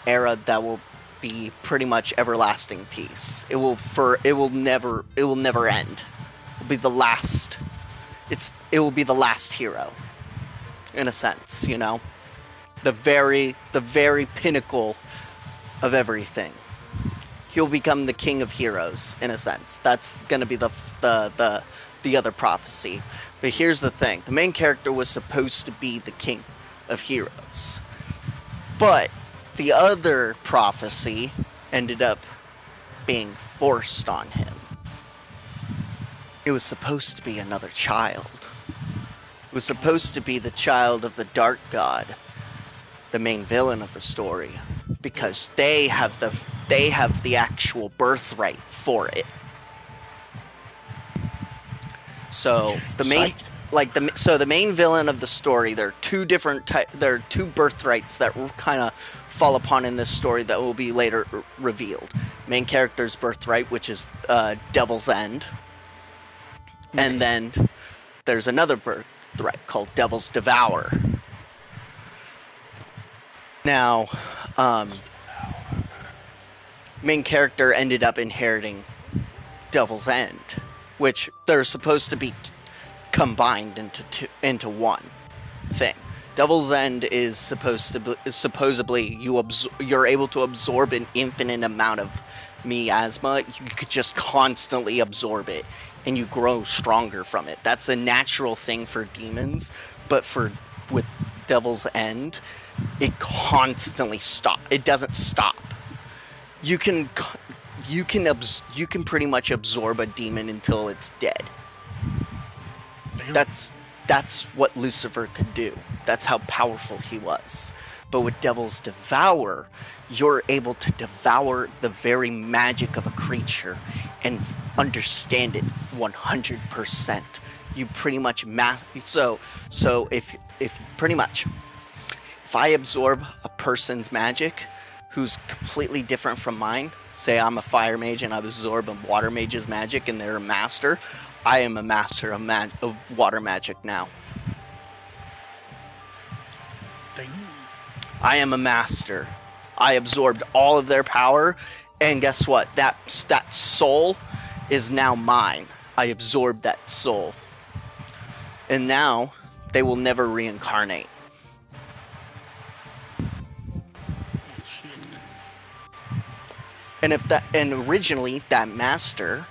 era that will be pretty much everlasting peace. It will never end. It will be the last. It will be the last hero, in a sense, you know, the very pinnacle of everything. He'll become the king of heroes, in a sense. That's gonna be the other prophecy. But here's the thing: the main character was supposed to be the king of heroes, but the other prophecy ended up being forced on him. It was supposed to be another child. It was supposed to be the child of the Dark God, the main villain of the story, because they have the actual birthright for it. So the main villain of the story, there are two birthrights that kind of fall upon in this story that will be later revealed. Main character's birthright, which is Devil's End, and then there's another birthright called Devil's Devour. Now, main character ended up inheriting Devil's End, which they're supposed to be combined into one thing. Devil's End is supposedly you're able to absorb an infinite amount of miasma. You could just constantly absorb it, and you grow stronger from it. That's a natural thing for demons, but with Devil's End, it constantly stops. It doesn't stop. You can pretty much absorb a demon until it's dead. Damn. That's what Lucifer could do. That's how powerful he was. But with Devil's Devour, you're able to devour the very magic of a creature and understand it 100%. You pretty much so if pretty much if I absorb a person's magic who's completely different from mine, say I'm a fire mage and I absorb a water mage's magic and they're a master, I am a master of water magic now. Dang. I am a master. I absorbed all of their power, and guess what? That soul is now mine. I absorbed that soul. And now they will never reincarnate. And originally that master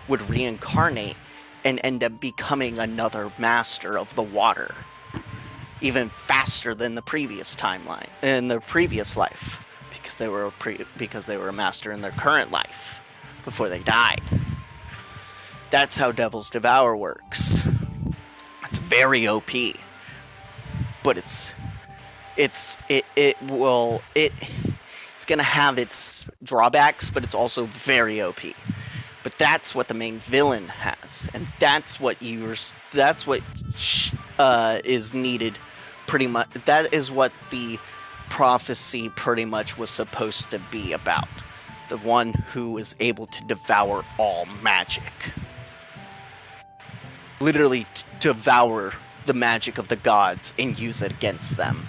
would reincarnate and end up becoming another master of the water, even faster than the previous timeline in the previous life, because they were a master in their current life before they died. That's how Devil's Devour works. It's very OP, but it's gonna have its drawbacks, but it's also very OP. But that's what the main villain has, and that's what is needed. Pretty much, that is what the prophecy pretty much was supposed to be about. The one who is able to devour all magic. Literally devour the magic of the gods and use it against them.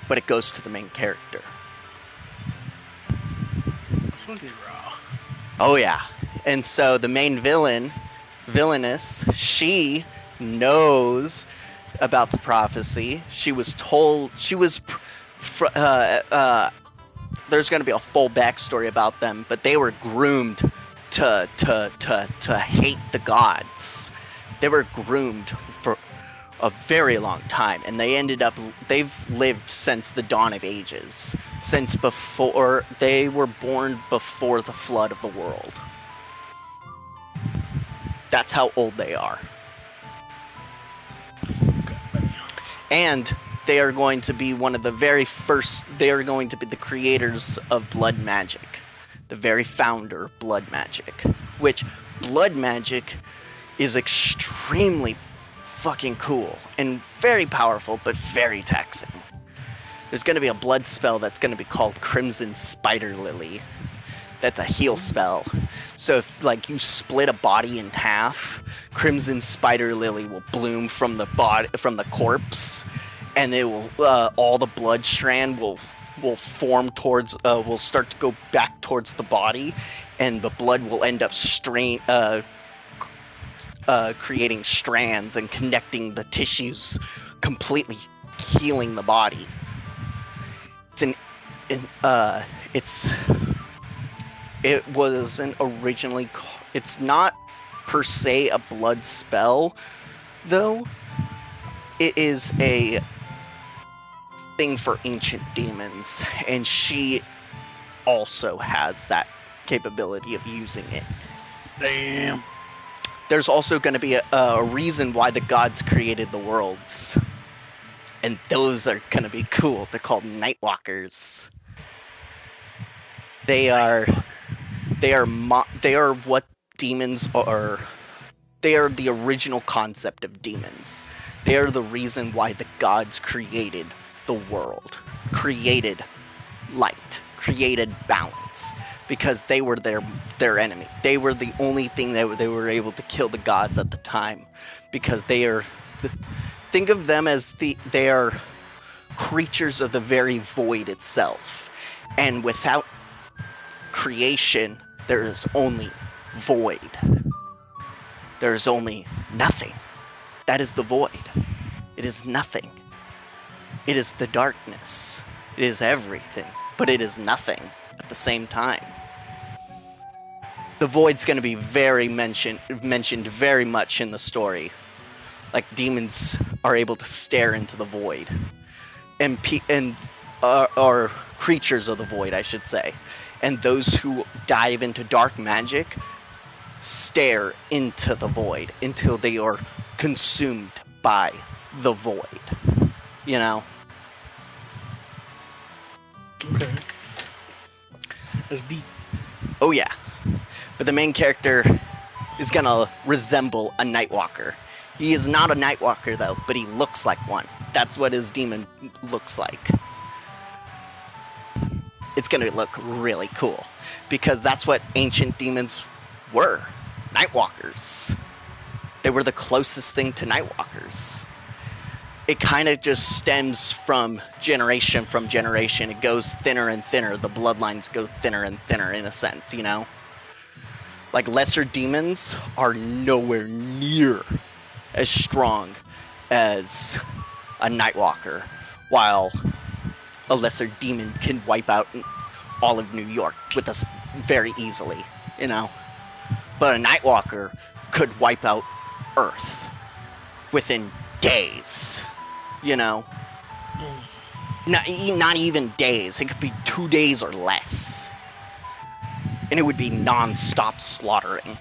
But it goes to the main character. That's fucking raw. Oh yeah. And so the main villainess, she knows about the prophecy. She was told, there's going to be a full backstory about them, but they were groomed to hate the gods. They were groomed for a very long time, and they've lived since the dawn of ages, since before they were born, before the flood of the world. That's how old they are. And they are going to be one of the very first, they are going to be the creators of blood magic. The very founder of blood magic. Which, blood magic is extremely fucking cool and very powerful, but very taxing. There's going to be a blood spell that's going to be called Crimson Spider Lily. That's a heal spell. So if like you split a body in half, Crimson Spider Lily will bloom from the corpse, and it will all the blood strand will form towards will start to go back towards the body, and the blood will end up creating strands and connecting the tissues, completely healing the body. It wasn't originally. It's not per se a blood spell, though. It is a thing for ancient demons, and she also has that capability of using it. Damn. There's also going to be a reason why the gods created the worlds, and those are going to be cool. They're called Nightwalkers. They are what demons are. They are the original concept of demons. They are the reason why the gods created the world, created light, created balance, because they were their enemy. They were the only thing that they were able to kill the gods at the time, because think of them as they are creatures of the very void itself, and without creation, there is only void. There is only nothing. That is the void. It is nothing. It is the darkness. It is everything, but it is nothing at the same time. The void's going to be very mentioned very much in the story. Like, demons are able to stare into the void, and are creatures of the void, I should say. And those who dive into dark magic stare into the void until they are consumed by the void. You know? Okay. That's deep. Oh yeah. But the main character is gonna resemble a Nightwalker. He is not a Nightwalker though, but he looks like one. That's what his demon looks like. It's gonna look really cool, because that's what ancient demons were. Nightwalkers. They were the closest thing to Nightwalkers. It kind of just stems from generation. It goes thinner and thinner. The bloodlines go thinner and thinner, in a sense, you know? Like, lesser demons are nowhere near as strong as a Nightwalker, while a lesser demon can wipe out all of New York with us very easily, you know? But a Nightwalker could wipe out Earth within days, you know? Not even days. It could be 2 days or less. And it would be non-stop slaughtering.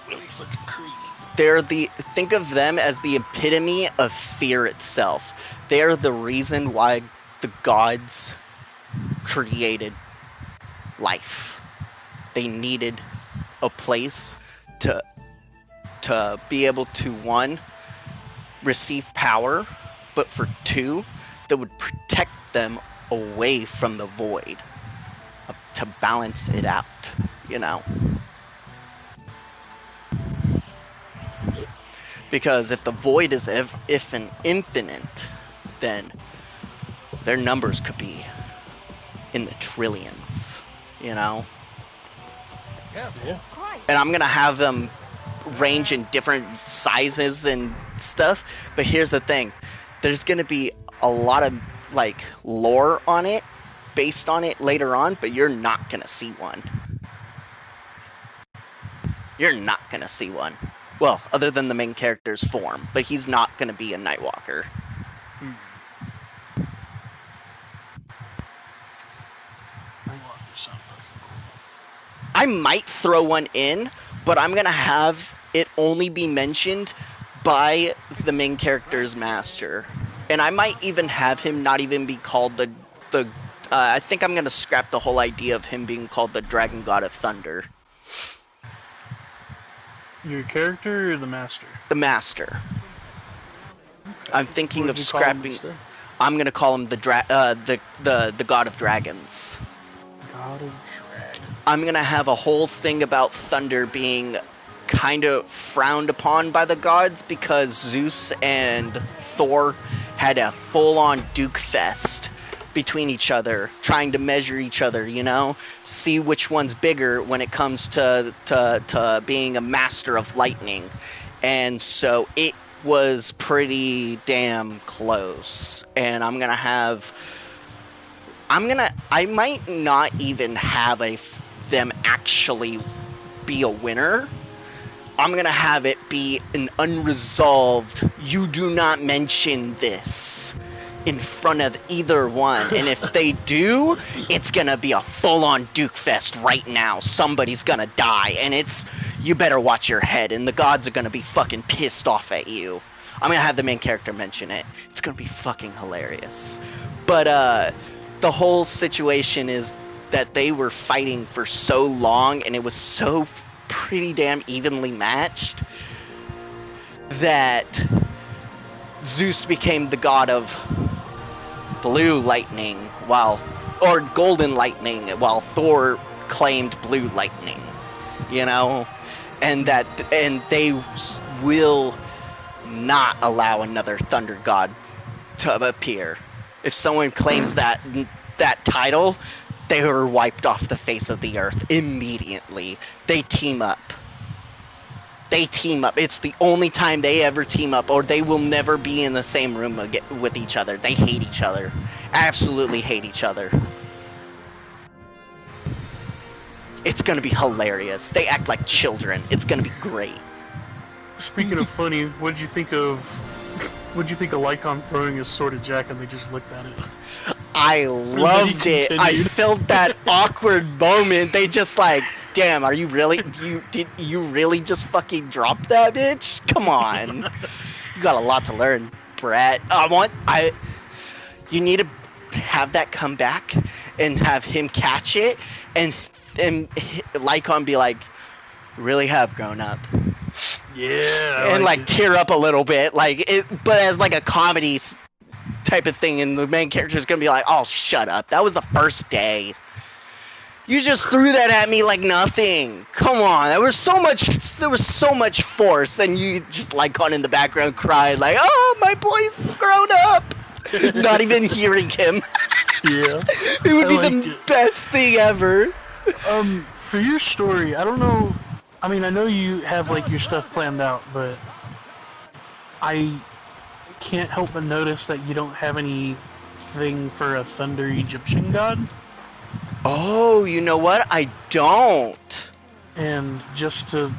Really fucking crazy. Think of them as the epitome of fear itself. They are the reason why the gods created life. They needed a place to be able to, one, receive power, but for two, that would protect them away from the void, to balance it out, you know? Because if the void is if an infinite, then their numbers could be in the trillions, you know? Careful. And I'm gonna have them range in different sizes and stuff, but here's the thing. There's gonna be a lot of, like, lore on it, based on it later on, but you're not gonna see one. You're not gonna see one. Well, other than the main character's form, but he's not gonna be a Nightwalker. I might throw one in, but I'm gonna have it only be mentioned by the main character's master. And I might even have him not even be called the I think I'm gonna scrap the whole idea of him being called the Dragon God of Thunder. Your character or the master? The master. I'm thinking What of would you call him scrapping. instead? I'm gonna call him the god of dragons. God of Dragon. I'm gonna have a whole thing about thunder being kind of frowned upon by the gods because Zeus and Thor had a full-on Duke fest between each other, trying to measure each other, you know, see which one's bigger when it comes to being a master of lightning. And so it was pretty damn close. And I might not even have them actually be a winner. I'm gonna have it be an unresolved, you do not mention this in front of either one. And if they do, it's gonna be a full-on Duke Fest right now. Somebody's gonna die, and you better watch your head, and the gods are gonna be fucking pissed off at you. I'm gonna have the main character mention it. It's gonna be fucking hilarious. But, the whole situation is that they were fighting for so long, and it was so pretty damn evenly matched that Zeus became the god of blue lightning or golden lightning, while Thor claimed blue lightning, you know, and they will not allow another thunder god to appear. If someone claims that title, they were wiped off the face of the earth immediately. They team up. It's the only time they ever team up, or they will never be in the same room with each other. They hate each other. Absolutely hate each other. It's gonna be hilarious. They act like children. It's gonna be great. Speaking of funny, what'd you think of Lycon throwing his sword at Jack and they just looked at it? I loved it. I felt that awkward moment. They just like, damn, are you really? Did you really just fucking drop that bitch? Come on, you got a lot to learn, Brett. You need to have that come back and have him catch it, and Lycon be like, really have grown up. Yeah, and like tear up a little bit, but as like a comedy type of thing, and the main character is gonna be like, "Oh, shut up! That was the first day. You just threw that at me like nothing. Come on, there was so much force, and you just Lycon in the background cried like, "Oh, my boy's grown up," not even hearing him. Yeah, it would be the best thing ever. For your story, I don't know. I mean, I know you have like your stuff planned out, but I can't help but notice that you don't have anything for a thunder Egyptian god. Oh, you know what? I don't. And just to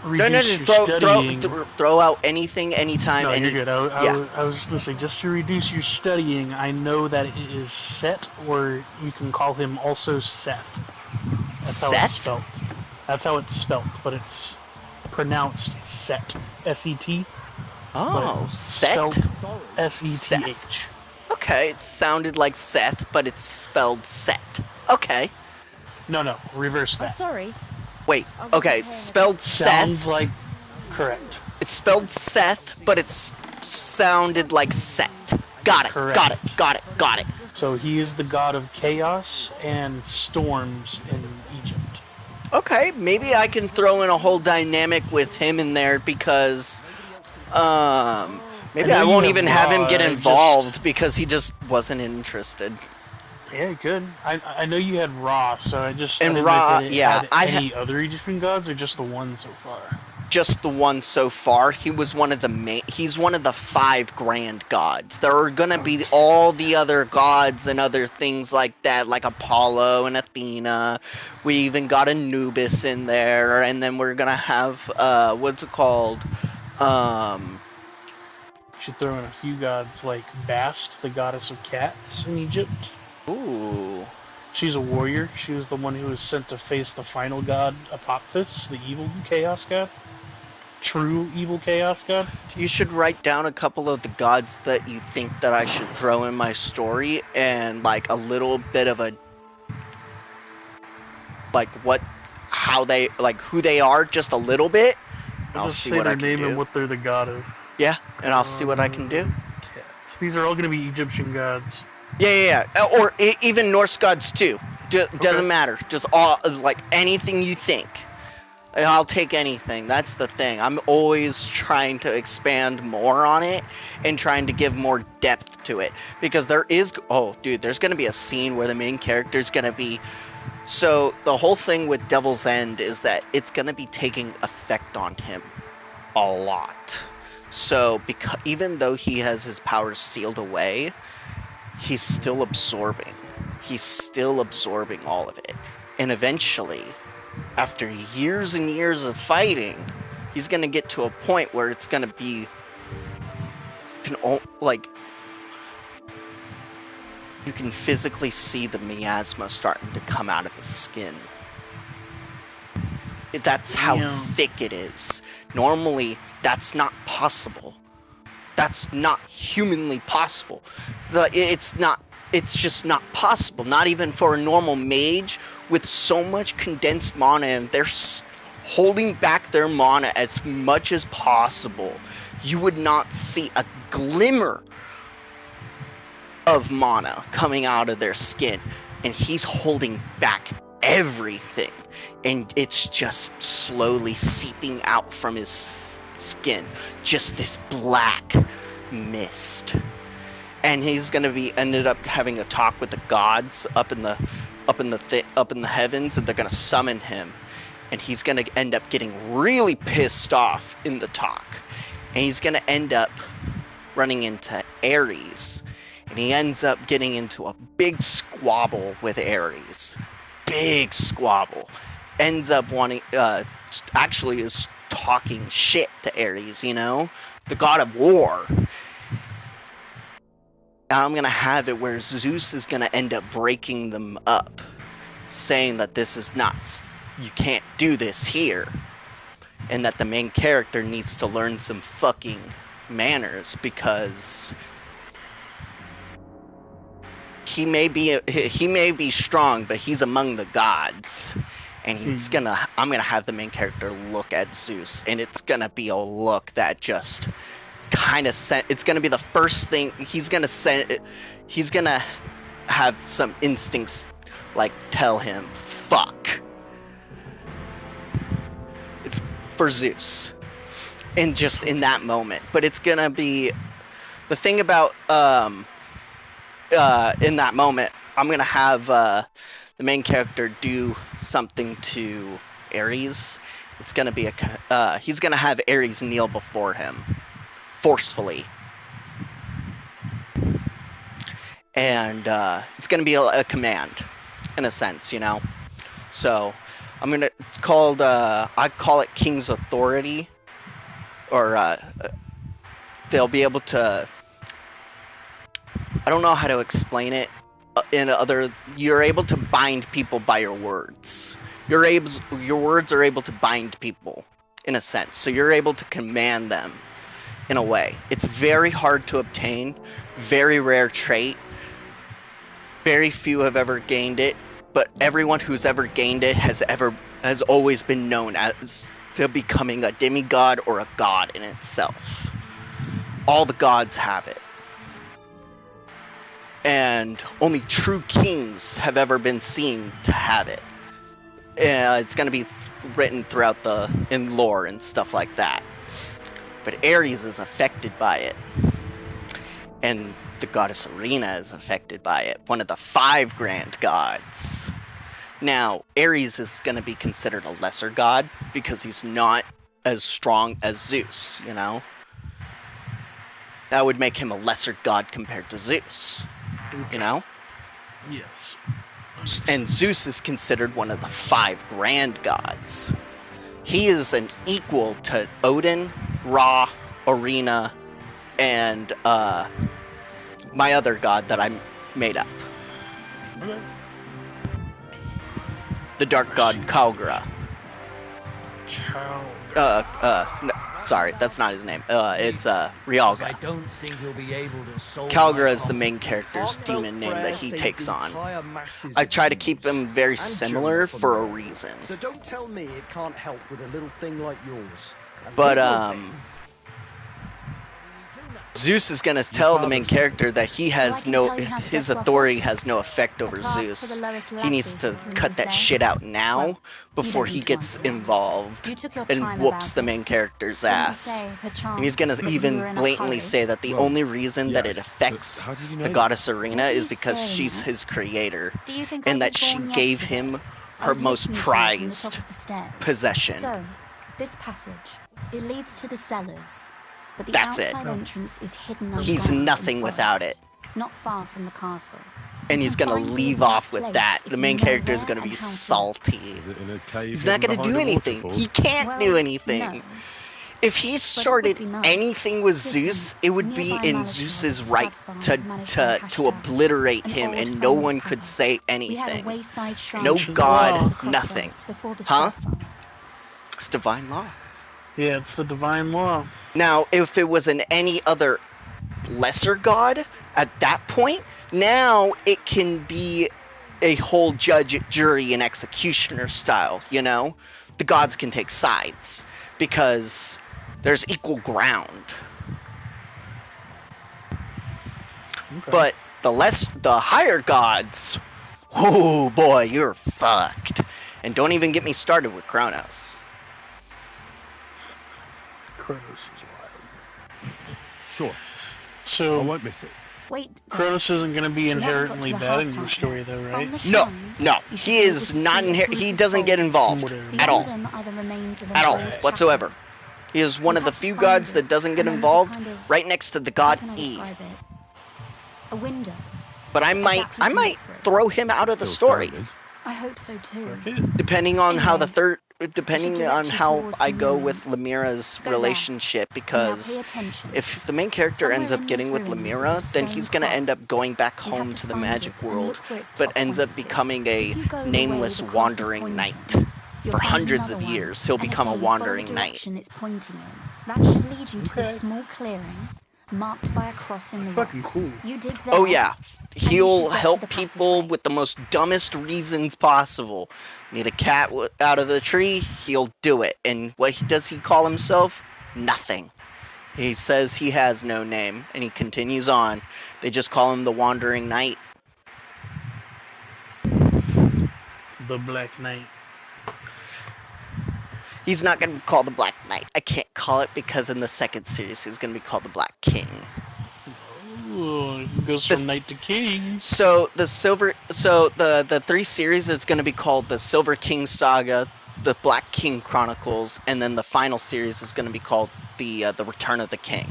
reduce your studying. Throw out anything, anytime. No, you're good. I was just gonna say, just to reduce your studying, I know that it is Set, or you can call him also Seth. That's how it's spelled. That's how it's spelled, but it's pronounced Set. S-E-T. Oh, Set? S-E-T-H. Okay, it sounded like Seth, but it's spelled Set. Okay. No, reverse that. I'm sorry. Wait, okay, it's spelled Seth. Sounds like correct. It's spelled Seth, but it's sounded like Set. Got it, correct. Got it. So he is the god of chaos and storms in Egypt. Okay, maybe I can throw in a whole dynamic with him in there because, maybe I won't even have him get involved because he just wasn't interested. Yeah, good. I know you had Ra, so I didn't Ra, know if yeah. any other Egyptian gods or just the one so far? Just the one so far. He was one of he's one of the 5 grand gods. There are gonna be all the other gods and other things like that, like Apollo and Athena. We even got Anubis in there, and then we're gonna have what's it called? You should throw in a few gods like Bast, the goddess of cats in Egypt. Ooh. She's a warrior. She was the one who was sent to face the final god, Apophis, the evil chaos god. True evil chaos god. You should write down a couple of the gods that you think that I should throw in my story, and like a little bit of who they are, just a little bit. I'll just see say what I their can name and do. what they're the god of. Yeah, and I'll see what I can do. Cats. These are all going to be Egyptian gods. Yeah. Or even Norse gods too. Doesn't matter. Just all like anything you think. I'll take anything. That's the thing. I'm always trying to expand more on it and trying to give more depth to it because there's going to be a scene where the main character is going to be. So the whole thing with Devil's End is that it's going to be taking effect on him a lot. So because even though he has his powers sealed away, he's still absorbing. He's still absorbing all of it. And eventually, after years and years of fighting, he's going to get to a point where it's going to be you can physically see the miasma starting to come out of his skin. That's how thick it is. Normally, that's not possible. That's not humanly possible. It's just not possible. Not even for a normal mage with so much condensed mana, and they're holding back their mana as much as possible. You would not see a glimmer of mana coming out of their skin, and he's holding back everything, and it's just slowly seeping out from his skin, just this black mist. And he's gonna be ended up having a talk with the gods up in the heavens, and they're gonna summon him, and he's gonna end up getting really pissed off in the talk, and he's gonna end up running into Ares. And he ends up getting into a big squabble with Ares. Big squabble. Ends up wanting, actually is talking shit to Ares, the god of war. And I'm going to have it where Zeus is going to end up breaking them up, saying that this is not, you can't do this here. And that the main character needs to learn some fucking manners because he may be strong, but he's among the gods, and I'm gonna have the main character look at Zeus, and it's gonna be a look that just kind of it's gonna be the first thing he's gonna have some instincts like tell him fuck. It's for Zeus, and just in that moment, but it's gonna be the thing about in that moment, I'm gonna have the main character do something to Ares. It's gonna be he's gonna have Ares kneel before him, forcefully, and it's gonna be a command, in a sense, So it's called I call it King's Authority, or they'll be able to. I don't know how to explain it. You're able to bind people by your words. Your words are able to bind people, in a sense. So you're able to command them, in a way. It's very hard to obtain, very rare trait. Very few have ever gained it, but everyone who's ever gained it has always been known as to becoming a demigod or a god in itself. All the gods have it. And only true kings have ever been seen to have it. It's going to be written throughout in lore and stuff like that. But Ares is affected by it. And the goddess Arena is affected by it. One of the 5 grand gods. Now, Ares is going to be considered a lesser god because he's not as strong as Zeus, That would make him a lesser god compared to Zeus. Yes. And Zeus is considered one of the 5 grand gods. He is an equal to Odin, Ra, Arena, and my other god that I made up. Okay. The dark god Kalgra. No, sorry, that's not his name. It's Rialga. I don't think he'll be able to solve Kalgra is the main character's demon name that he takes on. I try to keep them very similar for a reason. So don't tell me it can't help with a little thing like yours. But Zeus is gonna tell the main character that he has his authority has no effect over Zeus. He needs to cut that shit out now before he gets involved and whoops the main character's ass. And he's gonna even blatantly say that the only reason that it affects the goddess Arena is because she's his creator, and that she gave him her most prized possession. So, this passage, it leads to the cellars. But the That's outside it. entrance is hidden He's underground nothing in without forest, it. not far from the castle. And he's gonna find the leave exact off with place that. if The you main know character is where gonna and be how to. salty. Is it in a cave He's not gonna hidden do behind a anything. waterfall? He can't do anything. no. If he started anything with Zeus, it would be in Zeus's right to obliterate him, and no one could say anything. No god, nothing. Huh? It's divine law. Yeah, it's the divine law. Now, if it was in any other lesser god at that point, now it can be a whole judge, jury, and executioner style, you know? The gods can take sides because there's equal ground. Okay. But the higher gods, oh boy, you're fucked. And don't even get me started with Kronos. Kronos is wild. Sure. So I won't miss it. Wait, Kronos isn't going to be We haven't got to inherently the bad hard in your part story, yet. though, From right? the No, shrine, no, you should he be able is to not see a he group of doesn't get soldiers. involved Whatever. at all. Behind them are the remains of an At all, old whatsoever. chapel. He is one You of the have to few find gods it, that doesn't get and then there's a involved, kind of- right next to the How god can I E. describe it? A window. But I might gap you can look through. throw him out of the Still story, standing. I hope so too. depending on how the Anyway, depending direct on you how towards I some go with ruins. Lamira's Go there. relationship, Now because pay attention. if the main character Somewhere ends up in getting these with ruins is a Lamira, then stone he's gonna end up cross. going back You have home to to the find magic it and world, look where its but top ends up points to. becoming a If you go the way nameless the cross is wandering pointing, knight. you'll For find hundreds another of one, years, he'll and become a again, follow the wandering knight. direction it's pointing in. That should lead you to a Okay. small clearing marked by a cross in That's the fucking rocks. cool. You dig there. Oh yeah, and you he'll should get to help the people passageway. with the most dumbest reasons possible. Need a cat out of the tree? He'll do it. And what does he call himself? Nothing. He says he has no name, and he continues on. They just call him the Wandering Knight. The Black Knight. He's not going to be called the Black Knight. I can't call it because in the second series he's going to be called the Black King. Ooh, it goes from knight to king. So the three series is going to be called the Silver King Saga, the Black King Chronicles, and then the final series is going to be called the Return of the King.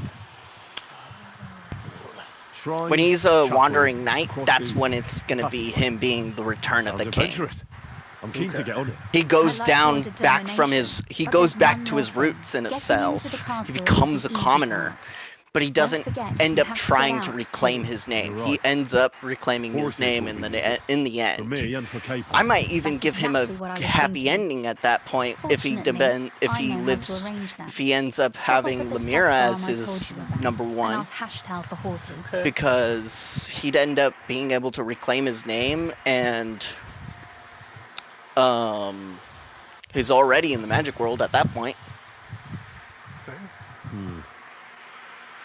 Shrine, When he's a chapel, wandering knight, that's crosses, when it's going to be passageway. him being the Return of Sounds the King. adventurous. I'm keen to get on it. He goes I like down your back from determination, he but goes there's back one to more his thing. roots in Getting itself. into the He castle is becomes the a easy commoner. part. But he doesn't forget, end you up have to get trying to out, reclaim too. his name. You're He right. ends up reclaiming his Horses name will in be the needed. in the For end. me and for Caper. I might even That's give him a exactly what I was happy thinking. ending at that point if he Fortunately, if I he know how to lives arrange that. if he ends up Stop having up at the Lamira steppe as farm I his told you about, number and one, ask Hashtal for horses. because he'd end up being able to reclaim his name, and he's already in the magic world at that point.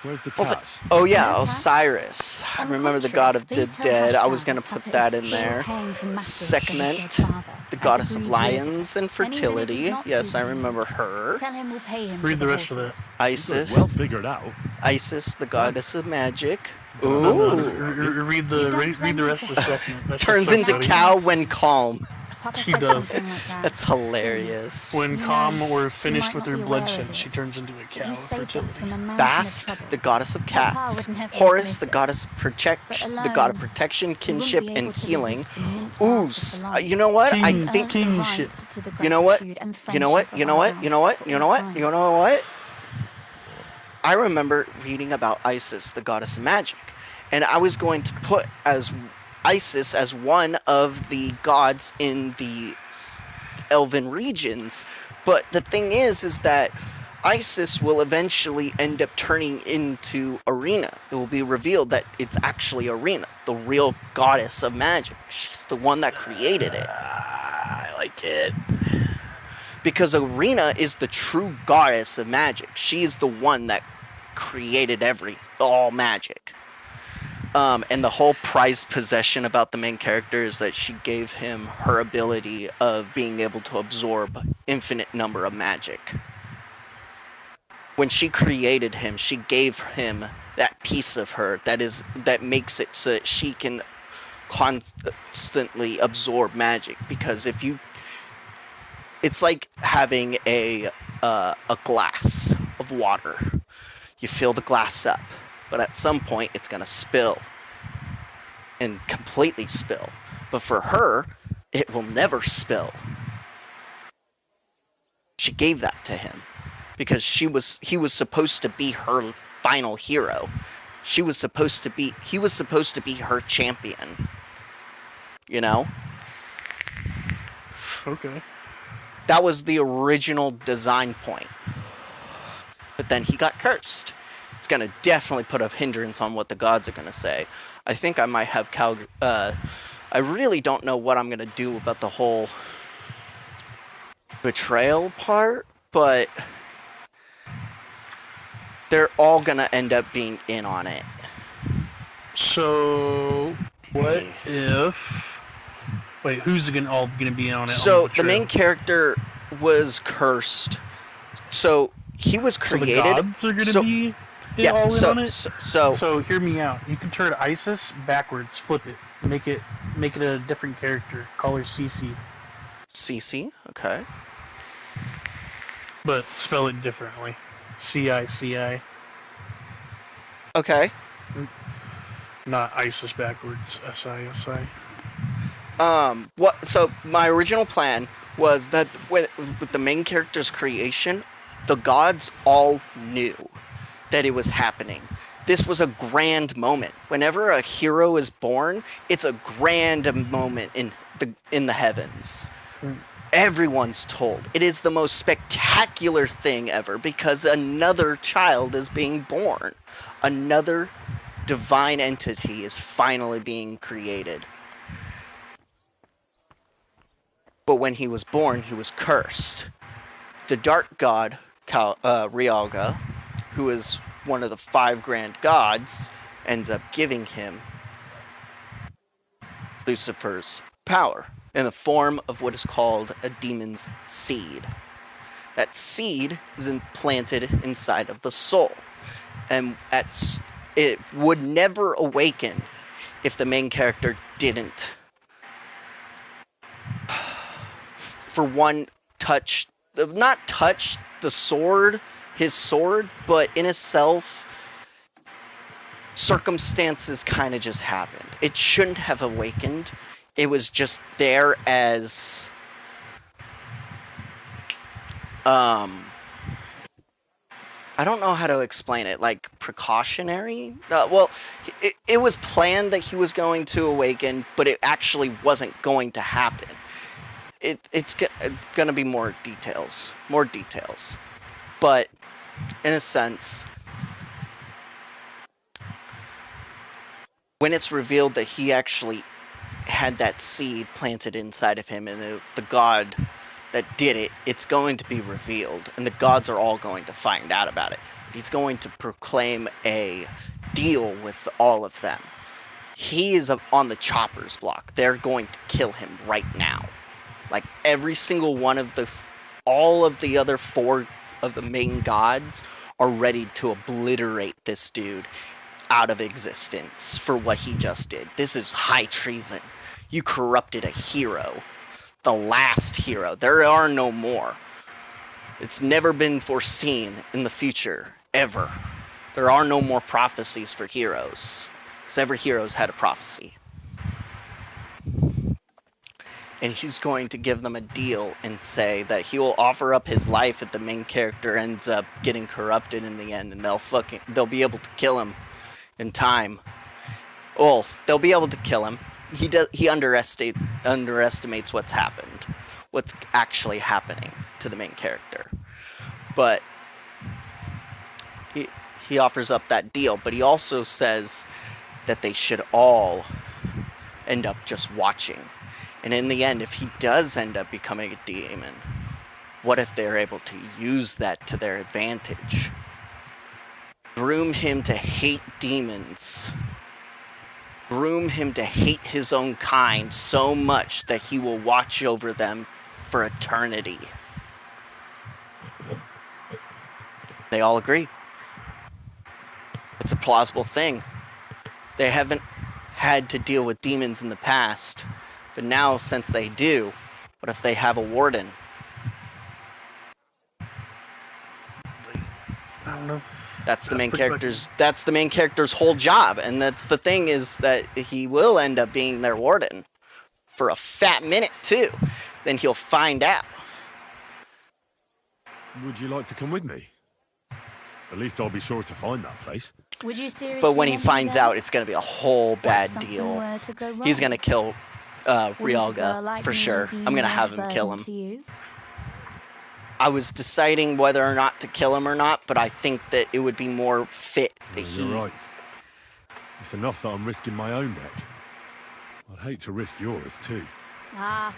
Where's the Well, catch? oh yeah, No catch? Osiris. I On the remember the contrary, god of the please tell dead. I Hashtal was gonna that put Puppet that is in still there. paying for masses for his Sekhmet, dead father, the as goddess of agreed years ago. lions and And even if he's fertility. not Yes, too I keen, remember her. Tell him we'll pay him Read for the the rest of that. horses. Isis. Good, well figured out. Isis, the goddess of magic. No, No, Ooh. read the You've done read the plenty rest to of the help. second. That's Turns what's up, into buddy. cow when calm. Papa She said does. something like that. That's hilarious. When You calm know, or you finished might with not her be aware bloodshed, of she it, turns into a but cow you of saved us fertility. from a mountain Bast, of trouble. the goddess of Papa cats. would never Horus, the admit it. goddess of But the god of alone, protection, you wouldn't kinship, be and able to healing. resist the mint Ooh, mask of the lion. you know what? I King- think. He's earned the kingship. right to the You know what? gratitude and You know what? friendship You of know our what? You know house what? for You know all what? time. You know what? I remember reading about Isis, the goddess of magic, and I was going to put as Isis as one of the gods in the elven regions, but the thing is that Isis will eventually end up turning into Arena. It will be revealed that it's actually Arena, the real goddess of magic. She's the one that created it. I like it. because Arena is the true goddess of magic. She is the one that created all magic. And the whole prized possession about the main character is that she gave him her ability of being able to absorb infinite number of magic. When she created him, she gave him that piece of her that makes it so that she can constantly absorb magic. Because it's like having a glass of water. You fill the glass up, but at some point it's gonna spill and completely spill. But for her, it will never spill. She gave that to him because he was supposed to be her final hero. He was supposed to be her champion. You know? Okay. That was the original design point. But then he got cursed. It's going to definitely put a hindrance on what the gods are going to say. I think I might have I really don't know what I'm going to do about the whole betrayal part, but they're all going to end up being in on it. So, what if... Wait, who's all gonna be on it? So, the main character was cursed. So, he was created... So the gods are gonna be all in on it? So, hear me out. You can turn Isis backwards, flip it. Make it a different character. Call her Cici. Cici? Okay. But spell it differently. C-I-C-I. Okay. Not ISIS backwards. S-I-S-I. So my original plan was that with the main character's creation, the gods all knew that it was happening. This was a grand moment. Whenever a hero is born, it's a grand moment in the heavens. Everyone's told. It is the most spectacular thing ever because another child is being born. Another divine entity is finally being created. But when he was born, he was cursed. The dark god, Rialga, who is one of the 5 grand gods, ends up giving him Lucifer's power in the form of what is called a demon's seed. That seed is implanted inside of the soul, and it would never awaken if the main character didn't, for one, not touch his sword, but in itself, circumstances kind of just happened. It shouldn't have awakened. It was just there as I don't know how to explain it, like precautionary? It was planned that he was going to awaken, but it actually wasn't going to happen. It's going to be more details. But, in a sense, when it's revealed that he actually had that seed planted inside of him and the god that did it, it's going to be revealed, and the gods are all going to find out about it. He's going to proclaim a deal with all of them. He is on the chopper's block. They're going to kill him right now. Like, every single one of all of the other 4 of the main gods are ready to obliterate this dude out of existence for what he just did. This is high treason. You corrupted a hero. The last hero. There are no more. It's never been foreseen in the future, ever. There are no more prophecies for heroes, because every hero's had a prophecy. And he's going to give them a deal and say that he will offer up his life if the main character ends up getting corrupted in the end, and they'll be able to kill him in time. Well, they'll be able to kill him. He underestimates what's happened, what's actually happening to the main character. But he offers up that deal, but he also says that they should all end up just watching. And in the end, if he does end up becoming a demon, What if they're able to use that to their advantage? Groom him to hate demons. Groom him to hate his own kind so much that he will watch over them for eternity. They all agree. It's a plausible thing. They haven't had to deal with demons in the past, but now since they do, what if they have a warden? I don't know. That's the main character's whole job, and that's the thing, is that he will end up being their warden for a fat minute too. Then he'll find out. Would you like to come with me? At least I'll be sure to find that place. Would you seriously? But when he want me finds there? out, it's going to be a whole bad something deal. were to go He's wrong? going to kill Wouldn't a girl Ryalga like for me sure. be I'm going to more have of a him kill burden him. to you? I was deciding whether or not to kill him or not, but I think that it would be more fit that he... You're right. It's enough that I'm risking my own neck. I'd hate to risk yours too. Ah,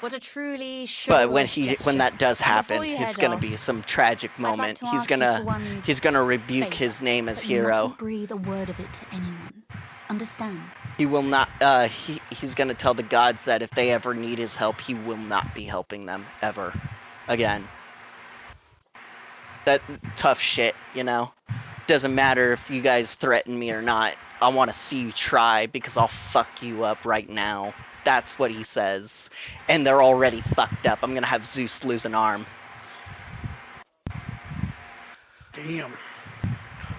what a truly But chivalrous when that does gesture. happen, Before you it's head going to off, be some tragic I'd like moment. to He's ask you gonna for one rebuke favor, his name as but you hero. mustn't breathe a word of it to anyone. Understand? He will not. He's gonna tell the gods that if they ever need his help, he will not be helping them ever again. That tough shit, you know. Doesn't matter if you guys threaten me or not. I want to see you try because I'll fuck you up right now. That's what he says. And they're already fucked up. I'm gonna have Zeus lose an arm. Damn.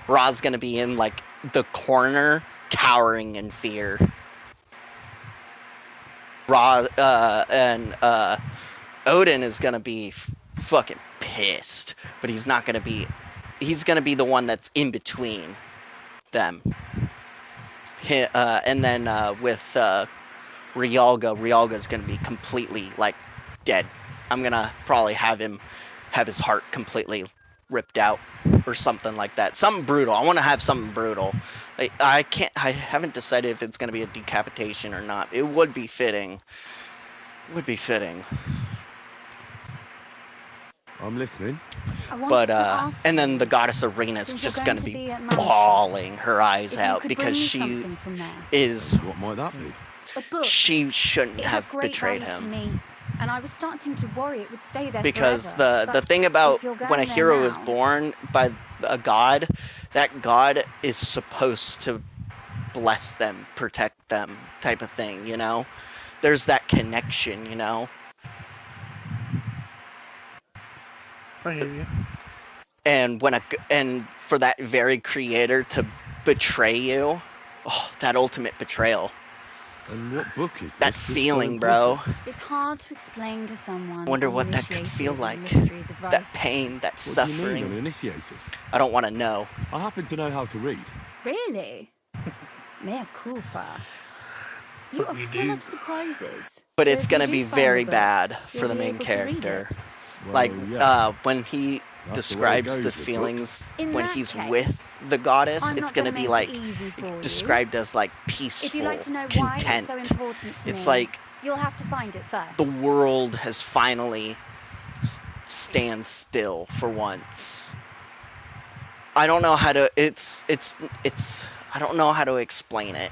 Ra's gonna be in like the corner, cowering in fear. Odin is gonna be fucking pissed, but he's not gonna be. He's gonna be the one that's in between them. And then with Ryalga's gonna be completely like dead. I'm gonna probably have his heart completely ripped out or something like that. Something brutal. I want to have something brutal. Like, I haven't decided if it's gonna be a decapitation or not. It would be fitting. Would be fitting. I'm listening. But and then the goddess Arena's just gonna be bawling her eyes out because she is. What might that be? A book. She shouldn't It have has great betrayed value him. to me, and I was starting to worry it would stay there Because forever. the But thing about if you're when a going there hero is now- born by a god, that god is supposed to bless them, protect them, type of thing, you know? There's that connection, you know? I hear you. And and for that very creator to betray you, oh, that ultimate betrayal. And what book is this? That that's so feeling, bro. important? It's hard to explain to someone. Wonder what that could feel like. Mysteries of That Vice. pain, that What do you mean, suffering. uninitiated? I don't want to know. I happen to know how to read. Really? Mea culpa. You But are we full do. of surprises. But So it's if you gonna do be find very the book, bad for you'll the be main able to read character. it. Well, Like yeah. when he That's the way it describes goes the with feelings In when that he's case, with the goddess, I'm it's not gonna gonna be make like it easy for you. described as like peaceful, If you'd like to know why content. it's so important to It's me, like you'll have to find it first. the world has finally stand still for once. I don't know how to. It's. I don't know how to explain it.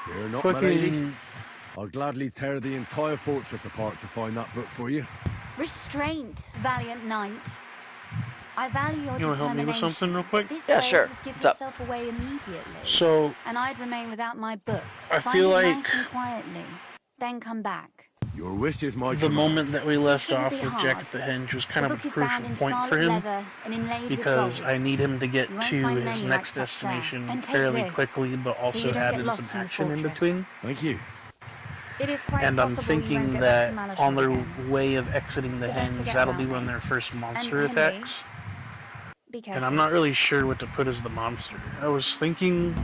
Fear not, my lady. Fucking. I'll gladly tear the entire fortress apart to find that book for you. Restraint, valiant knight. I value your You wanna help me with determination. something real quick? This Yeah, way sure. you'd give What's up? yourself away immediately. So And I'd remain without my book. I Find feel it like nice and quietly. Then come back. Your wish is my the command. moment that we left shouldn't off be with hard. Jack at the Hinge was kind The of book a is bound crucial in point for scarlet him leather and inlaid because with I gold. need him to get You won't to find his many next like such there. destination And take fairly this, quickly, but so also you don't get having lost some in the action in fortress. between. Thank you. It is quite And I'm possible you won't thinking get that back to on Malashor their again. way of exiting the So don't Hinge, forget that'll about be me. when their first monster And Henry, attacks. be careful. And I'm not really sure what to put as the monster. I was thinking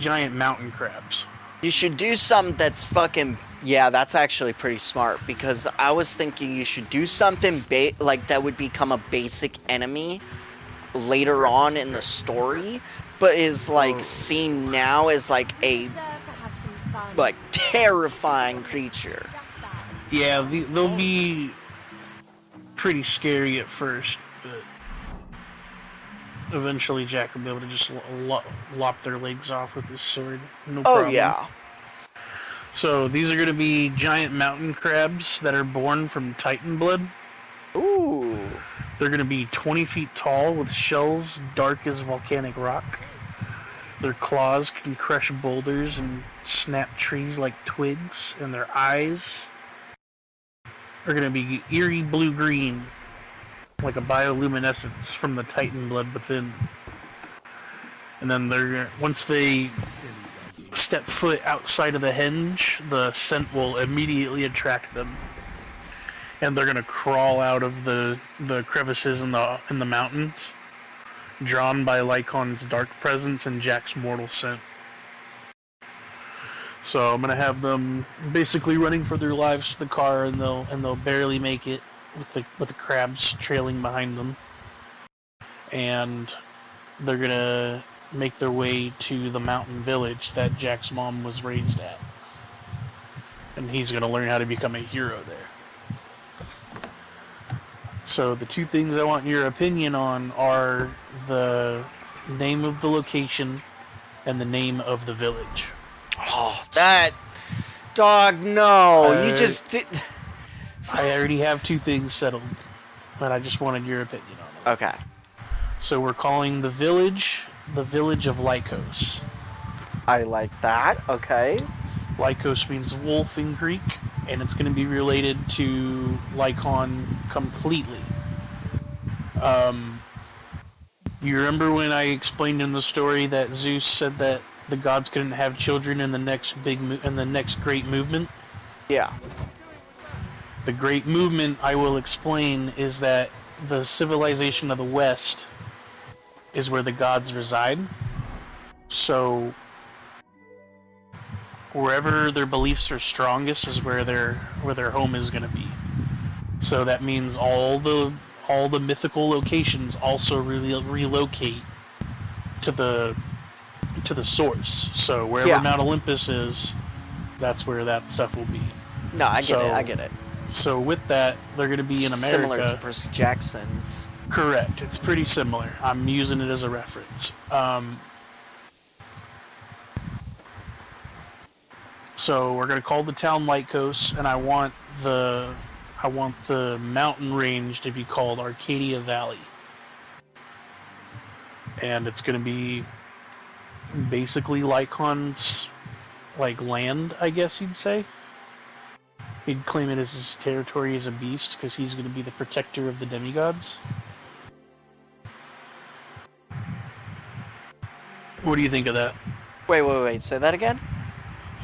giant mountain crabs. You should do something that's fucking. Yeah, that's actually pretty smart because I was thinking you should do something like that would become a basic enemy later on in the story, but is like seen now as like a like terrifying creature. Yeah, they'll be pretty scary at first, but eventually Jack will be able to just lop their legs off with his sword. No Oh problem. yeah. So these are going to be giant mountain crabs that are born from Titan blood. Ooh. They're going to be 20 feet tall with shells dark as volcanic rock. Their claws can crush boulders and snap trees like twigs, and their eyes are going to be eerie blue-green, like a bioluminescence from the Titan blood within. And then once they step foot outside of the henge, the scent will immediately attract them. And they're gonna crawl out of the crevices in the mountains, drawn by Lycon's dark presence and Jack's mortal scent. So I'm gonna have them basically running for their lives to the car, and they'll barely make it with the crabs trailing behind them. And they're gonna make their way to the mountain village that Jack's mom was raised at. And he's gonna learn how to become a hero there. So the two things I want your opinion on are the name of the location and the name of the village. Oh, that dog, no. You just did. I already have two things settled, but I just wanted your opinion on it. Okay. So we're calling the village of Lycos. I like that. Okay. Lycos means wolf in Greek, and it's going to be related to Lycon completely. You remember when I explained in the story that Zeus said that the gods couldn't have children in the next great movement? Yeah. The great movement, I will explain, is that the civilization of the West is where the gods reside. So wherever their beliefs are strongest is where their home is going to be. So that means all the mythical locations also relocate to the source. So wherever Mount Olympus is, that's where that stuff will be. No, I get it. So with that, they're going to be in America. Similar to Percy Jackson's. Correct. It's pretty similar. I'm using it as a reference. So we're going to call the town Lycos, and I want the mountain range to be called Arcadia Valley. And it's going to be basically Lycon's land, I guess you'd say. He'd claim it as his territory as a beast because he's going to be the protector of the demigods. What do you think of that? Wait. Say that again?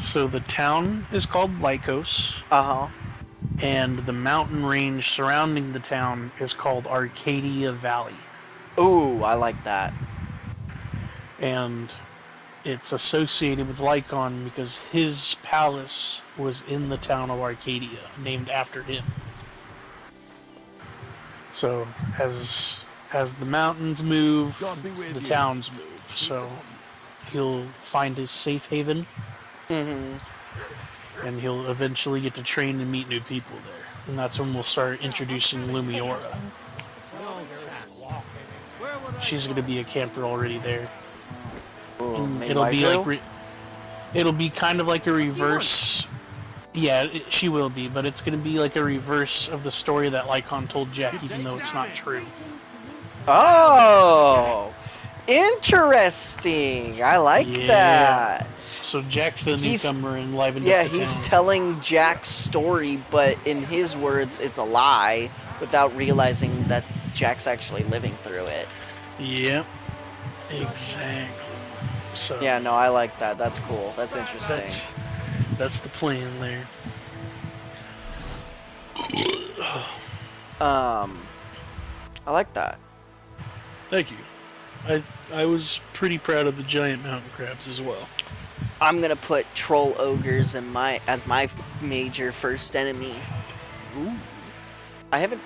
So the town is called Lycos. Uh-huh. And the mountain range surrounding the town is called Arcadia Valley. Ooh, I like that. And it's associated with Lycon because his palace was in the town of Arcadia, named after him. So as the mountains move, the towns move. So he'll find his safe haven. Mm-hmm. And he'll eventually get to train and meet new people there. And that's when we'll start introducing Lumiora. She's going to be a camper already there. Ooh, it'll be like it'll be kind of like a reverse. Yeah, she will be, but it's going to be like a reverse of the story that Lycon told Jack, even though it's not true. Oh, interesting. I like that. So Jack's the newcomer and livened up the town. He's telling Jack's story, but in his words, it's a lie, without realizing that Jack's actually living through it. Yep, exactly. So yeah, no, I like that. That's cool. That's interesting. That's the plan there. I like that. Thank you. I was pretty proud of the giant mountain crabs as well. I'm gonna put troll ogres as my major first enemy. Ooh. I haven't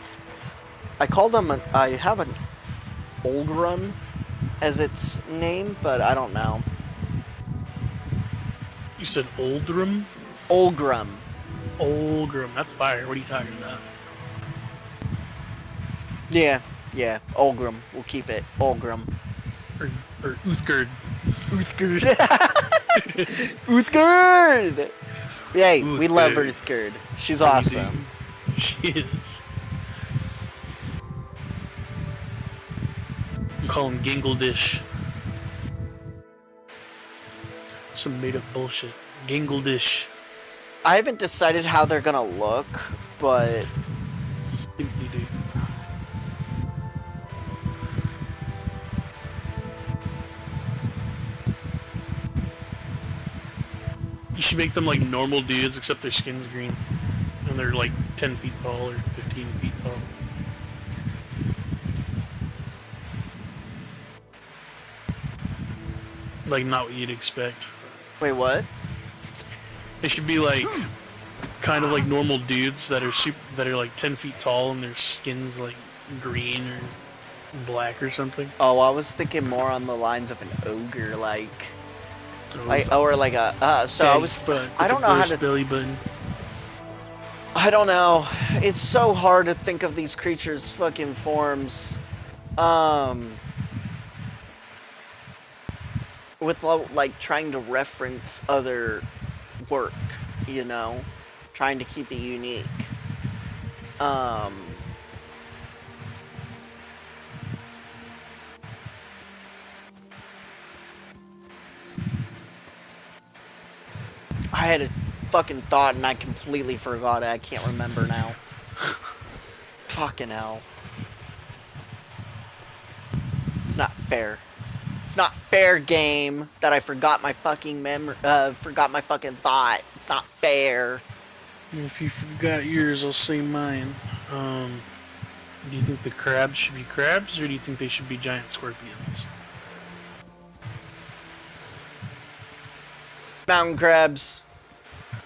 Olgrum as its name, but I don't know. You said Oldrum? Olgrum. Olgrum, that's fire. What are you talking about? Yeah, Olgrum. We'll keep it. Olgrum. Or Uthgerd. Uthgerd. Uthgerd! Yay, we love Uthgerd. She's awesome. She is. I'm calling Gingledish. Some made up bullshit. Gingledish. I haven't decided how they're gonna look, but... Simply do. You should make them like normal dudes, except their skin's green. And they're like 10 feet tall or 15 feet tall. Like, not what you'd expect. Wait, what? They should be like, kind of like normal dudes that are like 10 feet tall and their skin's like green or black or something. Oh, I was thinking more on the lines of an ogre, like or like a. So I was. I don't know how to. Belly button. I don't know. It's so hard to think of these creatures' fucking forms. With like trying to reference other work, you know, trying to keep it unique. I had a fucking thought and I completely forgot it. I can't remember now. Fucking hell. It's not fair. It's not fair, game, that I forgot my fucking forgot my fucking thought. It's not fair. If you forgot yours, I'll say mine. Do you think the crabs should be crabs, or do you think they should be giant scorpions? Mountain crabs.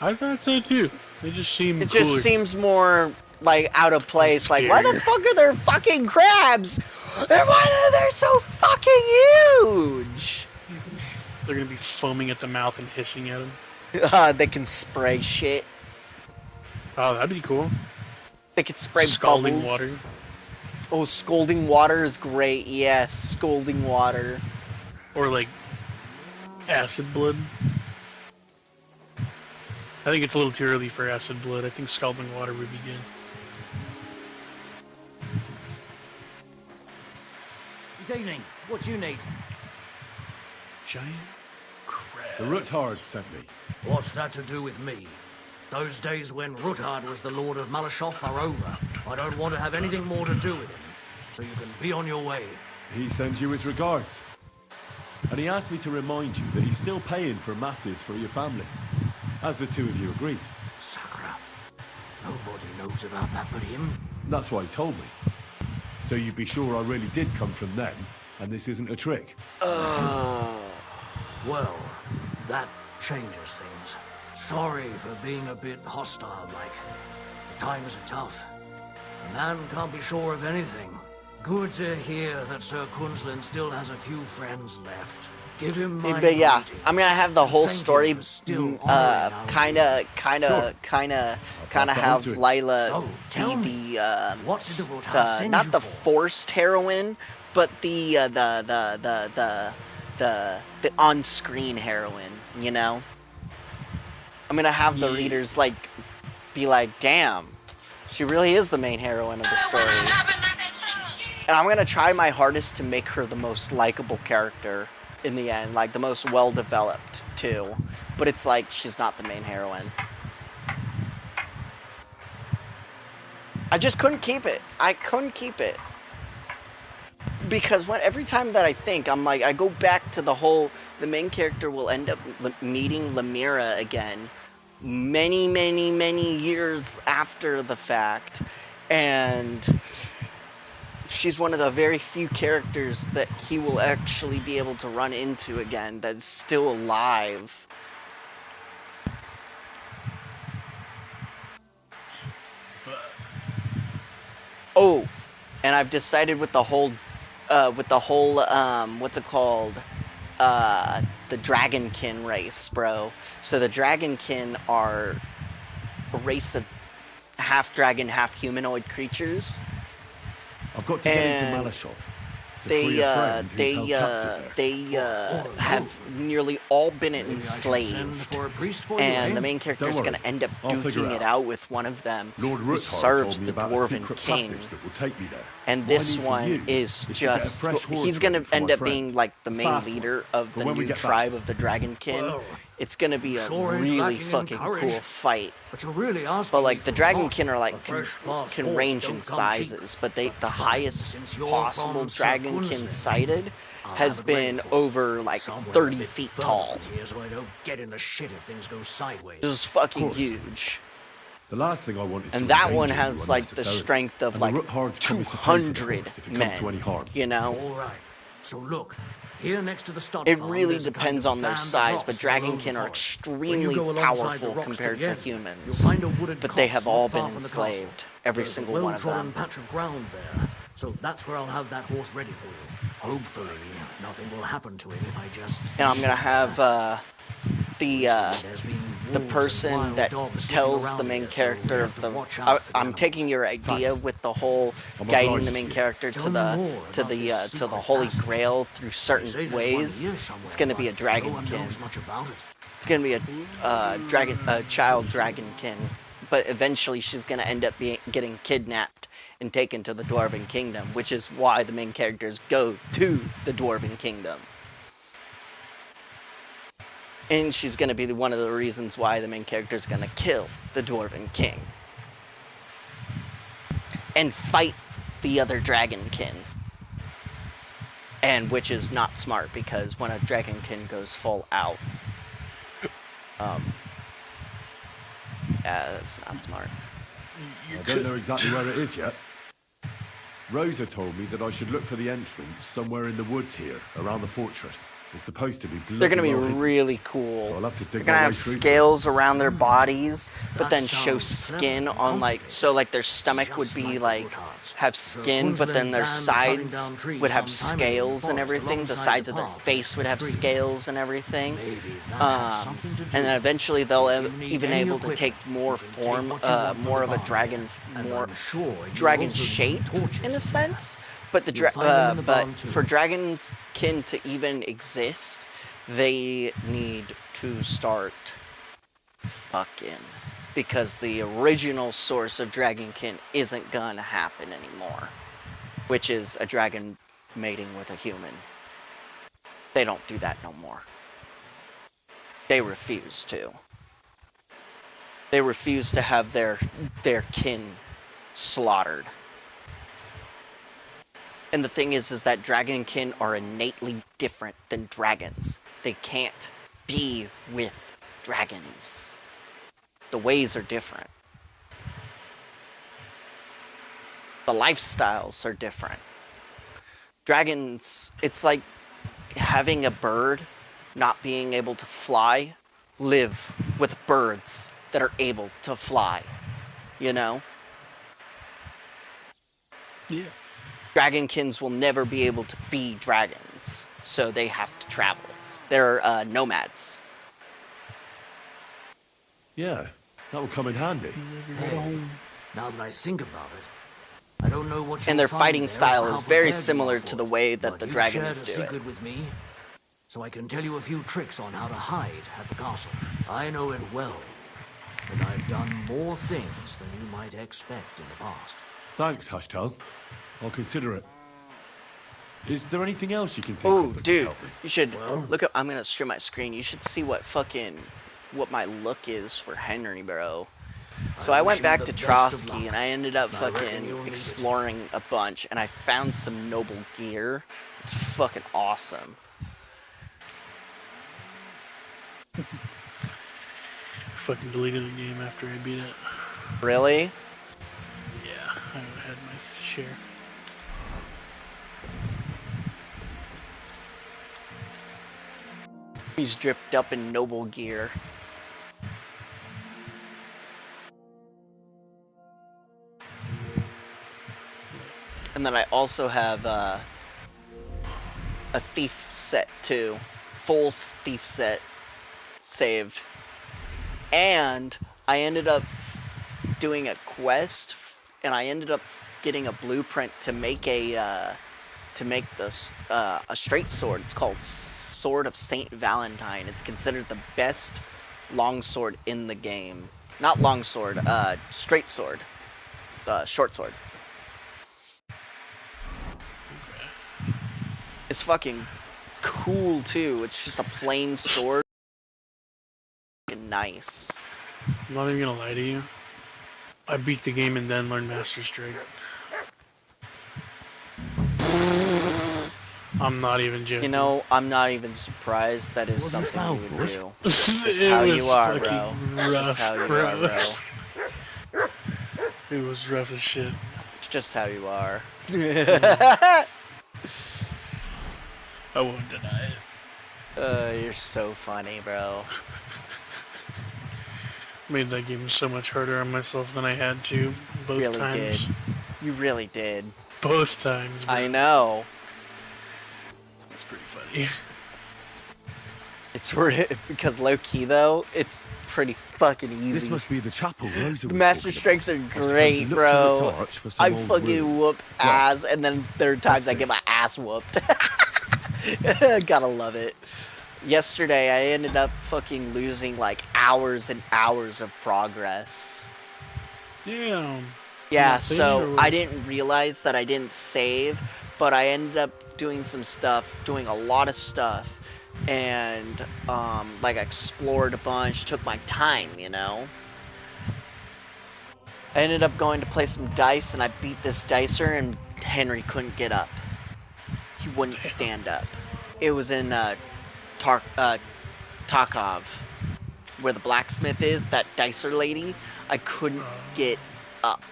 I thought so too. They just seem It cooler. just seems more, like, out of place. Like, why the fuck are there fucking crabs? And why are they so fucking huge? They're gonna be foaming at the mouth and hissing at them. They can spray shit. Oh, that'd be cool. They can spray scalding bubbles. water. Oh, scalding water is great. Yes, scalding water. Or like acid blood. I think it's a little too early for acid blood. I think scalding water would be good. Good evening. What do you need? Giant crab. The Ruthard sent me. What's that to do with me? Those days when Ruthard was the Lord of Malashoff are over. I don't want to have anything more to do with him. So you can be on your way. He sends you his regards. And he asked me to remind you that he's still paying for masses for your family. As the two of you agreed. Sakra. Nobody knows about that but him. That's what he told me. So you'd be sure I really did come from them, and this isn't a trick. Well, that changes things. Sorry for being a bit hostile-like. Times are tough. A man can't be sure of anything. Good to hear that Sir Kunzlin still has a few friends left. Give him my But yeah, greetings. I'm gonna have the whole Thank story, you for still honoring our have Lila So, tell be me, the what did the Ruthard send not you the for? forced heroine, but the on-screen heroine. You know, I'm gonna have the readers like be like, damn, she really is the main heroine of the story. And I'm gonna try my hardest to make her the most likable character in the end, like the most well-developed too. But it's like she's not the main heroine. I just couldn't keep it. I couldn't keep it. Because every time that I think, I'm like, I go back to the main character will end up meeting Lemira again many, many, many years after the fact. And she's one of the very few characters that he will actually be able to run into again that's still alive. Oh, and I've decided with the whole with the whole what's it called? The Dragonkin race, bro. So the Dragonkin are a race of half dragon, half humanoid creatures. I've got to get into Malashov. They have nearly all been enslaved, and the main character is going to end up duking it out with one of them who serves the Dwarven King. And this one is just, he's going to end up being like the main leader of the new tribe of the Dragonkin. It's going to be a really fucking cool fight. But like the Dragonkin are like can range in sizes, but the highest possible Dragonkin sighted has been over like 30 feet tall. It was fucking huge. The last thing I want is and that one has like the strength of like 200 men, you know? Alright, so look, here next to the stud it farm, really there's a depends kind on of their band size, of but rocks below Dragonkin the are forest. When you extremely go alongside the powerful rocks compared to together, humans. you'll find a wooded But they copse have not all far been from the castle. enslaved, every There's single a one of well-trodden them. patch of ground there, so that's where I'll have that horse ready for you. Hopefully, nothing will happen to him if I just... And I'm gonna have the person that tells the main character of the I'm taking your idea with the whole guiding the main character to the Holy Grail through certain ways. It's gonna be a Dragonkin. It's gonna be a child Dragonkin, but eventually she's gonna end up getting kidnapped and taken to the Dwarven Kingdom, which is why the main characters go to the Dwarven Kingdom. And she's going to be one of the reasons why the main character is going to kill the Dwarven King. And fight the other Dragonkin. And which is not smart, because when a Dragonkin goes full out, yeah, that's not smart. I don't know exactly where it is yet. Rosa told me that I should look for the entrance somewhere in the woods here, around the fortress. It's supposed to be bloody. They're going to be well really cool. So I'll have to They're dig going to my way have through scales around their bodies, but then show skin on like, so like their stomach would be like, have skin, but then their sides would have scales and everything. The sides of their face would have scales and everything. And then eventually they'll even able to take more form, more of a dragon, more dragon shape in a sense. But but for Dragonkin to even exist, they need to start fucking, because the original source of Dragonkin isn't gonna happen anymore, which is a dragon mating with a human. They don't do that no more. They refuse to. They refuse to have their kin slaughtered. And the thing is that Dragonkin are innately different than dragons. They can't be with dragons. The ways are different. The lifestyles are different. Dragons, it's like having a bird not being able to fly, live with birds that are able to fly. You know? Yeah. Dragonkins will never be able to be dragons, so they have to travel. They're nomads. Yeah, that will come in handy. Hey, now that I think about it, I don't know what. And their fighting style is very similar to the way that the dragons do it. With me, so I can tell you a few tricks on how to hide at the castle. I know it well, and I've done more things than you might expect in the past. Thanks, Hashtal. I'll consider it. Is there anything else you can think Oh, of? dude, you should look up. I'm gonna stream my screen. You should see what my look is for Henry, bro. So I went back to Trotsky and I ended up fucking exploring a bunch, and I found some noble gear. It's fucking awesome. Fucking deleted the game after I beat it. Really? Yeah, I had my share. He's dripped up in noble gear. And then I also have a thief set too. Full thief set saved. And I ended up doing a quest, and I ended up getting a blueprint to make a straight sword. It's called Sword of Saint Valentine. It's considered the best longsword in the game. Not longsword, straight sword. Short sword. Okay. It's fucking cool too. It's just a plain sword. Nice. I'm not even gonna lie to you. I beat the game and then learned Master Strike. I'm not even joking. You know, I'm not even surprised that is something you would do. Just It how was you are, fucking bro. rough, Just how you bro. are, bro. It was rough as shit. It's just how you are. I won't deny it. You're so funny, bro. Made that game so much harder on myself than I had to. Both Really times. did. You really did. Both times, bro. I know. That's pretty funny. It's because low key though, it's pretty fucking easy. This must be the chapel Rosa The was Master talking Strikes are about. great, I was supposed to look through its bro. arch for some I old fucking ruins. whoop Well, ass, and then third times I see. get my ass whooped. Gotta love it. Yesterday, I ended up fucking losing like hours and hours of progress. Damn. Yeah, so I didn't realize that I didn't save, but I ended up doing some stuff, doing a lot of stuff, and like explored a bunch, took my time, you know? I ended up going to play some dice, and I beat this dicer, and Henry couldn't get up. He wouldn't stand up. It was in Tarkov, where the blacksmith is, that dicer lady. I couldn't get up.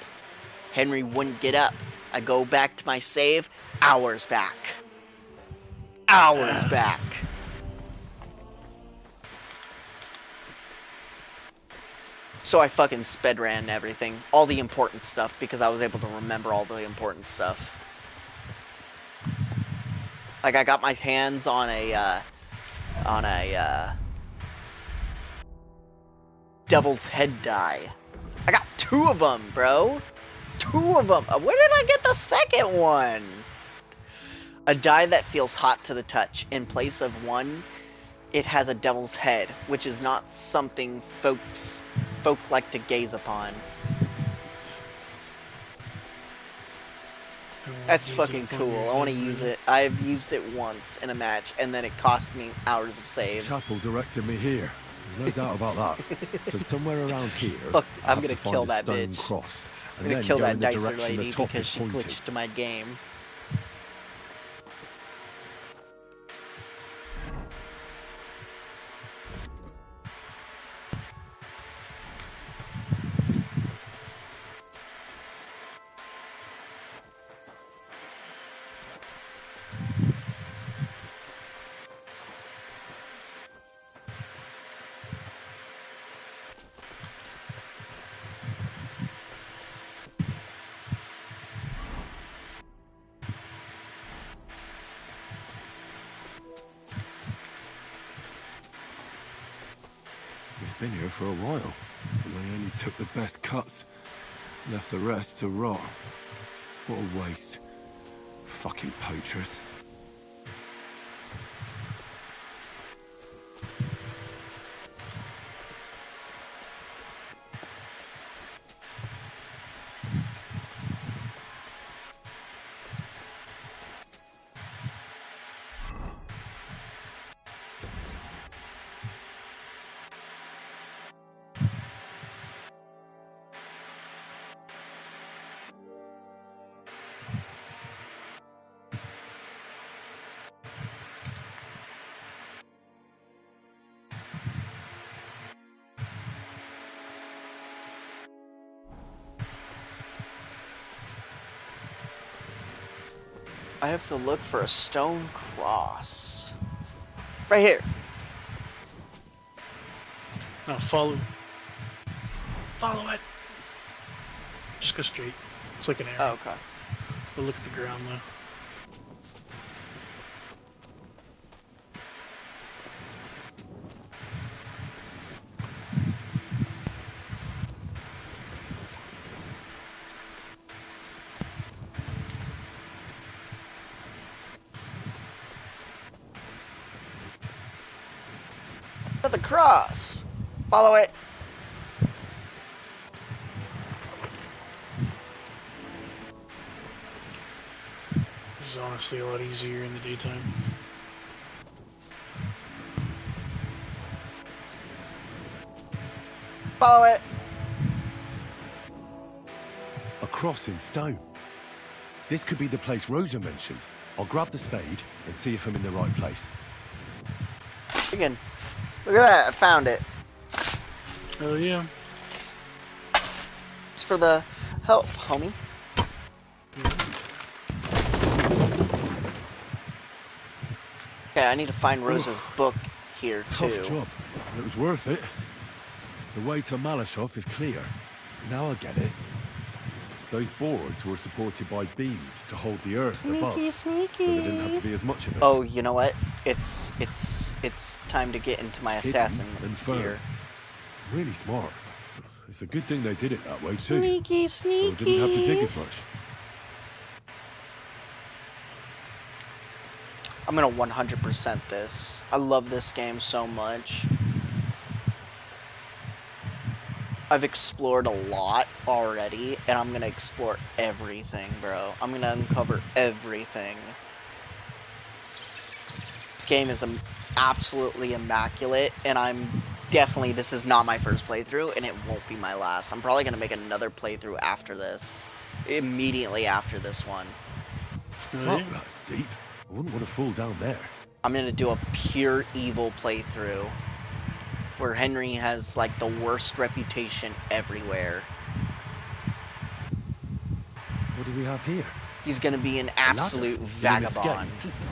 Henry wouldn't get up. I go back to my save, hours back. Hours back. So I fucking sped ran everything, all the important stuff, because I was able to remember all the important stuff. Like I got my hands on a devil's head die. I got 2 of them, bro. 2 of them. Where did I get the second one? A die that feels hot to the touch. In place of 1, it has a devil's head, which is not something folk like to gaze upon. That's fucking cool. I want to use it. I've used it once in a match, and then it cost me hours of saves. Chapel directed me here. There's no doubt about that. So somewhere around here, Look, I I'm have gonna to find kill a that stone bitch. cross, I'm and gonna then kill go that in the dicer direction lady the top because is she pointing. glitched to my game. It's been here for a while, but they only took the best cuts, left the rest to rot. What a waste. Fucking poachers. I have to look for a stone cross. Right here. Now follow. Follow it. Just go straight. It's like an arrow. Oh, okay. But look at the ground though. across. Follow it. This is honestly a lot easier in the daytime. Follow it. A cross in stone. This could be the place Rosa mentioned. I'll grab the spade and see if I'm in the right place. Again. Look at that, I found it. Oh yeah. It's for the help, homie. Okay, I need to find Rosa's book here too. Tough job. It was worth it. The way to Malashov is clear. Now I get it. Those boards were supported by beams to hold the earth above, Sneaky. so there didn't have to be as much of it. Oh, you know what? It's time to get into my assassin and firm. gear. Really smart. It's a good thing they did it that way too. Sneaky. So I didn't have to dig as much. I'm gonna 100% this. I love this game so much. I've explored a lot already, and I'm gonna explore everything, bro. I'm gonna uncover everything. This game is absolutely immaculate, and this is not my first playthrough, and it won't be my last. I'm probably gonna make another playthrough after this. Immediately after this one. Fuck, that's deep. I wouldn't want to fall down there. I'm gonna do a pure evil playthrough. Where Henry has, like, the worst reputation everywhere. What do we have here? He's gonna be an absolute vagabond.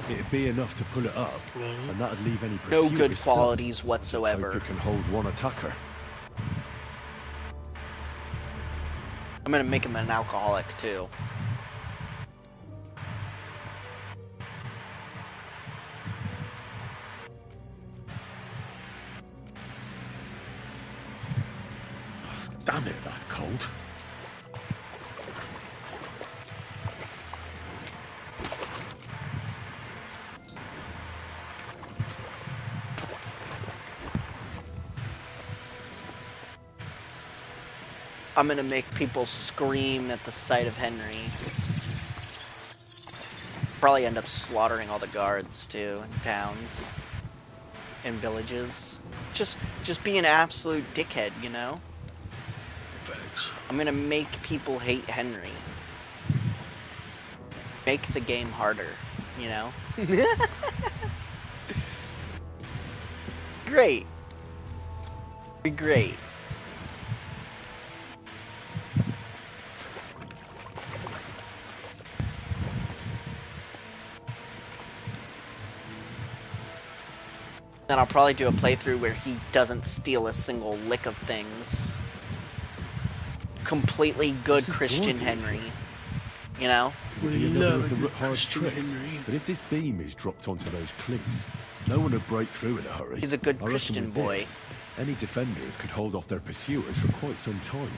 It'd be enough to pull it up, and that'd leave any No pursuers good stuck. qualities whatsoever. Hope it can hold one attacker. I'm gonna make him an alcoholic, too. Damn it, that's cold. I'm gonna make people scream at the sight of Henry. Probably end up slaughtering all the guards, too, in towns. In villages. Just be an absolute dickhead, you know? I'm gonna make people hate Henry. Make the game harder, you know? Great. Be great. Then I'll probably do a playthrough where he doesn't steal a single lick of things. Completely good Christian Henry, you know? Could be another of the Rookhard's tricks. But if this beam is dropped onto those cliffs, no one would break through in a hurry. He's a good I reckon Christian with boy. this, any defenders could hold off their pursuers for quite some time.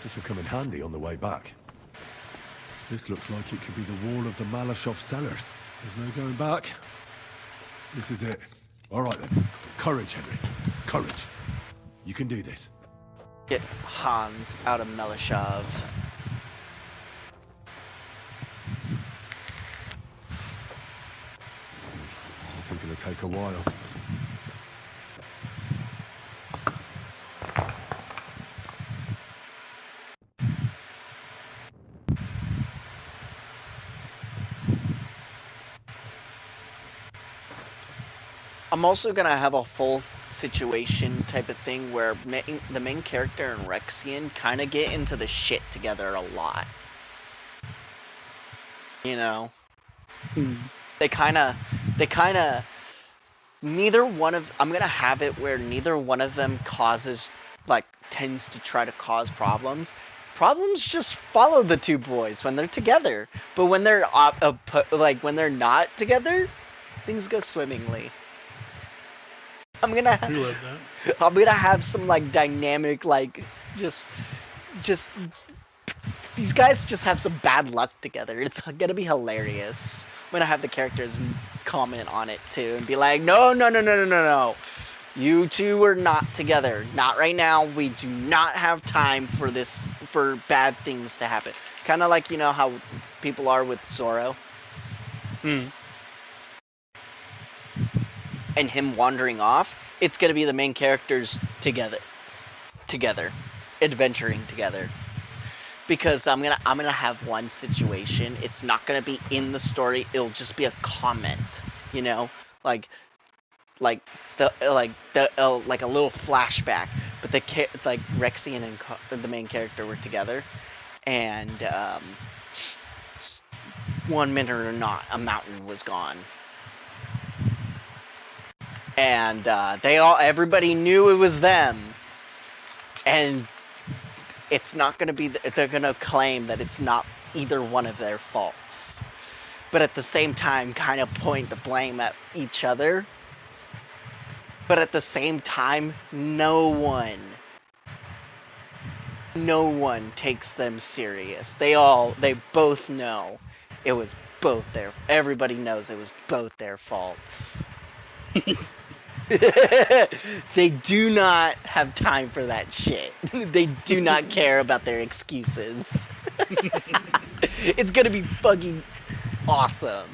This will come in handy on the way back. This looks like it could be the wall of the Malashov cellars. There's no going back. This is it. All right then. Courage, Henry. Courage. You can do this. Get Hans out of Melishov. This is gonna take a while. I'm also gonna have a full situation type of thing where the main character and Rexian kind of get into the shit together a lot. You know? They kind of, neither one of, I'm gonna have it where neither one of them tends to try to cause problems. Problems just follow the two boys when they're together. But when they're, when they're not together, things go swimmingly. I'm gonna have some dynamic just these guys just have some bad luck together. It's gonna be hilarious. I'm gonna have the characters comment on it too and be like, no, You two are not together. Not right now. We do not have time for this, for bad things to happen. Kind of like, you know, how people are with Zoro. And him wandering off. It's going to be the main characters together. Adventuring together. Because I'm gonna have one situation. It's not gonna be in the story. It'll just be a comment, you know, like a little flashback. But like Rexian and the main character were together, and 1 minute or not, a mountain was gone, and everybody knew it was them, and it's not going to be, they're going to claim that it's not either one of their faults. But at the same time, kind of point the blame at each other. But at the same time, no one takes them serious. They both know it was everybody knows it was both their faults. They do not have time for that shit. They do not care about their excuses. It's gonna be fucking awesome.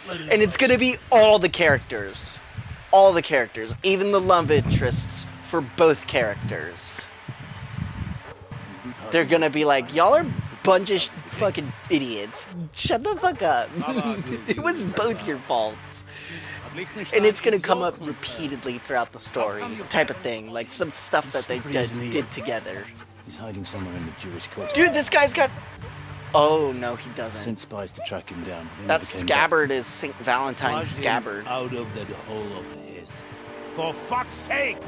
And it's gonna be all the characters. All the characters. Even the love interests for both characters. They're gonna be like, y'all are a bunch of fucking idiots. Shut the fuck up. It was both your faults. And it's gonna come up repeatedly throughout the story, type of thing, like some stuff that they did together. He's hiding somewhere in the Jewish culture. Dude, this guy's got... Oh, no, he doesn't. Sent spies to track him down. That scabbard is St. Valentine's scabbard. Out of that hole of his. For fuck's sake!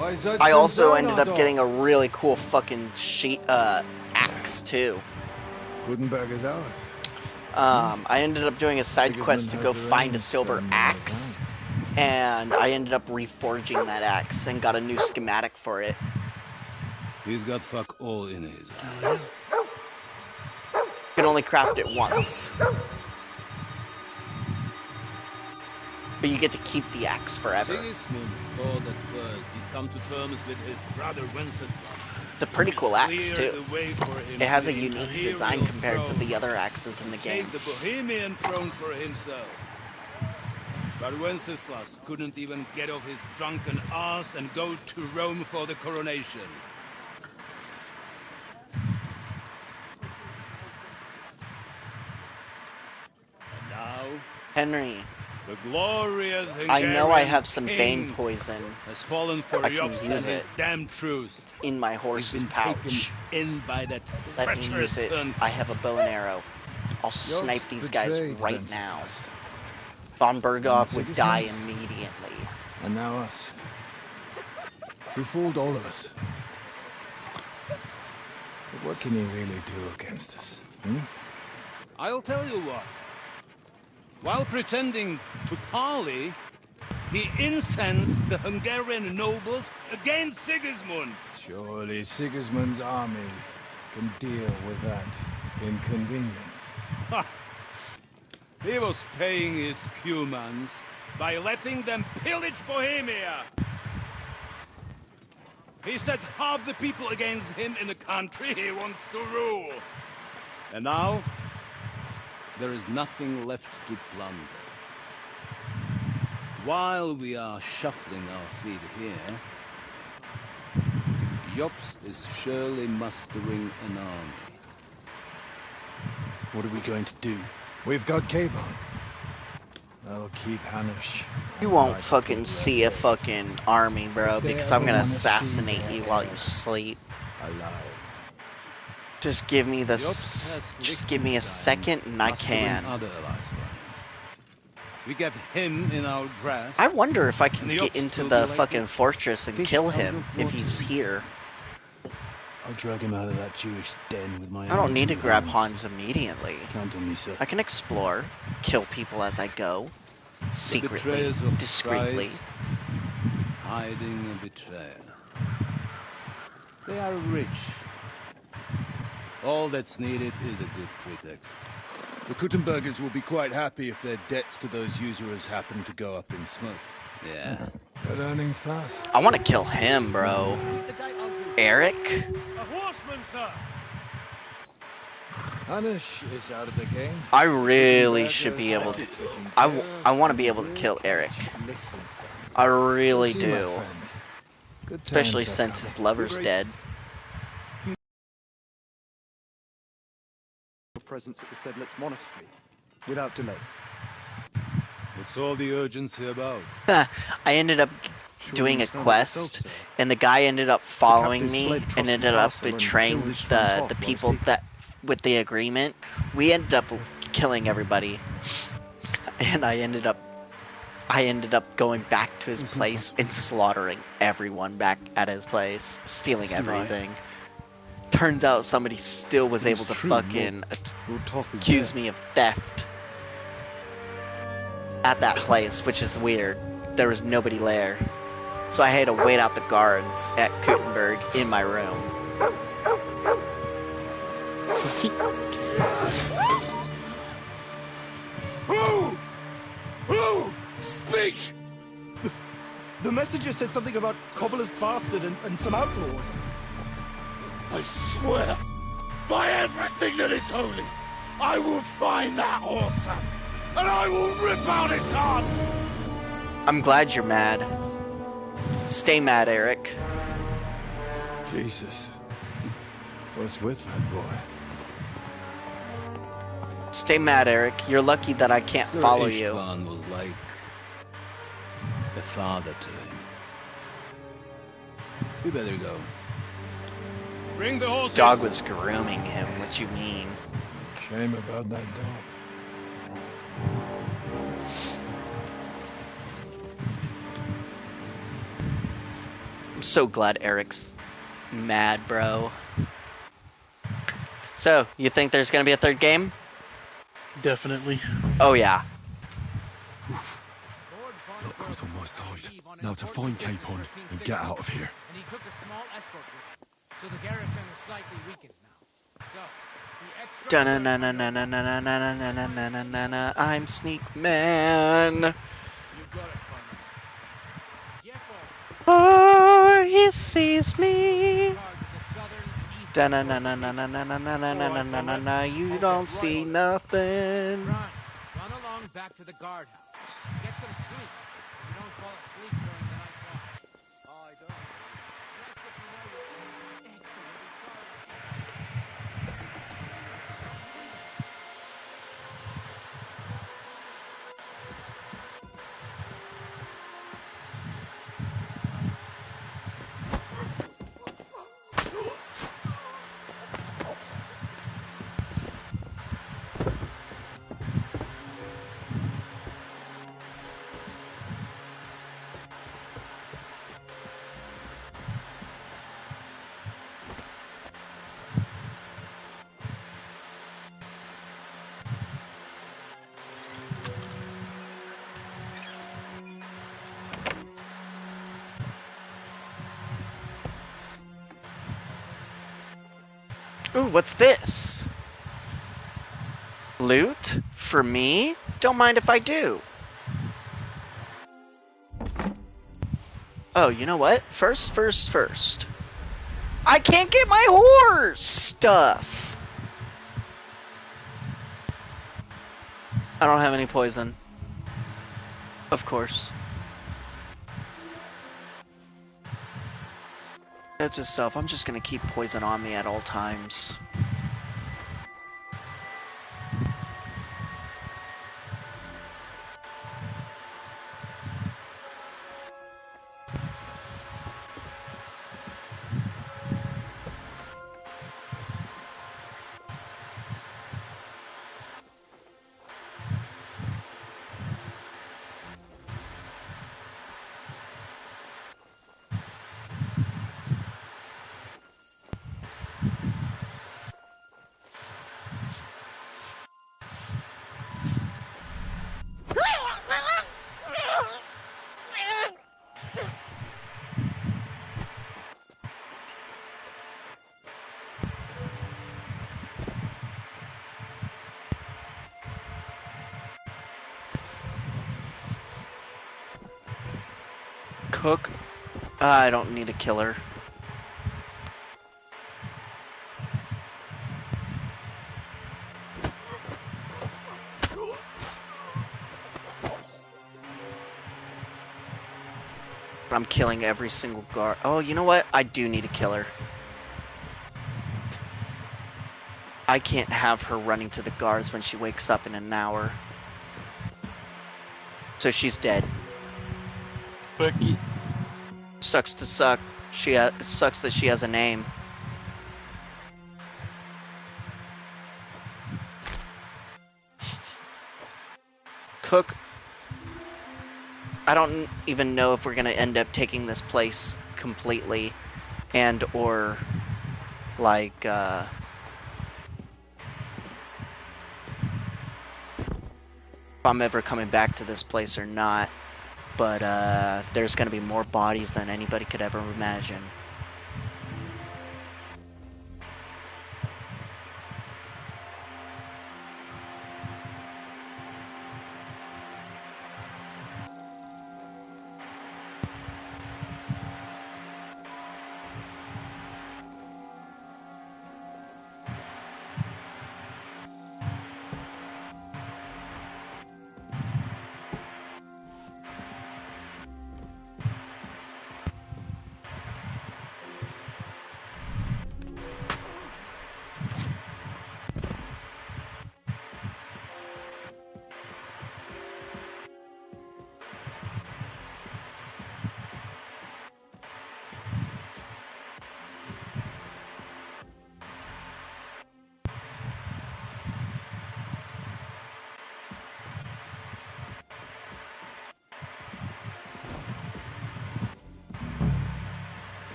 I also ended up getting a really cool fucking axe, too. Gutenberg is ours. I ended up doing a side quest to go find a silver axe, and I ended up reforging that axe and got a new schematic for it. He's got fuck all in his eyes. You can only craft it once. But you get to keep the axe forever. Sigismund thought at first he'd come to terms with his brother Wenceslas. It's a pretty cool axe, too. It has a unique design compared to the other axes in the game. Take the Bohemian throne for himself. But Wenceslas couldn't even get off his drunken ass and go to Rome for the coronation. And now, Henry, the glorious I know I have Hungarian some king bane poison. has fallen for I can Jobst use and it. his damn truce. It's in my horse's Been pouch. taken in by that Let me treacherous use it. turn. I have a bow and arrow. I'll snipe these guys betrayed right Wenceslas. now. Von Berghoff would Sigismund? die immediately. And now us. He fooled all of us. But what can he really do against us? I'll tell you what. While pretending to parley, he incensed the Hungarian nobles against Sigismund. Surely Sigismund's army can deal with that inconvenience. Ha! He was paying his Cumans by letting them pillage Bohemia. He set half the people against him in the country he wants to rule. And now, there is nothing left to plunder. While we are shuffling our feet here, Jobst is surely mustering an army. What are we going to do? We've got cable. I'll keep Hanish. You won't fucking see a fucking army, bro, because I'm gonna assassinate you while you sleep. Alive. Just give me just give me a second and I can. Other allies for him. We get him in our grasp. I wonder if I can and the get Jobst into will the be like fucking a fortress and fish kill out him of if water. he's here. I'll drag him out of that Jewish den with my I don't own need to two grab hands. Hans immediately. Count on me, sir. I can explore, kill people as I go, The secretly, betrayers of discreetly. Christ, hiding a betrayer. They are rich. All that's needed is a good pretext. The Kuttenbergers will be quite happy if their debts to those usurers happen to go up in smoke. Yeah. But earning fast. I want to kill him, bro. Eric? A horseman, sir! Anish is out of the game. I really should be able to. I want to be able to kill Eric. I really do. Especially since his lover's dead. Presence at the Sedlet's monastery, without delay. What's all the urgency about? I ended up doing a quest, and the guy ended up following me and ended up betraying the people that with the agreement. We ended up killing everybody, and I ended up going back to his place and slaughtering everyone back at his place, stealing everything. Turns out somebody still was able to fucking accuse me of theft at that place, which is weird. There was nobody there. So I had to wait out the guards at Kuttenberg in my room. Who? Speak! The messenger said something about Cobbler's bastard and some outlaws. I swear, by everything that is holy, I will find that whoreson, and I will rip out its heart! I'm glad you're mad. Stay mad, Eric. Jesus. What's with that boy? Stay mad, Eric. You're lucky that I can't Sir follow you. Istvan was like a father to him. You better go. Bring the horses! Dog was grooming him. What you mean? Shame about that dog. I'm so glad Eric's mad, bro. So, you think there's gonna be a third game? Definitely. Oh yeah. Luck was on my side. Now to find Capon and get out of here. And he took a small escort with him, so the garrison is slightly weakened now. So, the Da-na-na-na-na-na-na-na-na-na-na-na-na. I'm Sneak Man. Oh, he sees me. Da-na-na-na-na-na-na-na-na-na-na-na-na. You don't see nothing. Run along back to the guardhouse. Get some sleep. You don't fall asleep during the night watch. Oh, I don't. Ooh, what's this? Loot? For me? Don't mind if I do. Oh, you know what? First. I can't get my horse stuff! I don't have any poison. Of course. That's just self. I'm just gonna keep poison on me at all times. Cook. I don't need a killer. I'm killing every single guard. Oh, you know what? I do need a killer. I can't have her running to the guards when she wakes up in an hour. So she's dead. Becky. Sucks to suck. It sucks that she has a name. Cook. I don't even know if we're gonna end up taking this place completely, and or like if I'm ever coming back to this place or not. But there's gonna be more bodies than anybody could ever imagine.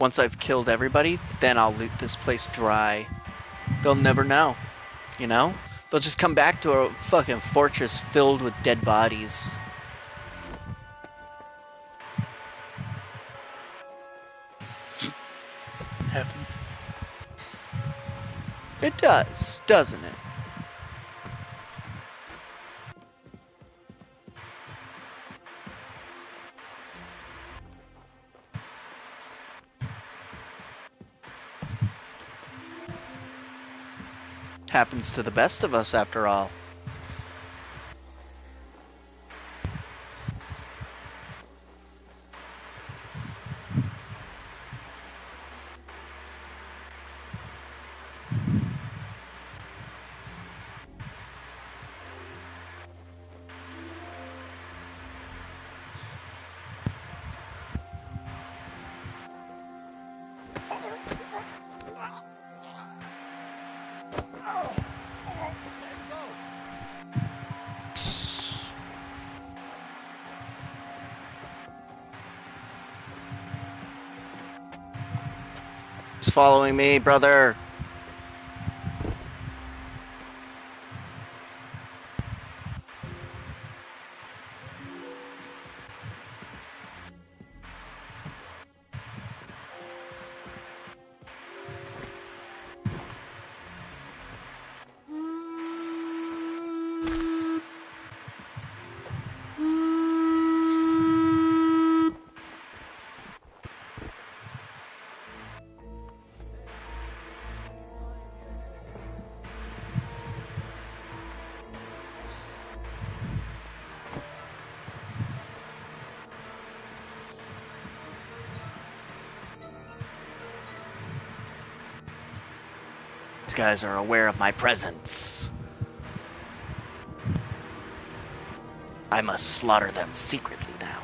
Once I've killed everybody, then I'll loot this place dry. They'll never know, you know? They'll just come back to a fucking fortress filled with dead bodies. Happens. It does, doesn't it? Happens to the best of us, after all. He's following me, brother. These guys are aware of my presence. I must slaughter them secretly now.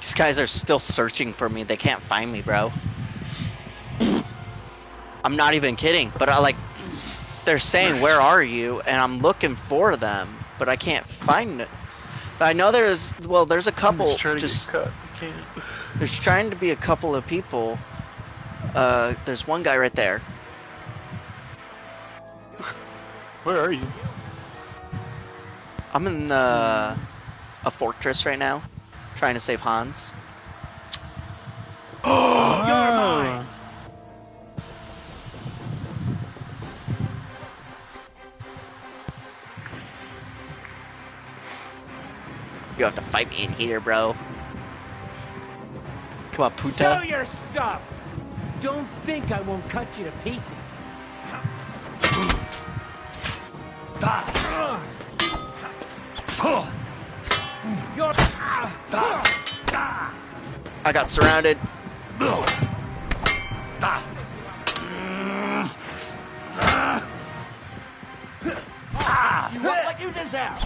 These guys are still searching for me. They can't find me, bro. I'm not even kidding. But they're saying, "Where are you?" And I'm looking for them, but I can't find it. But I know there's a couple. Just cut. I can't. There's trying to be a couple of people. There's one guy right there. Where are you? I'm in a fortress right now, trying to save Hans. Oh, you're mine. You have to fight me in here, bro. Come on, puta. Show your stuff. Don't think I won't cut you to pieces. I got surrounded. You want what you deserve.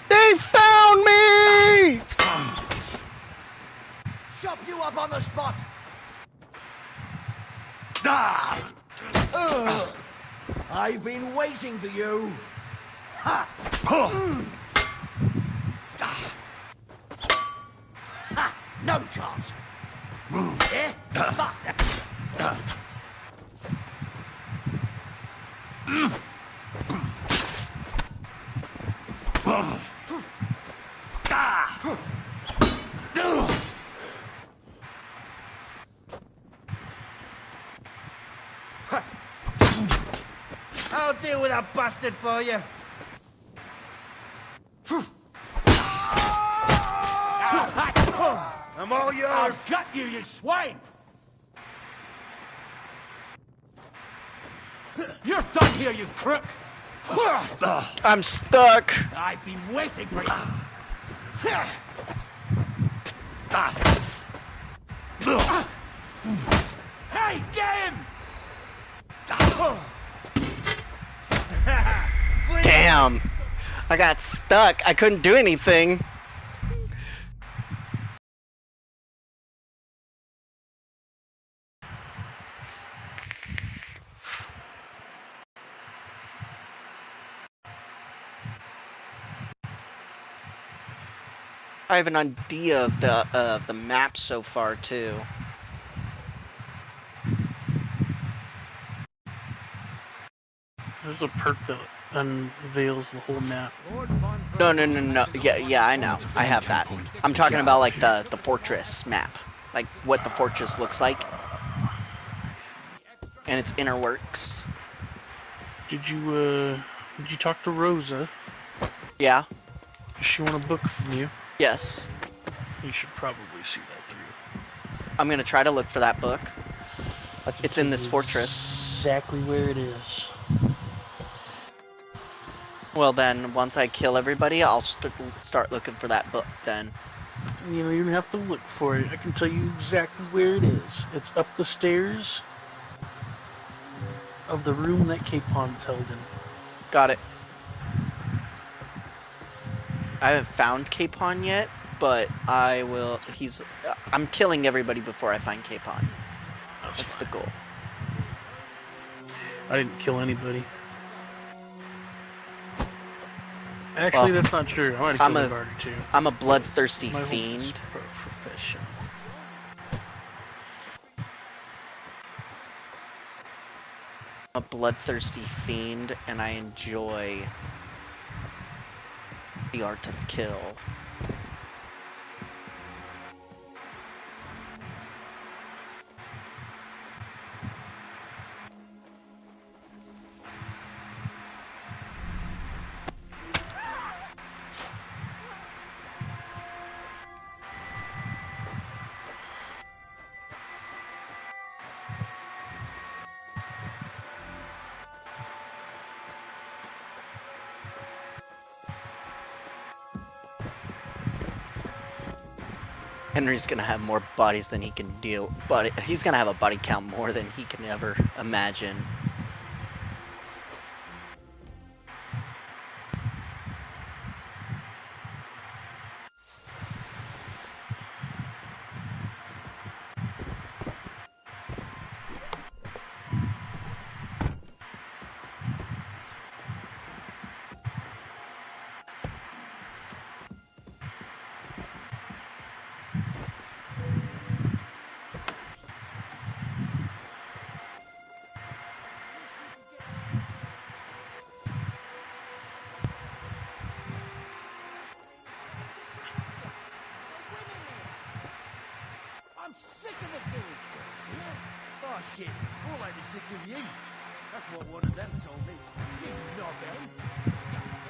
They found me! Chop you up on the spot. I've been waiting for you. Ha! Ha! No chance. Eh? Fuck that. I'll deal with that bastard for you. I'm all yours. I'll gut you, you swine! You're done here, you crook! I'm stuck. I've been waiting for you. Hey, get him! Damn. I got stuck. I couldn't do anything. I have an idea of the map so far too. There's a perk that unveils the whole map. No. Yeah, I know. I have that. I'm talking about like the fortress map, like what the fortress looks like, and its inner works. Did you talk to Rosa? Yeah. Does she want a book from you? Yes. You should probably see that through. I'm gonna try to look for that book. It's in this fortress. Exactly where it is. Well then, once I kill everybody, I'll start looking for that book then. You don't even have to look for it. I can tell you exactly where it is. It's up the stairs of the room that Capon's held in. Got it. I haven't found Capon yet, but I will. I'm killing everybody before I find Capon. That's the goal. I didn't kill anybody. Actually, that's not true. I might have killed a guard or two. I'm a bloodthirsty My fiend. Profession. I'm a bloodthirsty fiend, and I enjoy the art of kill. Henry's gonna have more bodies than he can deal, but he's gonna have a body count more than he can ever imagine. I'm sick of the village girls here. Oh shit, more like the sick of you. That's what one of them told me. You knobhead.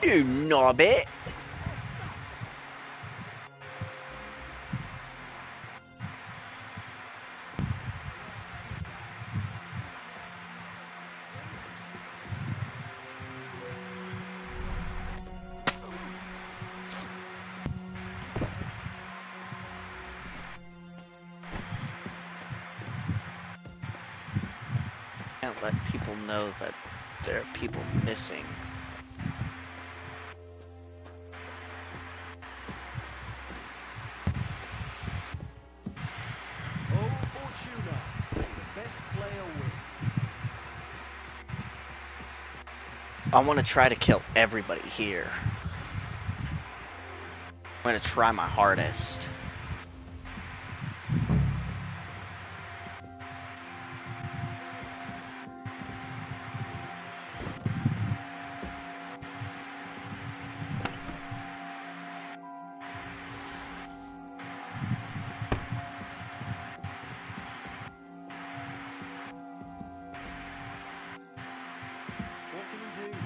You knobbit! Can't let people know that there are people missing. Oh, Fortuna, may the best player win. I want to try to kill everybody here. I'm going to try my hardest. What can we do?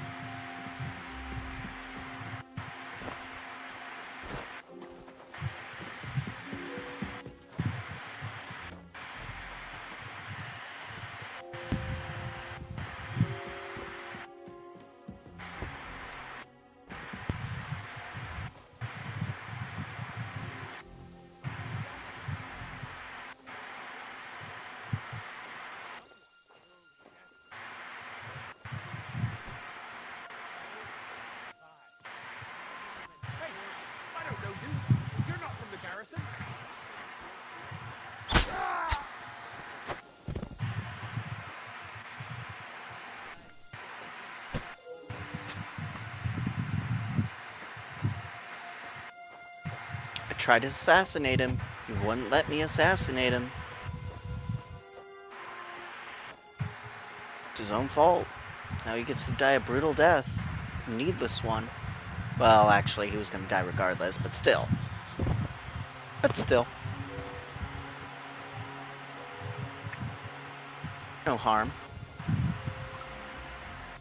I tried to assassinate him. He wouldn't let me assassinate him. It's his own fault. Now he gets to die a brutal death. A needless one. Well, actually, he was going to die regardless, but still. But still. No harm.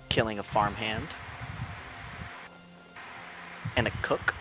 Killing a farmhand. And a cook.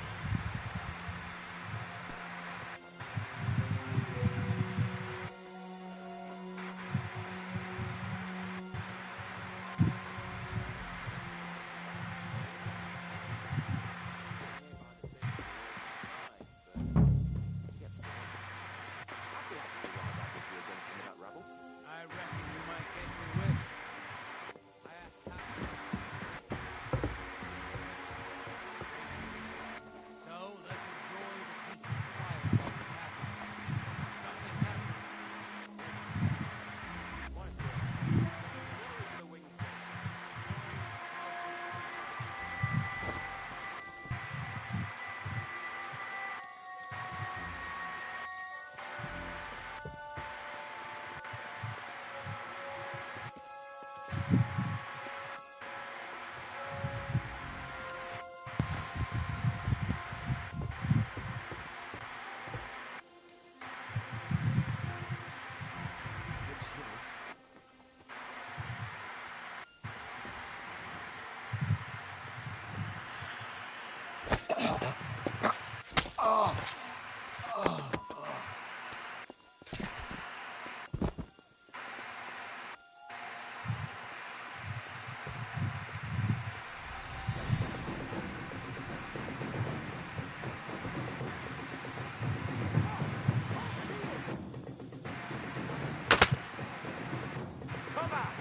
Come out!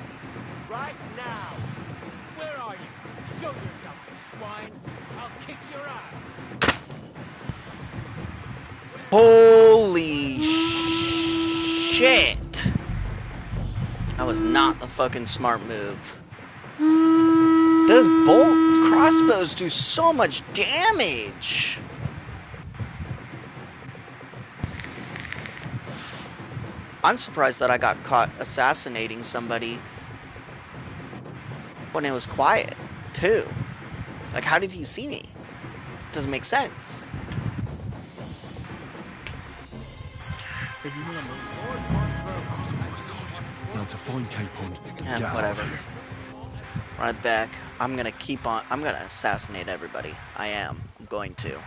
Right now! Where are you? Show yourself, you swine! I'll kick your ass! Holy shit! That was not a fucking smart move. Those crossbows do so much damage! I'm surprised that I got caught assassinating somebody when it was quiet, too. Like, how did he see me? Doesn't make sense. Now to find Capon. Yeah, whatever. Right back. I'm gonna assassinate everybody. I am. I'm going to.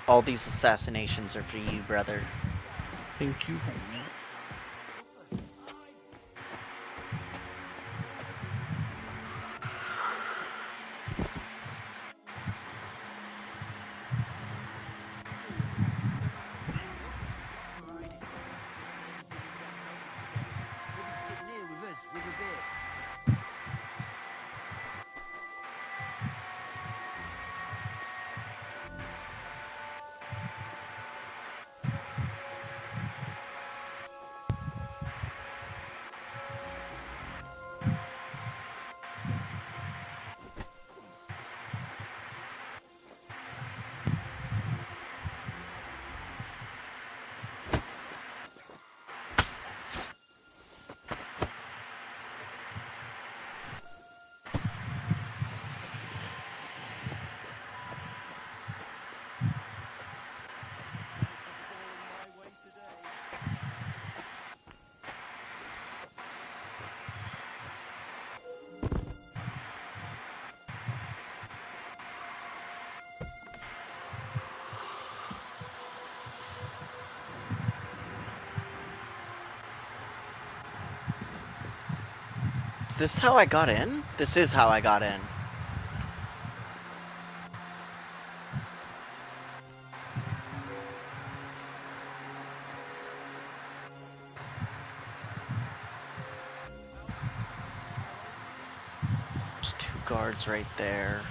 All these assassinations are for you, brother. Thank you, homie. Is this how I got in? This is how I got in. There's 2 guards right there.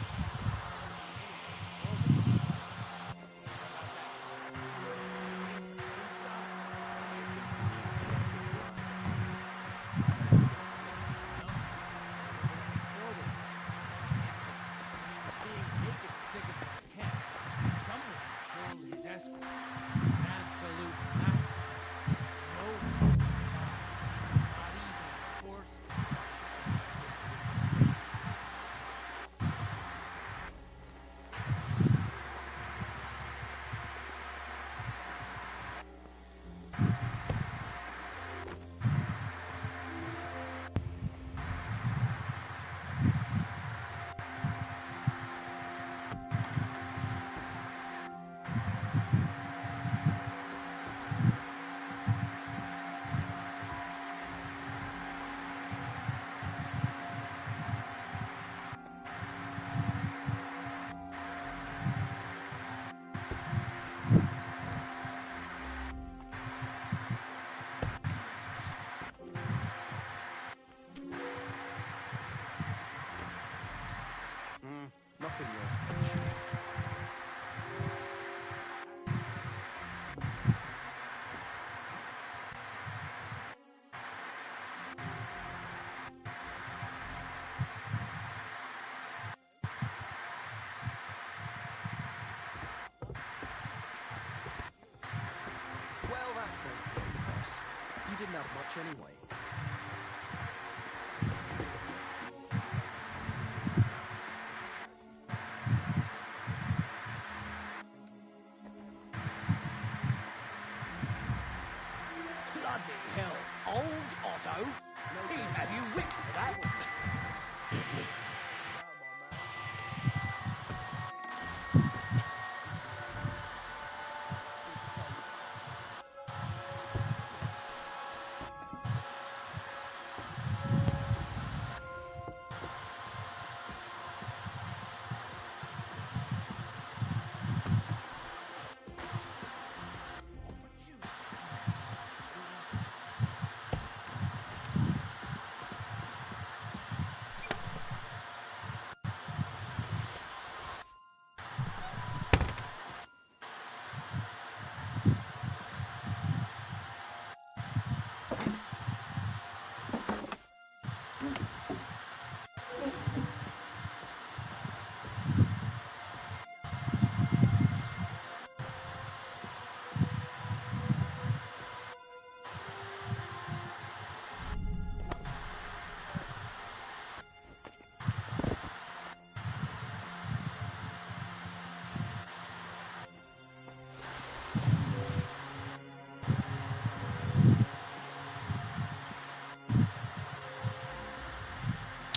didn't have much anyway. Bloody hell, old Otto? He'd have you whipped for that.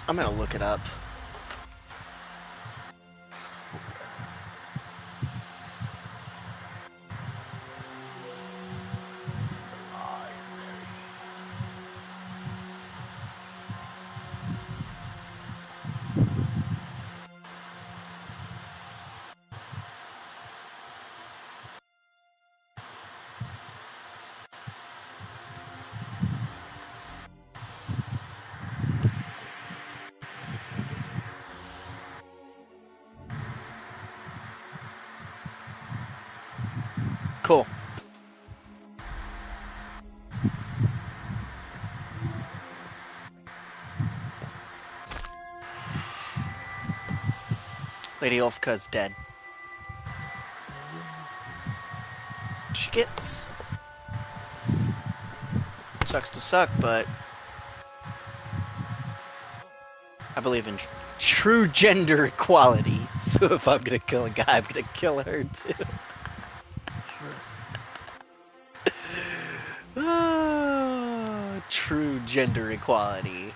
I'm gonna look it up. Cool. Lady Ulfka's dead. She gets. Sucks to suck, but I believe in true gender equality. So if I'm gonna kill a guy, I'm gonna kill her too. True gender equality.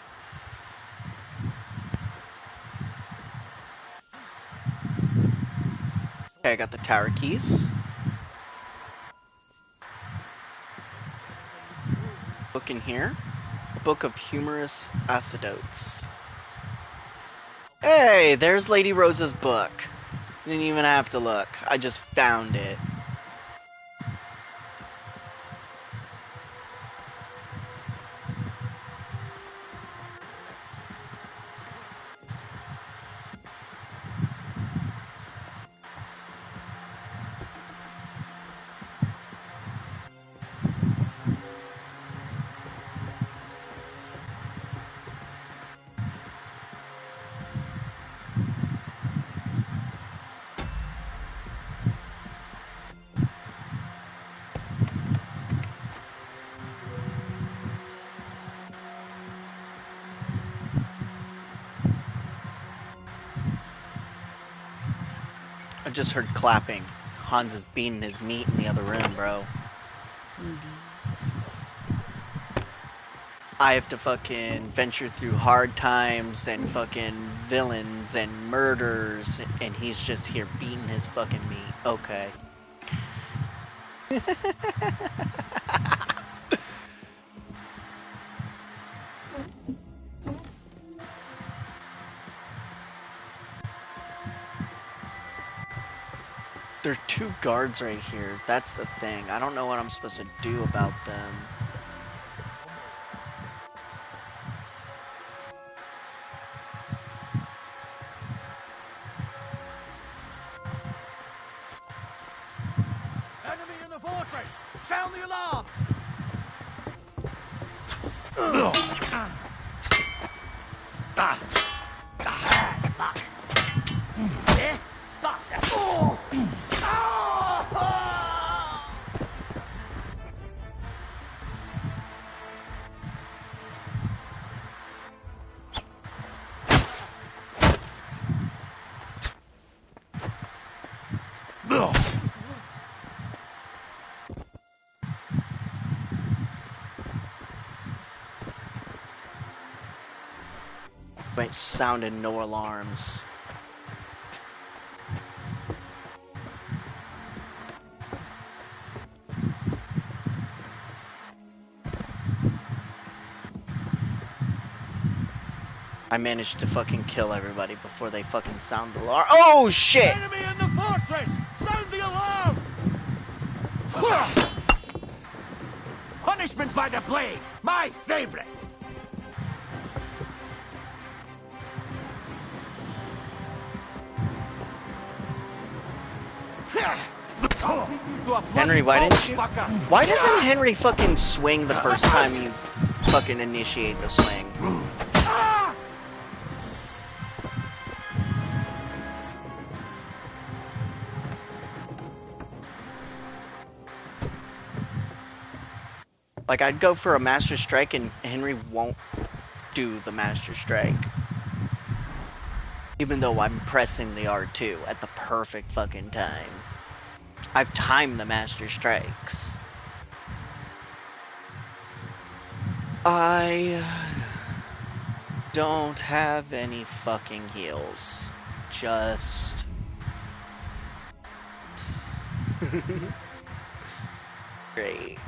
Okay, I got the tower keys. Book in here. Book of Humorous Anecdotes. Hey, there's Lady Rosa's book. Didn't even have to look. I just found it. I just heard clapping. Hans is beating his meat in the other room, bro. I have to fucking venture through hard times and fucking villains and murders, and he's just here beating his fucking meat. Okay. There are two guards right here. That's the thing. I don't know what I'm supposed to do about them. Enemy in the fortress! Sound the alarm! But sounded no alarms. I managed to fucking kill everybody before they fucking sound the alarm. Oh shit! Enemy in the fortress! Sound the alarm! Punishment by the blade! My favorite! Henry, why didn't you? Why doesn't Henry fucking swing the first time you fucking initiate the swing? Like, I'd go for a Master Strike and Henry won't do the Master Strike. Even though I'm pressing the R2 at the perfect fucking time. I've timed the Master Strikes. I don't have any fucking heals. Just... Great.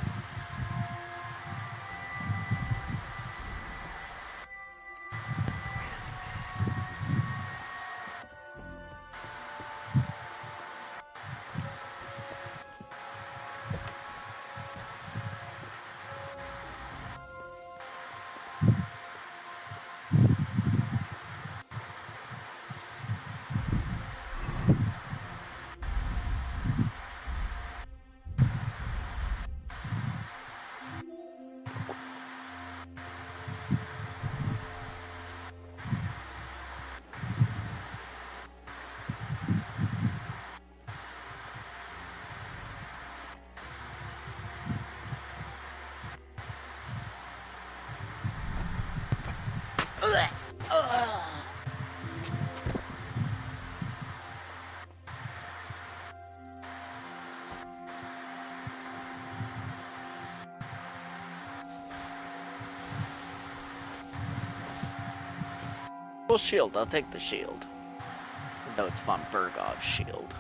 Well, shield. I'll take the shield. Though it's von Bergov's shield.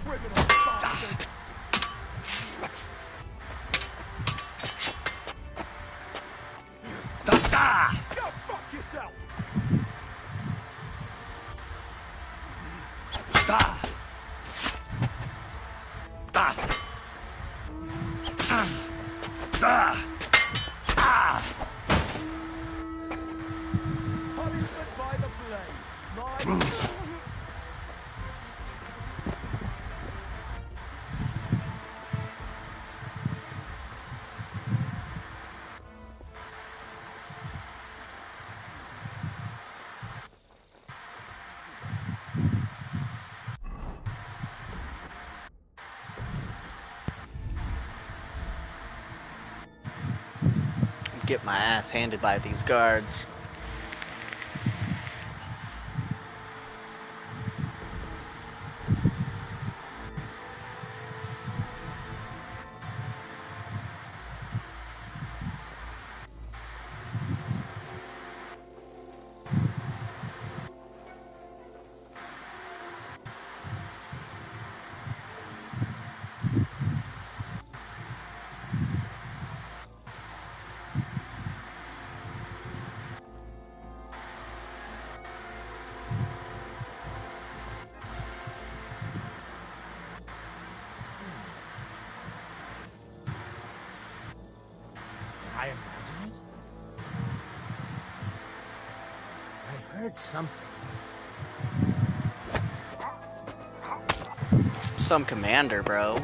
criminal bastard! Go fuck yourself! Punishment by the blade. My... Get my ass handed by these guards. I imagine it? I heard something. Some commander, bro.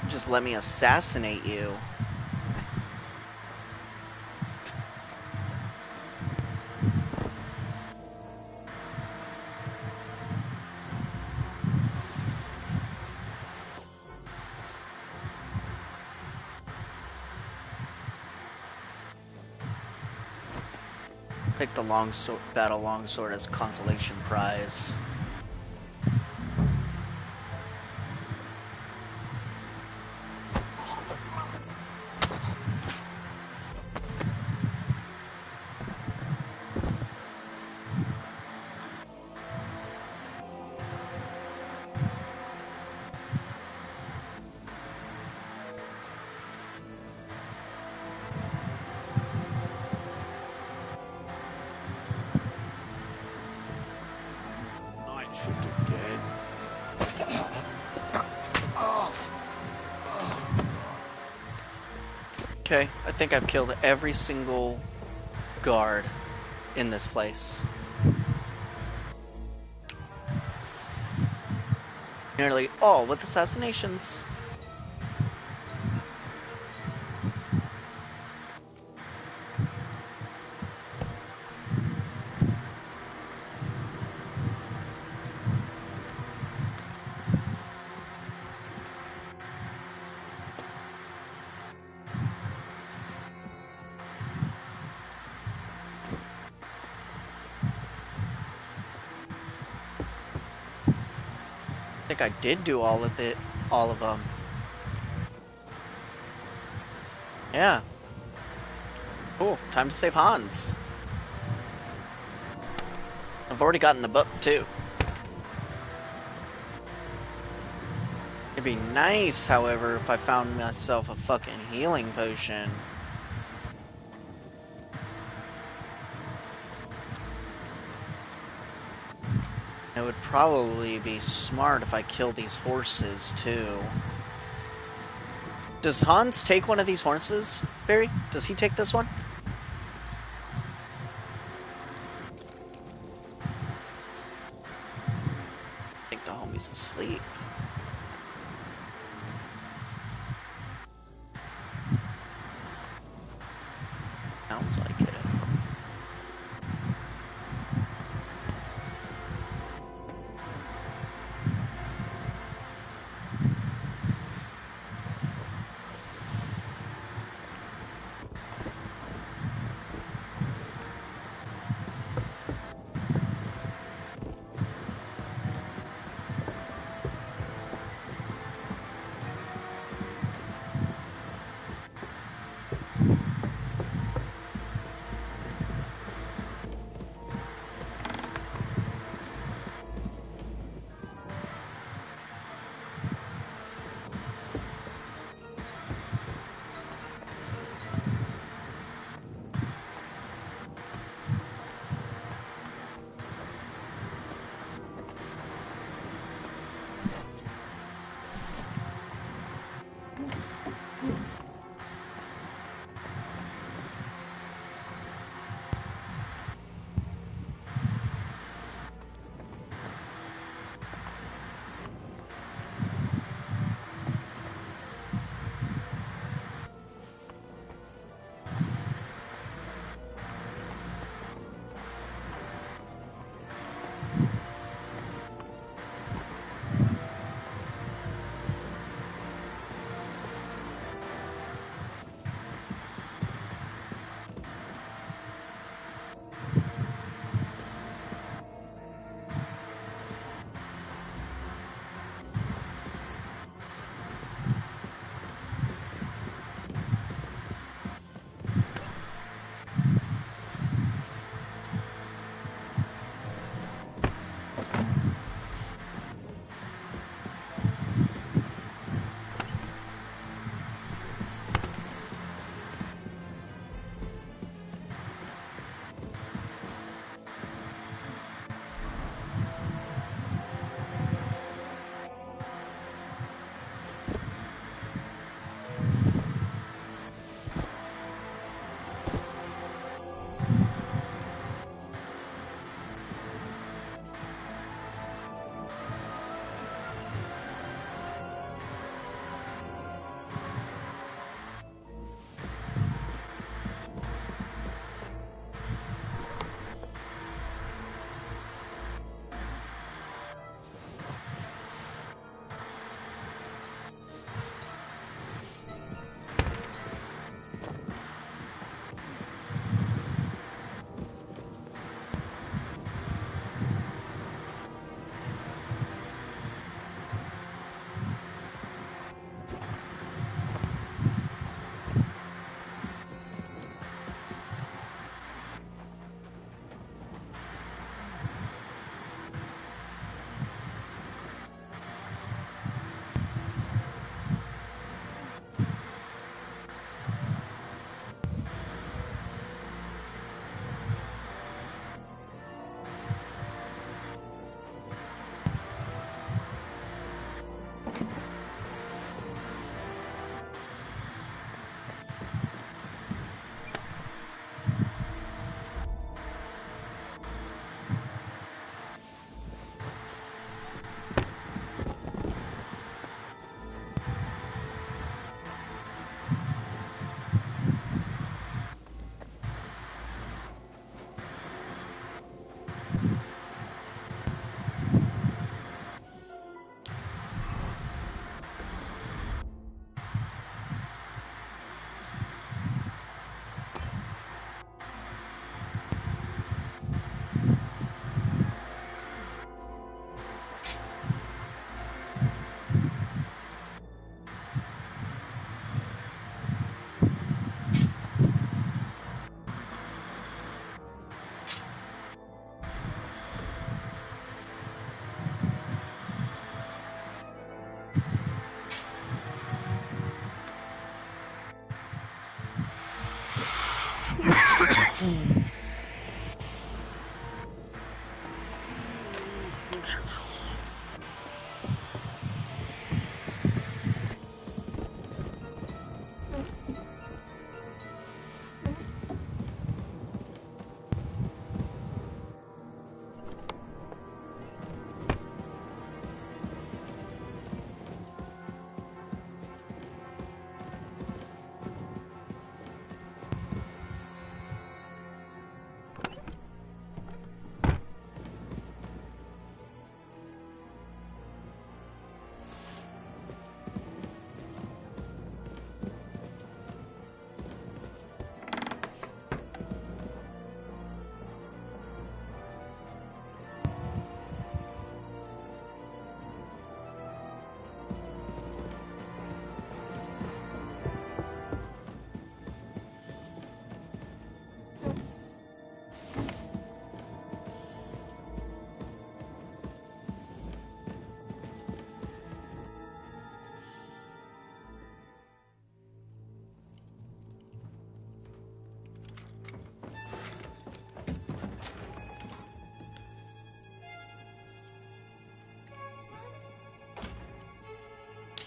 Just let me assassinate you. Pick the battle longsword as consolation prize. Night shift again. Okay, I think I've killed every single guard in this place. Nearly all with assassinations. I think I did do all of them. Yeah. Cool. Time to save Hans. I've already gotten the book too. It'd be nice, however, if I found myself a fucking healing potion. It would probably be smart if I kill these horses too. Does Hans take one of these horses, Barry? Does he take this one? I think the homie's asleep. Sounds like it.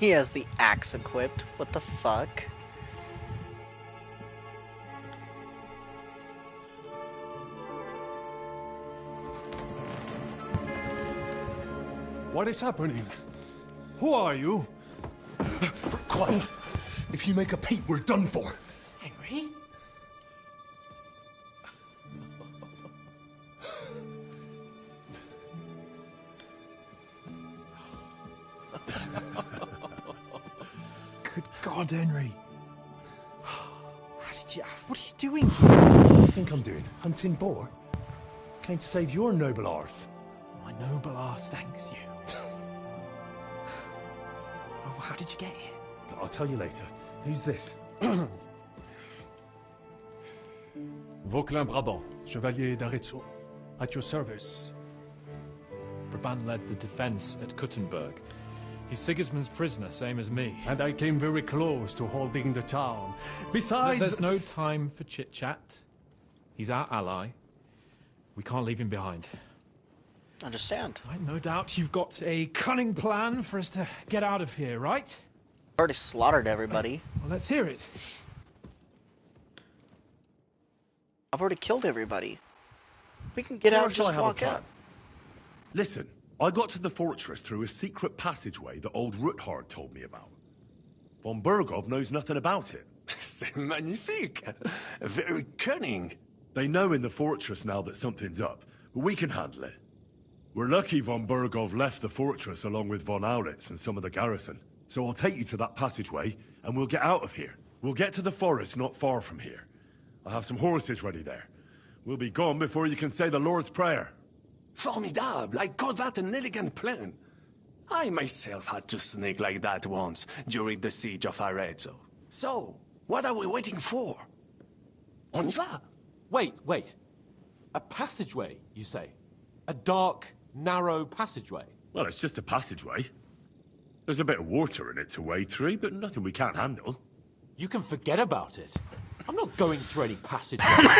He has the axe equipped. What the fuck? What is happening? Who are you? Quiet. If you make a peep, we're done for. Henry? Good God, Henry. How did you... What are you doing here? What do you think I'm doing? Hunting boar? Came to save your noble arse. My noble arse thanks you. Oh, how did you get here? I'll tell you later. Who's this? Vauquelin Brabant, Chevalier d'Arezzo. At your service. Brabant led the defense at Kuttenberg. He's Sigismund's prisoner, same as me. And I came very close to holding the town. Besides... There's no time for chit-chat. He's our ally. We can't leave him behind. Understand. Right, no doubt you've got a cunning plan for us to get out of here, right? Already slaughtered everybody. Well, let's hear it. I've already killed everybody. We can get out and just walk out. Listen, I got to the fortress through a secret passageway that old Ruthard told me about. Von Bergov knows nothing about it. C'est magnifique. Very cunning. They know in the fortress now that something's up, but we can handle it. We're lucky von Bergov left the fortress along with von Aulitz and some of the garrison. So I'll take you to that passageway, and we'll get out of here. We'll get to the forest not far from here. I'll have some horses ready there. We'll be gone before you can say the Lord's Prayer. Formidable! I call that an elegant plan. I myself had to sneak like that once during the siege of Arezzo. So, what are we waiting for? On y va! Wait. A passageway, you say? A dark, narrow passageway? Well, it's just a passageway. There's a bit of water in it to wade through, but nothing we can't handle. You can forget about it. I'm not going through any passageway.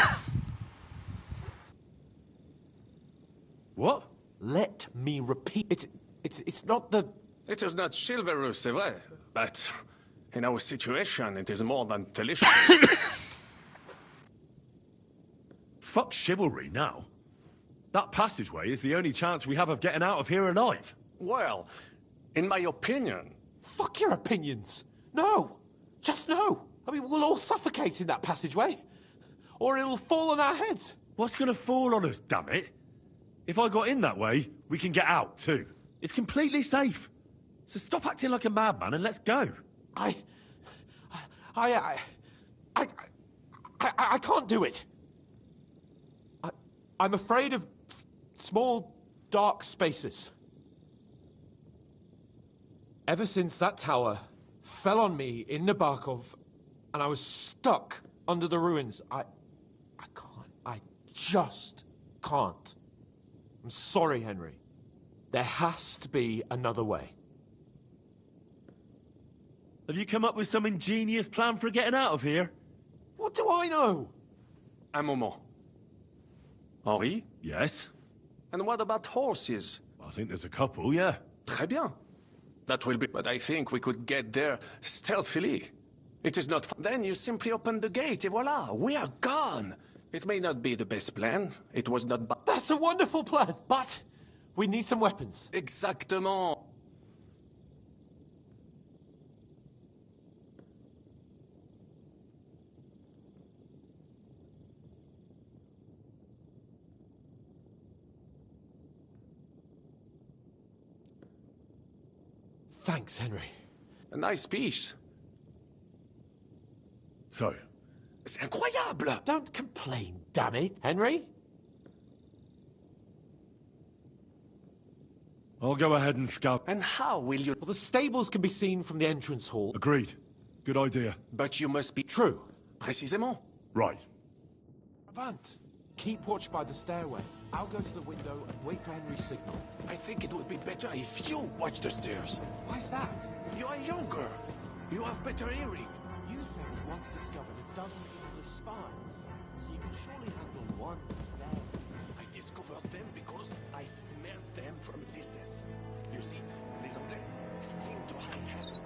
What? Let me repeat. It's not the... It is not chivalrous, c'est vrai, but in our situation, it is more than delicious. Fuck chivalry now. That passageway is the only chance we have of getting out of here alive. Well, in my opinion... Fuck your opinions. No. Just no. I mean, we'll all suffocate in that passageway. Or it'll fall on our heads. What's gonna fall on us, damn it? If I got in that way, we can get out, too. It's completely safe. So stop acting like a madman and let's go. I can't do it. I'm afraid of small, dark spaces. Ever since that tower fell on me in Nabokov, and I was stuck under the ruins, I just can't. I'm sorry, Henry. There has to be another way. Have you come up with some ingenious plan for getting out of here? What do I know? Un moment. Henri? Yes? And what about horses? I think there's a couple, yeah. Très bien. That will be... But I think we could get there stealthily. It is not... Then you simply open the gate, et voila, we are gone. It may not be the best plan. It was not... That's a wonderful plan, but we need some weapons. Exactement. Thanks, Henry. A nice piece. So? C'est incroyable! Don't complain, damn it. Henry? I'll go ahead and scout. And how will you... Well, the stables can be seen from the entrance hall. Agreed. Good idea. But you must be... True. Précisément. Right. Brabant, keep watch by the stairway. I'll go to the window and wait for Henry's signal. I think it would be better if you watch the stairs. Why's that? You are younger. You have better hearing. You said you once discovered a dozen English spies, so you can surely handle one stair. I discovered them because I smelled them from a distance. You see, les Anglais sting to high heaven.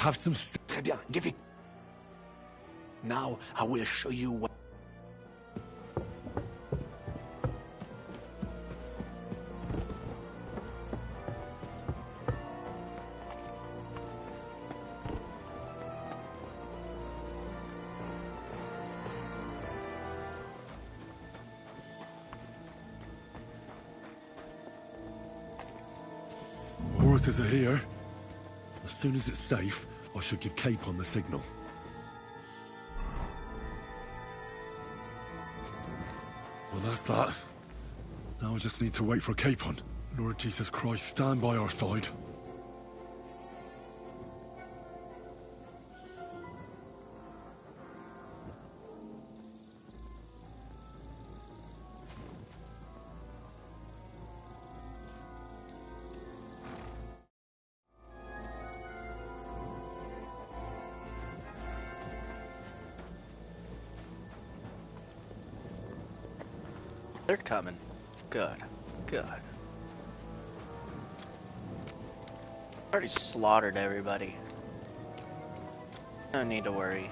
have some... Très bien, give it. Now I will show you what... Horses are here. As soon as it's safe, I should give Capon the signal. Well, that's that. Now I just need to wait for Capon. Lord Jesus Christ, stand by our side. They're coming. Good. Good. Already slaughtered everybody. No need to worry.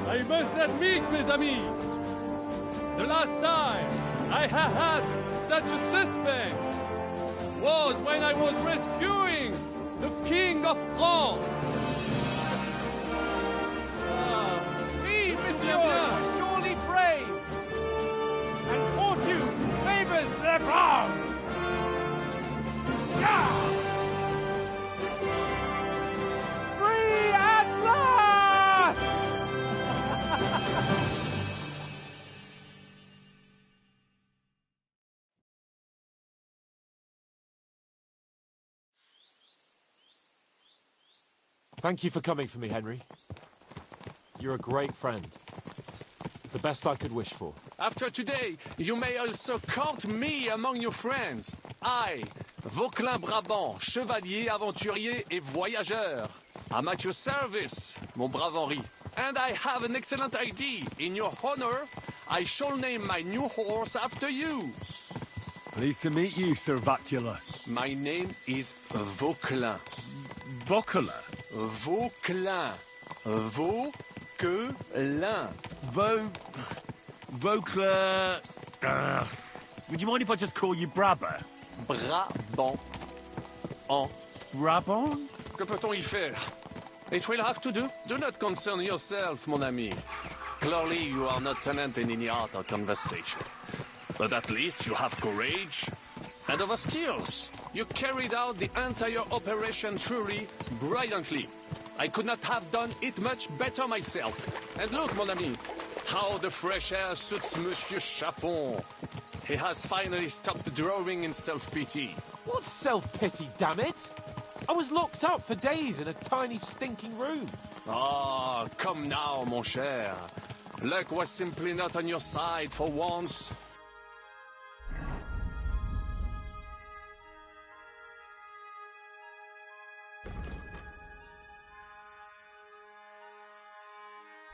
I must admit, mes amis, the last time I have had such a suspense was when I was rescuing the King of France. We, monsieur, are surely brave, and fortune favors the brave. Free at last! Thank you for coming for me, Henry. You're a great friend. The best I could wish for. After today, you may also count me among your friends. I, Vauquelin Brabant, chevalier, aventurier et voyageur. I'm at your service, mon brave Henri. And I have an excellent idea. In your honor, I shall name my new horse after you. Pleased to meet you, Sir Vacula. My name is Vauquelin. Vauquelin? Vauquelin. Vauquelin. Vauquelin... would you mind if I just call you Brabber? Brabant. En Brabant? Que peut-on y faire? It will have to do. Do not concern yourself, mon ami. Clearly, you are not tenant in any art or conversation. But at least you have courage and other skills. You carried out the entire operation truly brilliantly. I could not have done it much better myself. And look, mon ami, how the fresh air suits Monsieur Chapon. He has finally stopped drawing in self-pity. What self-pity, damn it? I was locked up for days in a tiny stinking room. Ah, come now, mon cher. Luck was simply not on your side for once.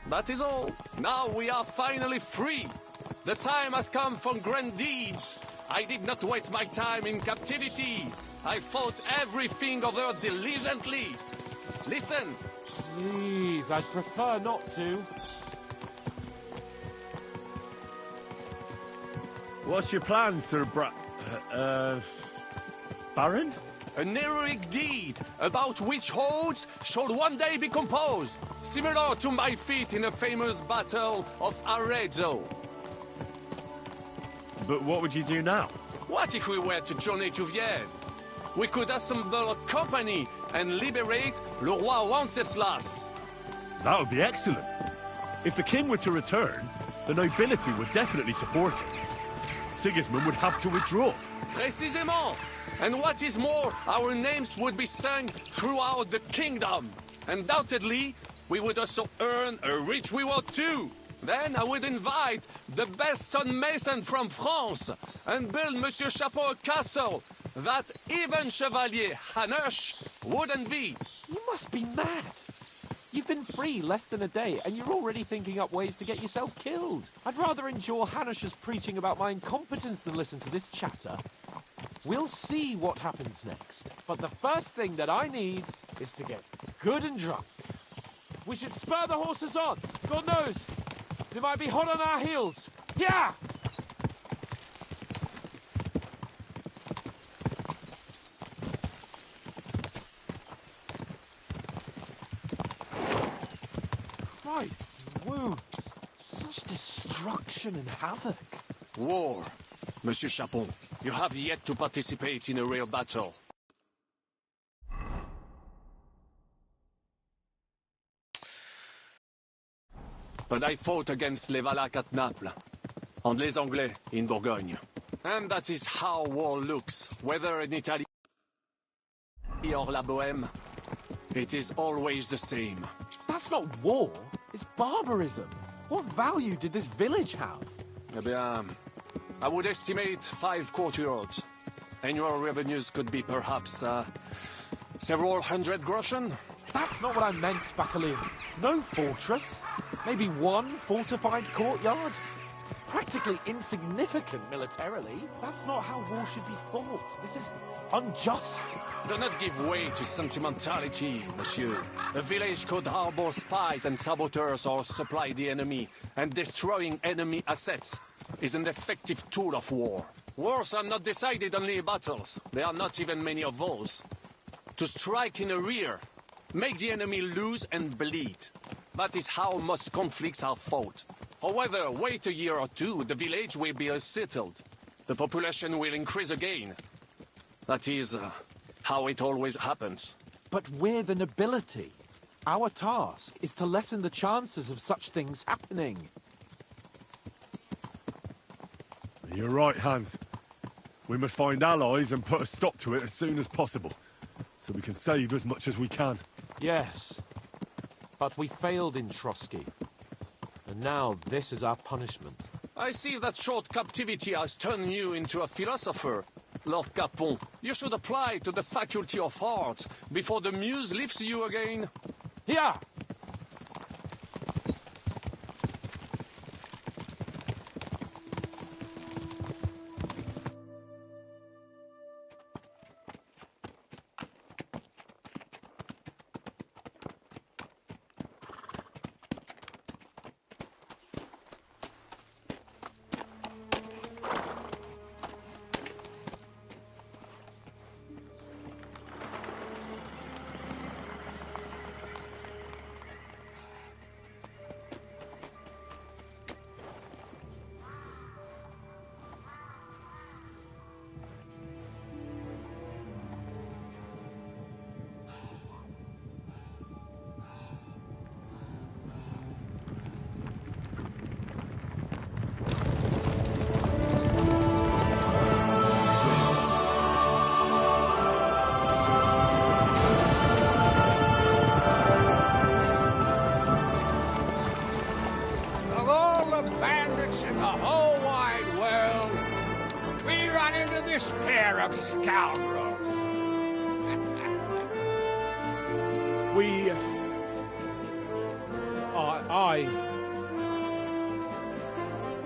That is all. Now we are finally free. The time has come for grand deeds. I did not waste my time in captivity. I fought everything over diligently. Listen. Please, I'd prefer not to. What's your plan, Sir Baron? An heroic deed about which odes shall one day be composed, similar to my feat in a famous battle of Arezzo. But what would you do now? What if we were to journey to Vienne? We could assemble a company and liberate Le Roi Wenceslas. That would be excellent. If the king were to return, the nobility would definitely support it. Sigismund would have to withdraw. Précisément! And what is more, our names would be sung throughout the kingdom. Undoubtedly, we would also earn a rich reward too. Then I would invite the best stonemason from France and build Monsieur Chapeau a castle that even Chevalier Hanush would envy. You must be mad. You've been free less than a day, and you're already thinking up ways to get yourself killed. I'd rather endure Hanush's preaching about my incompetence than listen to this chatter. We'll see what happens next. But the first thing that I need is to get good and drunk. We should spur the horses on. God knows, they might be hot on our heels. Yeah! Christ, wounds. Such destruction and havoc. War. Monsieur Chapon, you have yet to participate in a real battle. But I fought against les Valaques at Naples, and les Anglais in Bourgogne. And that is how war looks, whether in Italy or la Bohème. It is always the same. That's not war, it's barbarism. What value did this village have? Eh bien, I would estimate 5 courtyards. Annual revenues could be perhaps, several hundred groschen. That's not what I meant, Battalion. No fortress. Maybe one fortified courtyard. Practically insignificant militarily. That's not how war should be fought. This is unjust. Do not give way to sentimentality, monsieur. A village could harbor spies and saboteurs or supply the enemy, and destroying enemy assets is an effective tool of war. Wars are not decided only in battles. There are not even many of those. To strike in the rear, make the enemy lose and bleed. That is how most conflicts are fought. However, wait a year or two, the village will be settled. The population will increase again. That is how it always happens. But we're the nobility. Our task is to lessen the chances of such things happening. You're right, Hans. We must find allies and put a stop to it as soon as possible, so we can save as much as we can. Yes, but we failed in Trotsky. And now this is our punishment. I see that short captivity has turned you into a philosopher. Lord Capon, you should apply to the Faculty of Arts before the muse lifts you again. Yeah! Of all the bandits in the whole wide world, we run into this pair of scoundrels.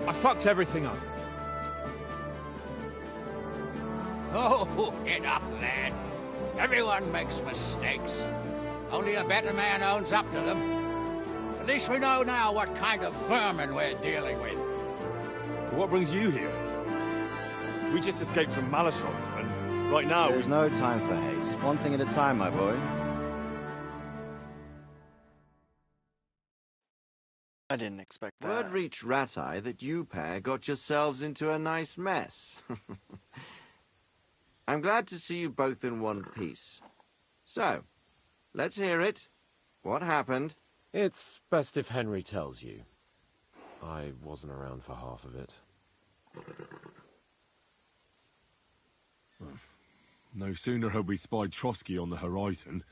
I fucked everything up. Oh, get up, lad. Everyone makes mistakes. Only a better man owns up to them. At least we know now what kind of vermin we're dealing with. What brings you here? We just escaped from Malashov, and right now... There's no time for haste. One thing at a time, my boy. I didn't expect that. Word reached Rat-Eye that you pair got yourselves into a nice mess. I'm glad to see you both in one piece. So, let's hear it. What happened? It's best if Henry tells you. I wasn't around for half of it. No sooner had we spied Trotsky on the horizon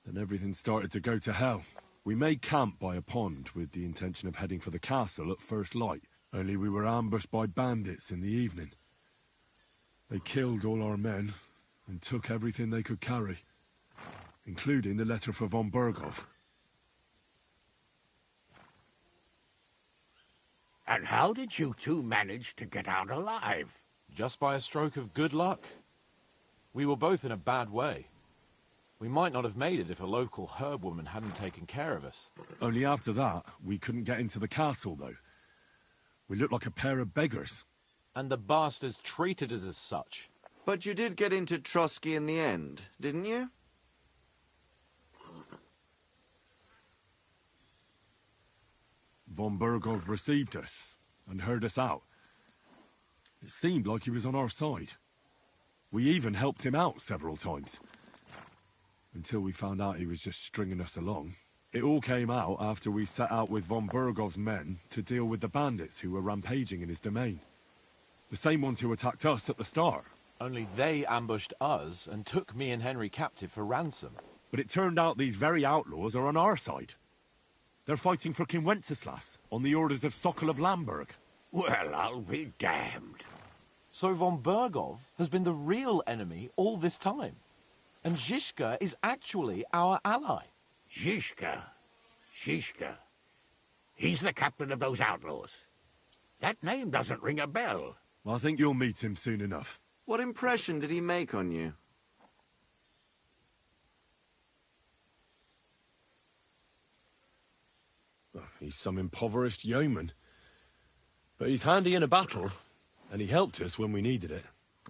than everything started to go to hell. We made camp by a pond with the intention of heading for the castle at first light, only we were ambushed by bandits in the evening. They killed all our men and took everything they could carry, including the letter for von Berghoff. And how did you two manage to get out alive? Just by a stroke of good luck. We were both in a bad way. We might not have made it if a local herb woman hadn't taken care of us. Only after that, we couldn't get into the castle, though. We looked like a pair of beggars. And the bastards treated us as such. But you did get into Trotsky in the end, didn't you? Von Berghoff received us and heard us out. It seemed like he was on our side. We even helped him out several times. Until we found out he was just stringing us along. It all came out after we set out with von Berghoff's men to deal with the bandits who were rampaging in his domain. The same ones who attacked us at the start. Only they ambushed us and took me and Henry captive for ransom. But it turned out these very outlaws are on our side. They're fighting for King Wenceslas on the orders of Sokol of Lamberg. Well, I'll be damned. So von Berghoff has been the real enemy all this time. And Zizka is actually our ally. Zizka. He's the captain of those outlaws. That name doesn't ring a bell. I think you'll meet him soon enough. What impression did he make on you? He's some impoverished yeoman. But he's handy in a battle, and he helped us when we needed it.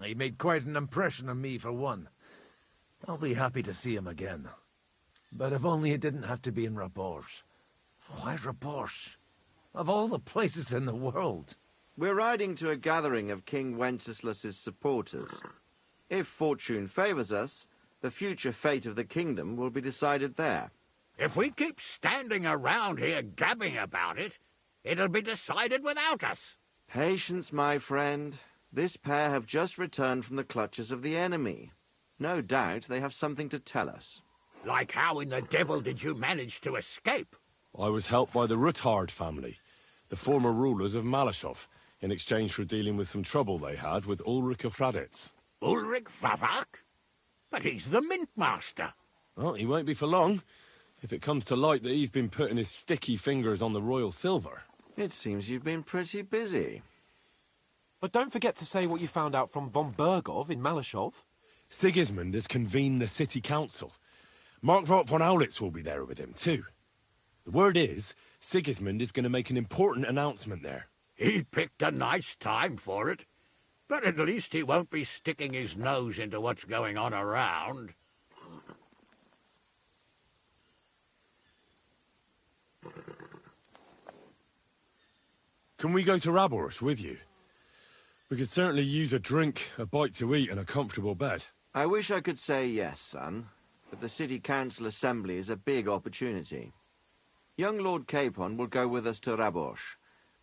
He made quite an impression on me, for one. I'll be happy to see him again. But if only it didn't have to be in Rabosh. Why Rabosh? Of all the places in the world. We're riding to a gathering of King Wenceslas's supporters. If fortune favors us, the future fate of the kingdom will be decided there. If we keep standing around here gabbing about it, it'll be decided without us. Patience, my friend. This pair have just returned from the clutches of the enemy. No doubt they have something to tell us. Like how in the devil did you manage to escape? I was helped by the Ruthard family, the former rulers of Malashov, in exchange for dealing with some trouble they had with Ulrich of Raditz. Ulrich Vavak? But he's the mint master. Well, he won't be for long, if it comes to light that he's been putting his sticky fingers on the royal silver. It seems you've been pretty busy. But don't forget to say what you found out from von Berghoff in Malashov. Sigismund has convened the city council. Markvart von Aulitz will be there with him, too. The word is, Sigismund is going to make an important announcement there. He picked a nice time for it. But at least he won't be sticking his nose into what's going on around. Can we go to Raborsh with you? We could certainly use a drink, a bite to eat, and a comfortable bed. I wish I could say yes, son, but the City Council Assembly is a big opportunity. Young Lord Capon will go with us to Raborsh,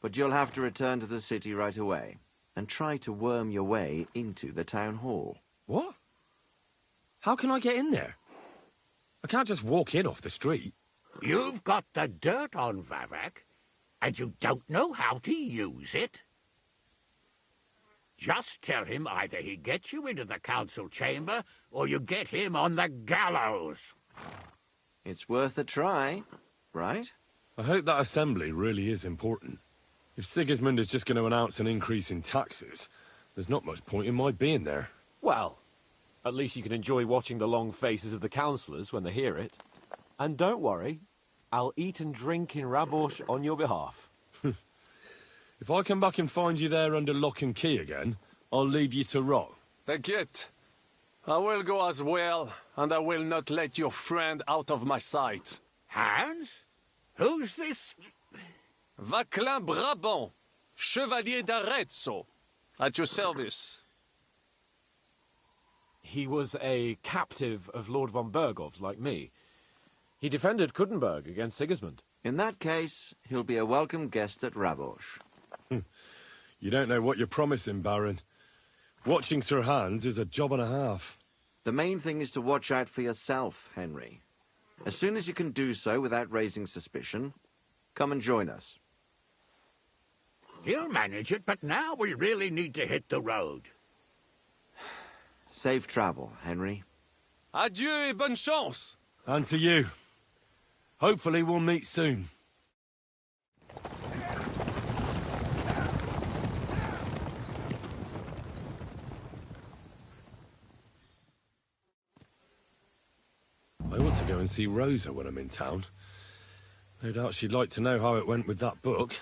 but you'll have to return to the city right away, and try to worm your way into the town hall. What? How can I get in there? I can't just walk in off the street. You've got the dirt on Vavak, and you don't know how to use it? Just tell him either he gets you into the council chamber, or you get him on the gallows. It's worth a try, right? I hope that assembly really is important. If Sigismund is just going to announce an increase in taxes, there's not much point in my being there. Well, at least you can enjoy watching the long faces of the councillors when they hear it. And don't worry, I'll eat and drink in Raborsh on your behalf. If I come back and find you there under lock and key again, I'll leave you to rot. Take it. I will go as well, and I will not let your friend out of my sight. Hans? Who's this? Vaclin Brabant, Chevalier d'Arezzo, at your service. He was a captive of Lord von Berghoff's, like me. He defended Kuttenberg against Sigismund. In that case, he'll be a welcome guest at Raborsh. You don't know what you're promising, Baron. Watching Sir Hans is a job and a half. The main thing is to watch out for yourself, Henry. As soon as you can do so without raising suspicion, come and join us. You'll manage it, but now we really need to hit the road. Safe travel, Henry. Adieu et bonne chance! And to you. Hopefully we'll meet soon. I ought to go and see Rosa when I'm in town. No doubt she'd like to know how it went with that book.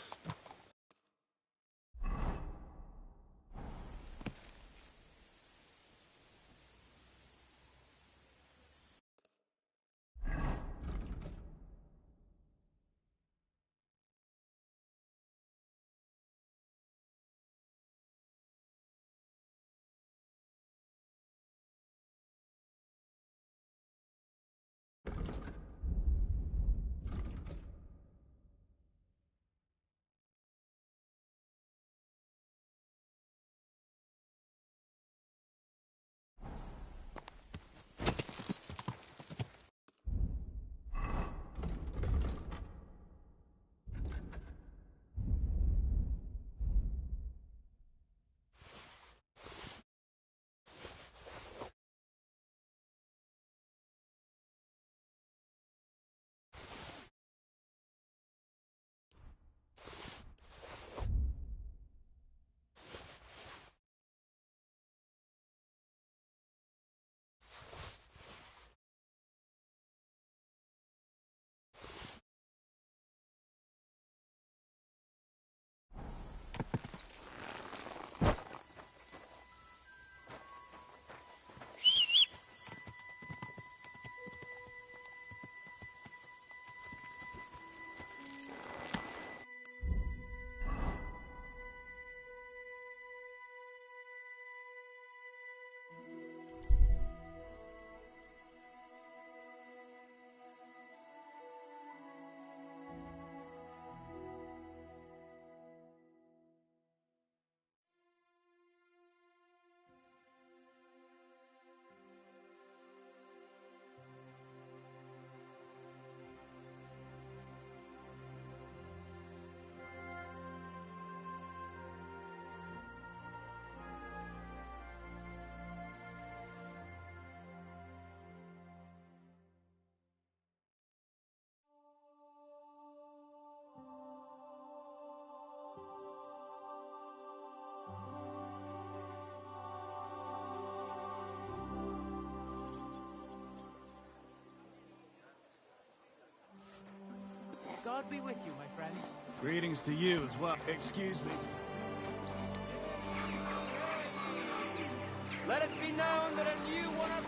God be with you, my friend. Greetings to you as well. Excuse me. Let it be known that a new one of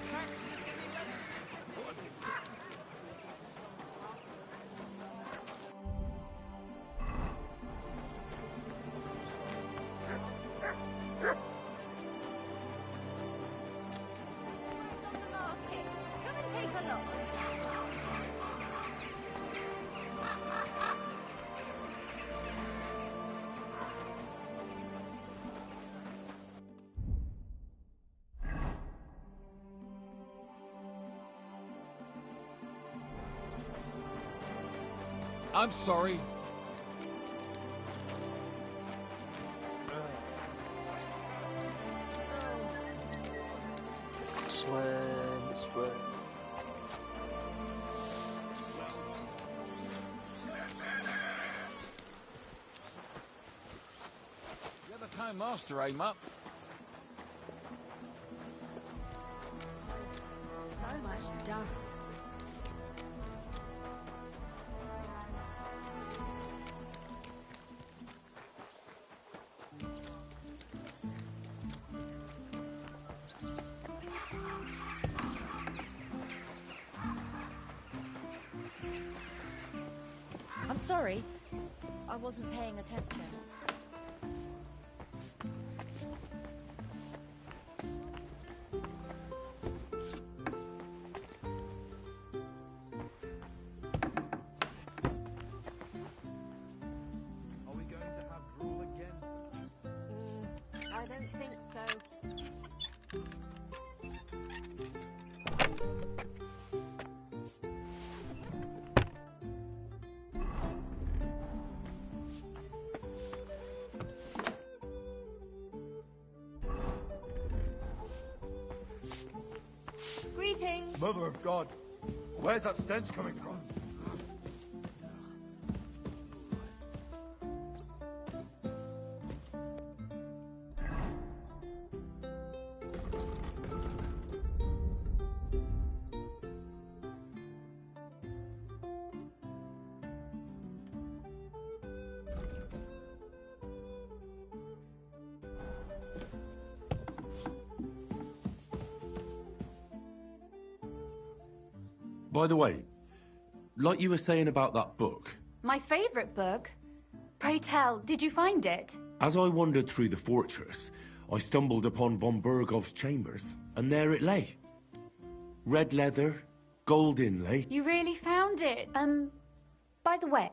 Come and take a look. I'm sorry. This way, this way. You're the Time Master, eh, Mutt? So much dust. I'm sorry. I wasn't paying attention. Are we going to have rule again? I don't think so. Mother of God, where's that stench coming from? By the way, like you were saying about that book, My favourite book? Pray tell, did you find it? as I wandered through the fortress, I stumbled upon von Bergov's chambers, and there it lay. Red leather, gold inlay. You really found it? By the way,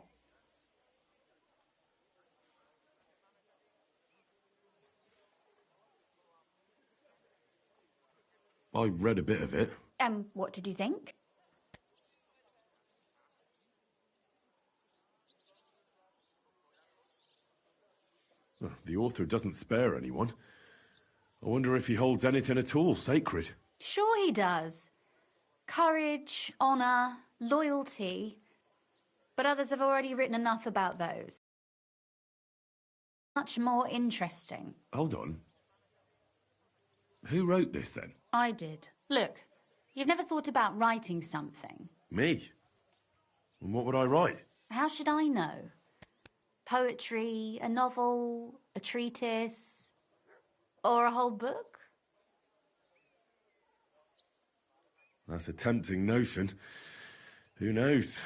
I read a bit of it. what did you think? The author doesn't spare anyone. I wonder if he holds anything at all sacred. Sure he does. Courage, honour, loyalty. But others have already written enough about those. Much more interesting. Hold on. Who wrote this, then? I did. Look, you've never thought about writing something. Me? And what would I write? How should I know? Poetry, a novel, a treatise, or a whole book? That's a tempting notion. Who knows?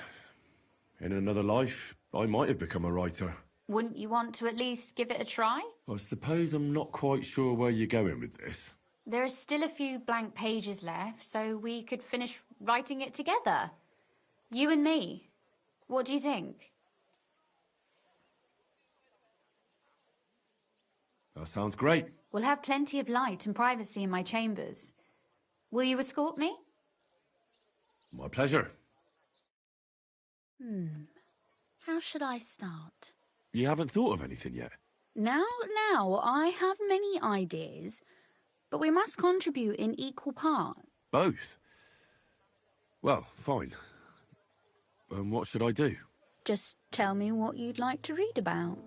In another life, I might have become a writer. Wouldn't you want to at least give it a try? I suppose I'm not quite sure where you're going with this. There are still a few blank pages left, so we could finish writing it together. You and me. What do you think? That sounds great. We'll have plenty of light and privacy in my chambers. Will you escort me? My pleasure. How should I start? You haven't thought of anything yet? Now, I have many ideas, but we must contribute in equal part. Both? Well, fine. What should I do? Just tell me what you'd like to read about.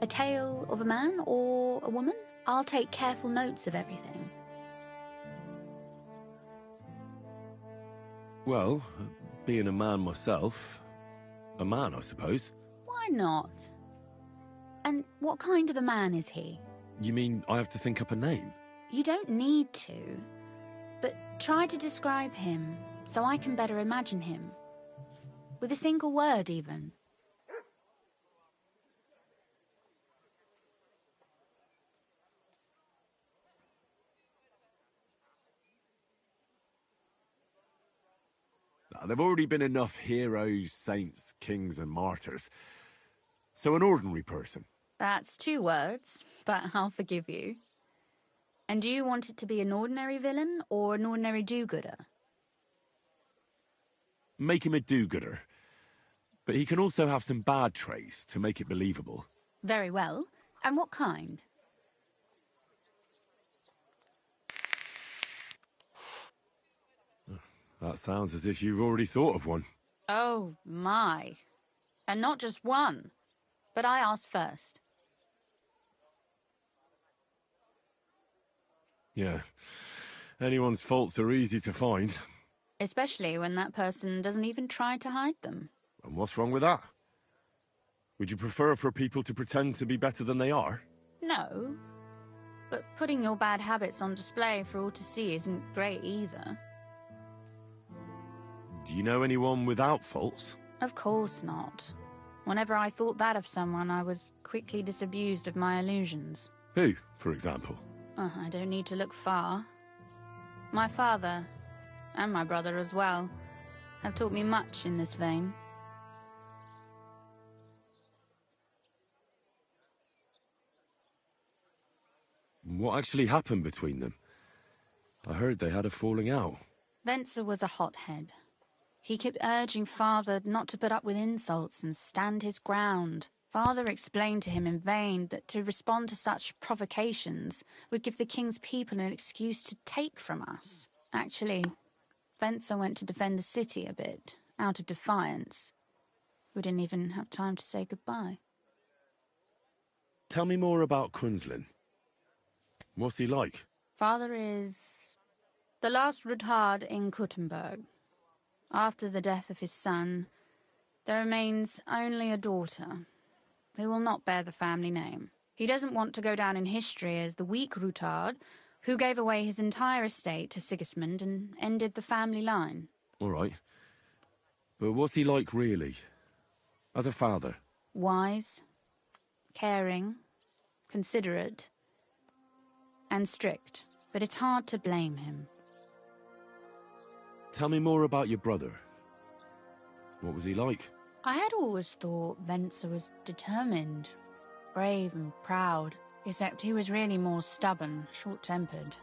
A tale of a man or a woman? I'll take careful notes of everything. Well, being a man myself, a man, I suppose. Why not? And what kind of a man is he? You mean I have to think up a name? You don't need to, but try to describe him so I can better imagine him. With a single word, even. There've already been enough heroes, saints, kings, and martyrs. So an ordinary person. That's 2 words, but I'll forgive you. And do you want it to be an ordinary villain or an ordinary do-gooder? Make him a do-gooder. But he can also have some bad traits to make it believable. Very well. And what kind? That sounds as if you've already thought of one. Oh, my. And not just one. But I asked first. Yeah. Anyone's faults are easy to find. Especially when that person doesn't even try to hide them. And what's wrong with that? Would you prefer for people to pretend to be better than they are? No. But putting your bad habits on display for all to see isn't great either. Do you know anyone without faults? Of course not. Whenever I thought that of someone, I was quickly disabused of my illusions. Who, for example? I don't need to look far. My father, and my brother as well, have taught me much in this vein. What actually happened between them? I heard they had a falling out. Venser was a hothead. He kept urging Father not to put up with insults and stand his ground. Father explained to him in vain that to respond to such provocations would give the king's people an excuse to take from us. Actually, Venser went to defend the city a bit, out of defiance. We didn't even have time to say goodbye. Tell me more about Kunzlin. What's he like? Father is the last Ruthard in Kuttenberg. After the death of his son, there remains only a daughter, who will not bear the family name. He doesn't want to go down in history as the weak Ruthard, who gave away his entire estate to Sigismund and ended the family line. All right. But what's he like, really? As a father? Wise, caring, considerate, and strict. But it's hard to blame him. Tell me more about your brother. What was he like? I had always thought Venser was determined, brave and proud, except he was really more stubborn, short-tempered,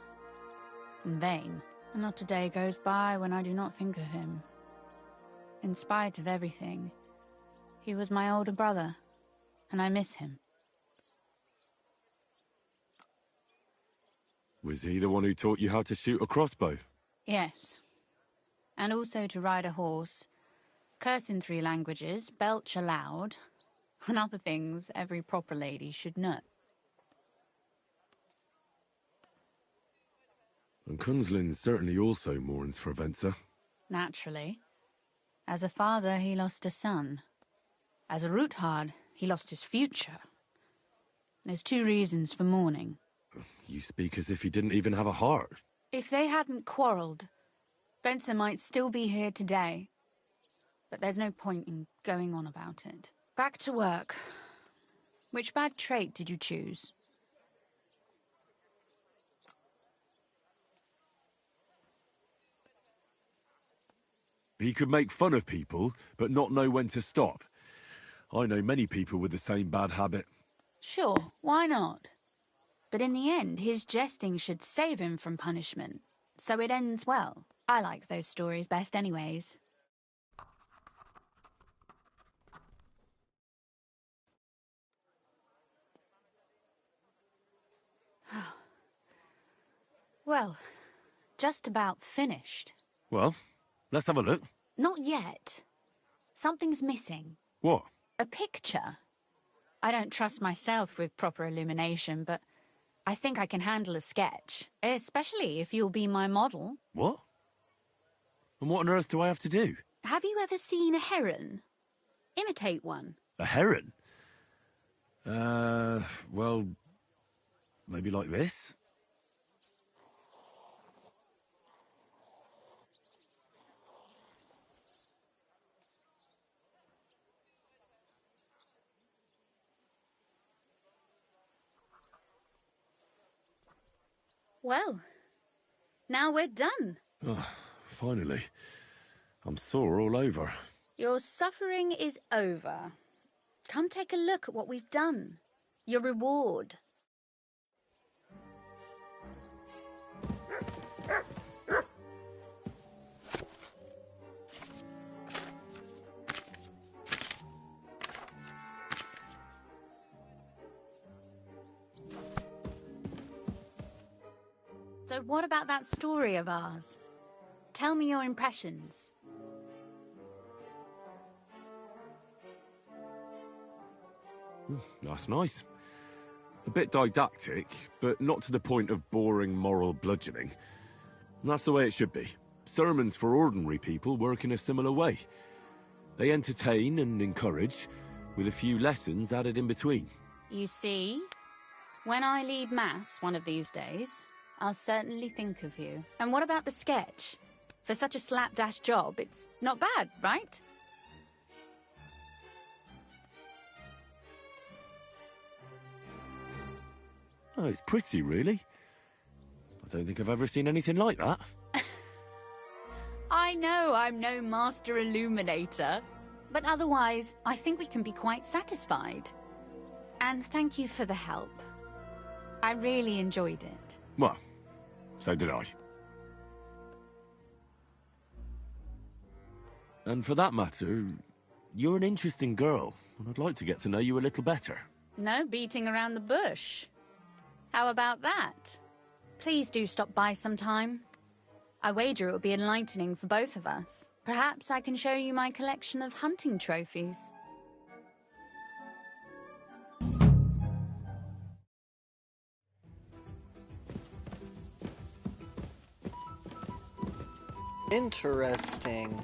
and vain. And not a day goes by when I do not think of him. In spite of everything, he was my older brother, and I miss him. Was he the one who taught you how to shoot a crossbow? Yes. And also to ride a horse, curse in 3 languages, belch aloud, and other things every proper lady should know. And Kunzlin certainly also mourns for Venser. Naturally. As a father, he lost a son. As a Ruthard, he lost his future. There's 2 reasons for mourning. You speak as if he didn't even have a heart. If they hadn't quarrelled, Venser might still be here today. But there's no point in going on about it. Back to work. Which bad trait did you choose? He could make fun of people, but not know when to stop. I know many people with the same bad habit. Sure, why not? But in the end, his jesting should save him from punishment. So it ends well. I like those stories best anyways. Well, just about finished. Well, let's have a look. Not yet. Something's missing. What? A picture. I don't trust myself with proper illumination, but I think I can handle a sketch. Especially if you'll be my model. What? And what on earth do I have to do? Have you ever seen a heron? Imitate one. A heron? Well, maybe like this? Well, now we're done. Oh, finally. I'm sore all over. Your suffering is over. Come take a look at what we've done. Your reward. So what about that story of ours? Tell me your impressions. That's nice. A bit didactic, but not to the point of boring moral bludgeoning. That's the way it should be. Sermons for ordinary people work in a similar way. They entertain and encourage, with a few lessons added in between. You see, when I lead Mass one of these days, I'll certainly think of you. And what about the sketch? For such a slapdash job, it's not bad, right? Oh, it's pretty, really. I don't think I've ever seen anything like that. I know I'm no master illuminator, but otherwise, I think we can be quite satisfied. And thank you for the help. I really enjoyed it. Well, so did I. And for that matter, you're an interesting girl, and I'd like to get to know you a little better. No beating around the bush. How about that? Please do stop by sometime. I wager it would be enlightening for both of us. Perhaps I can show you my collection of hunting trophies. Interesting.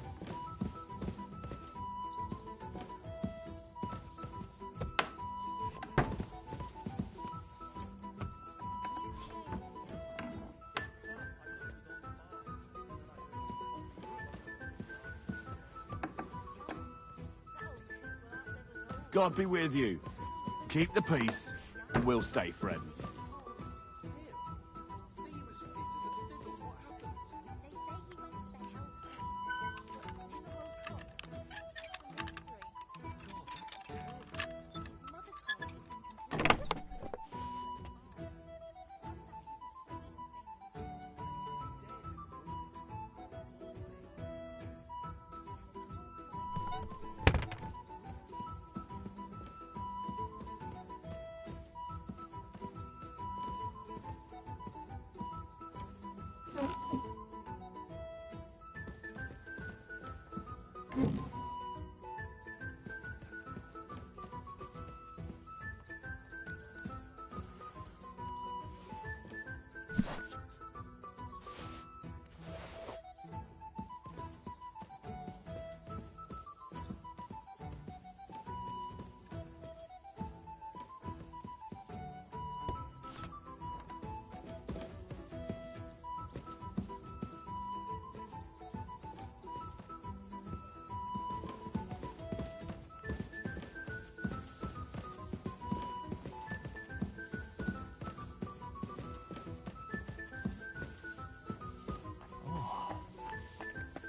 God be with you. Keep the peace, and we'll stay friends.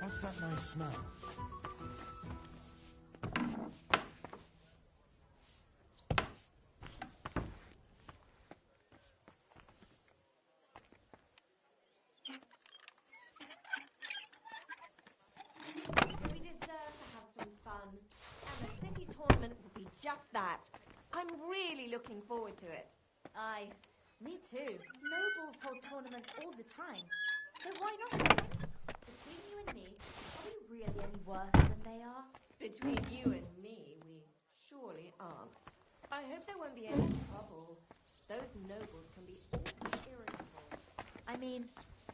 What's that nice smell? We deserve to have some fun. And the city tournament will be just that. I'm really looking forward to it. Aye, me too. Nobles hold tournaments all the time. So why not? Between you and me, are we really any worse than they are? Between you and me, we surely aren't. I hope there won't be any trouble. Those nobles can be awfully irritable. I mean,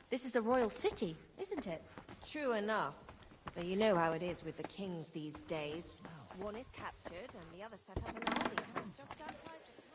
this is a royal city, isn't it? True enough. But you know how it is with the kings these days. One is captured and the other set up an army just outside the town.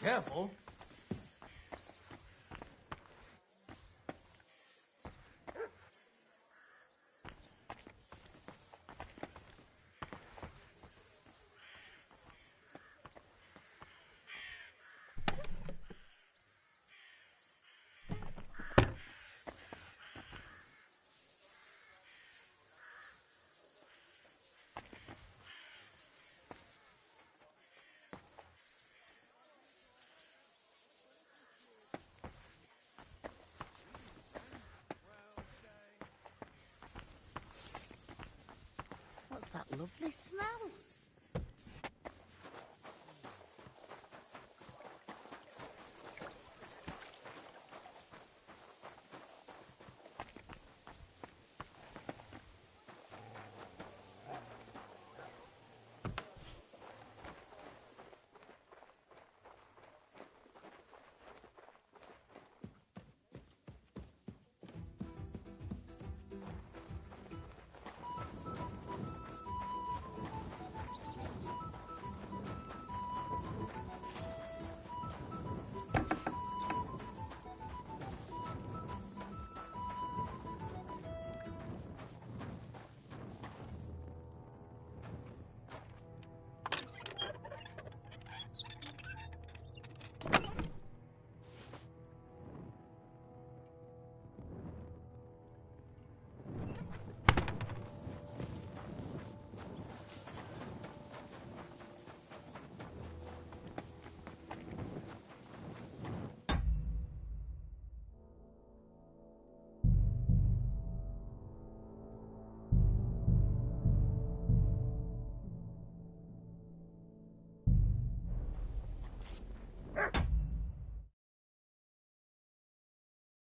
Careful. What's that lovely smell?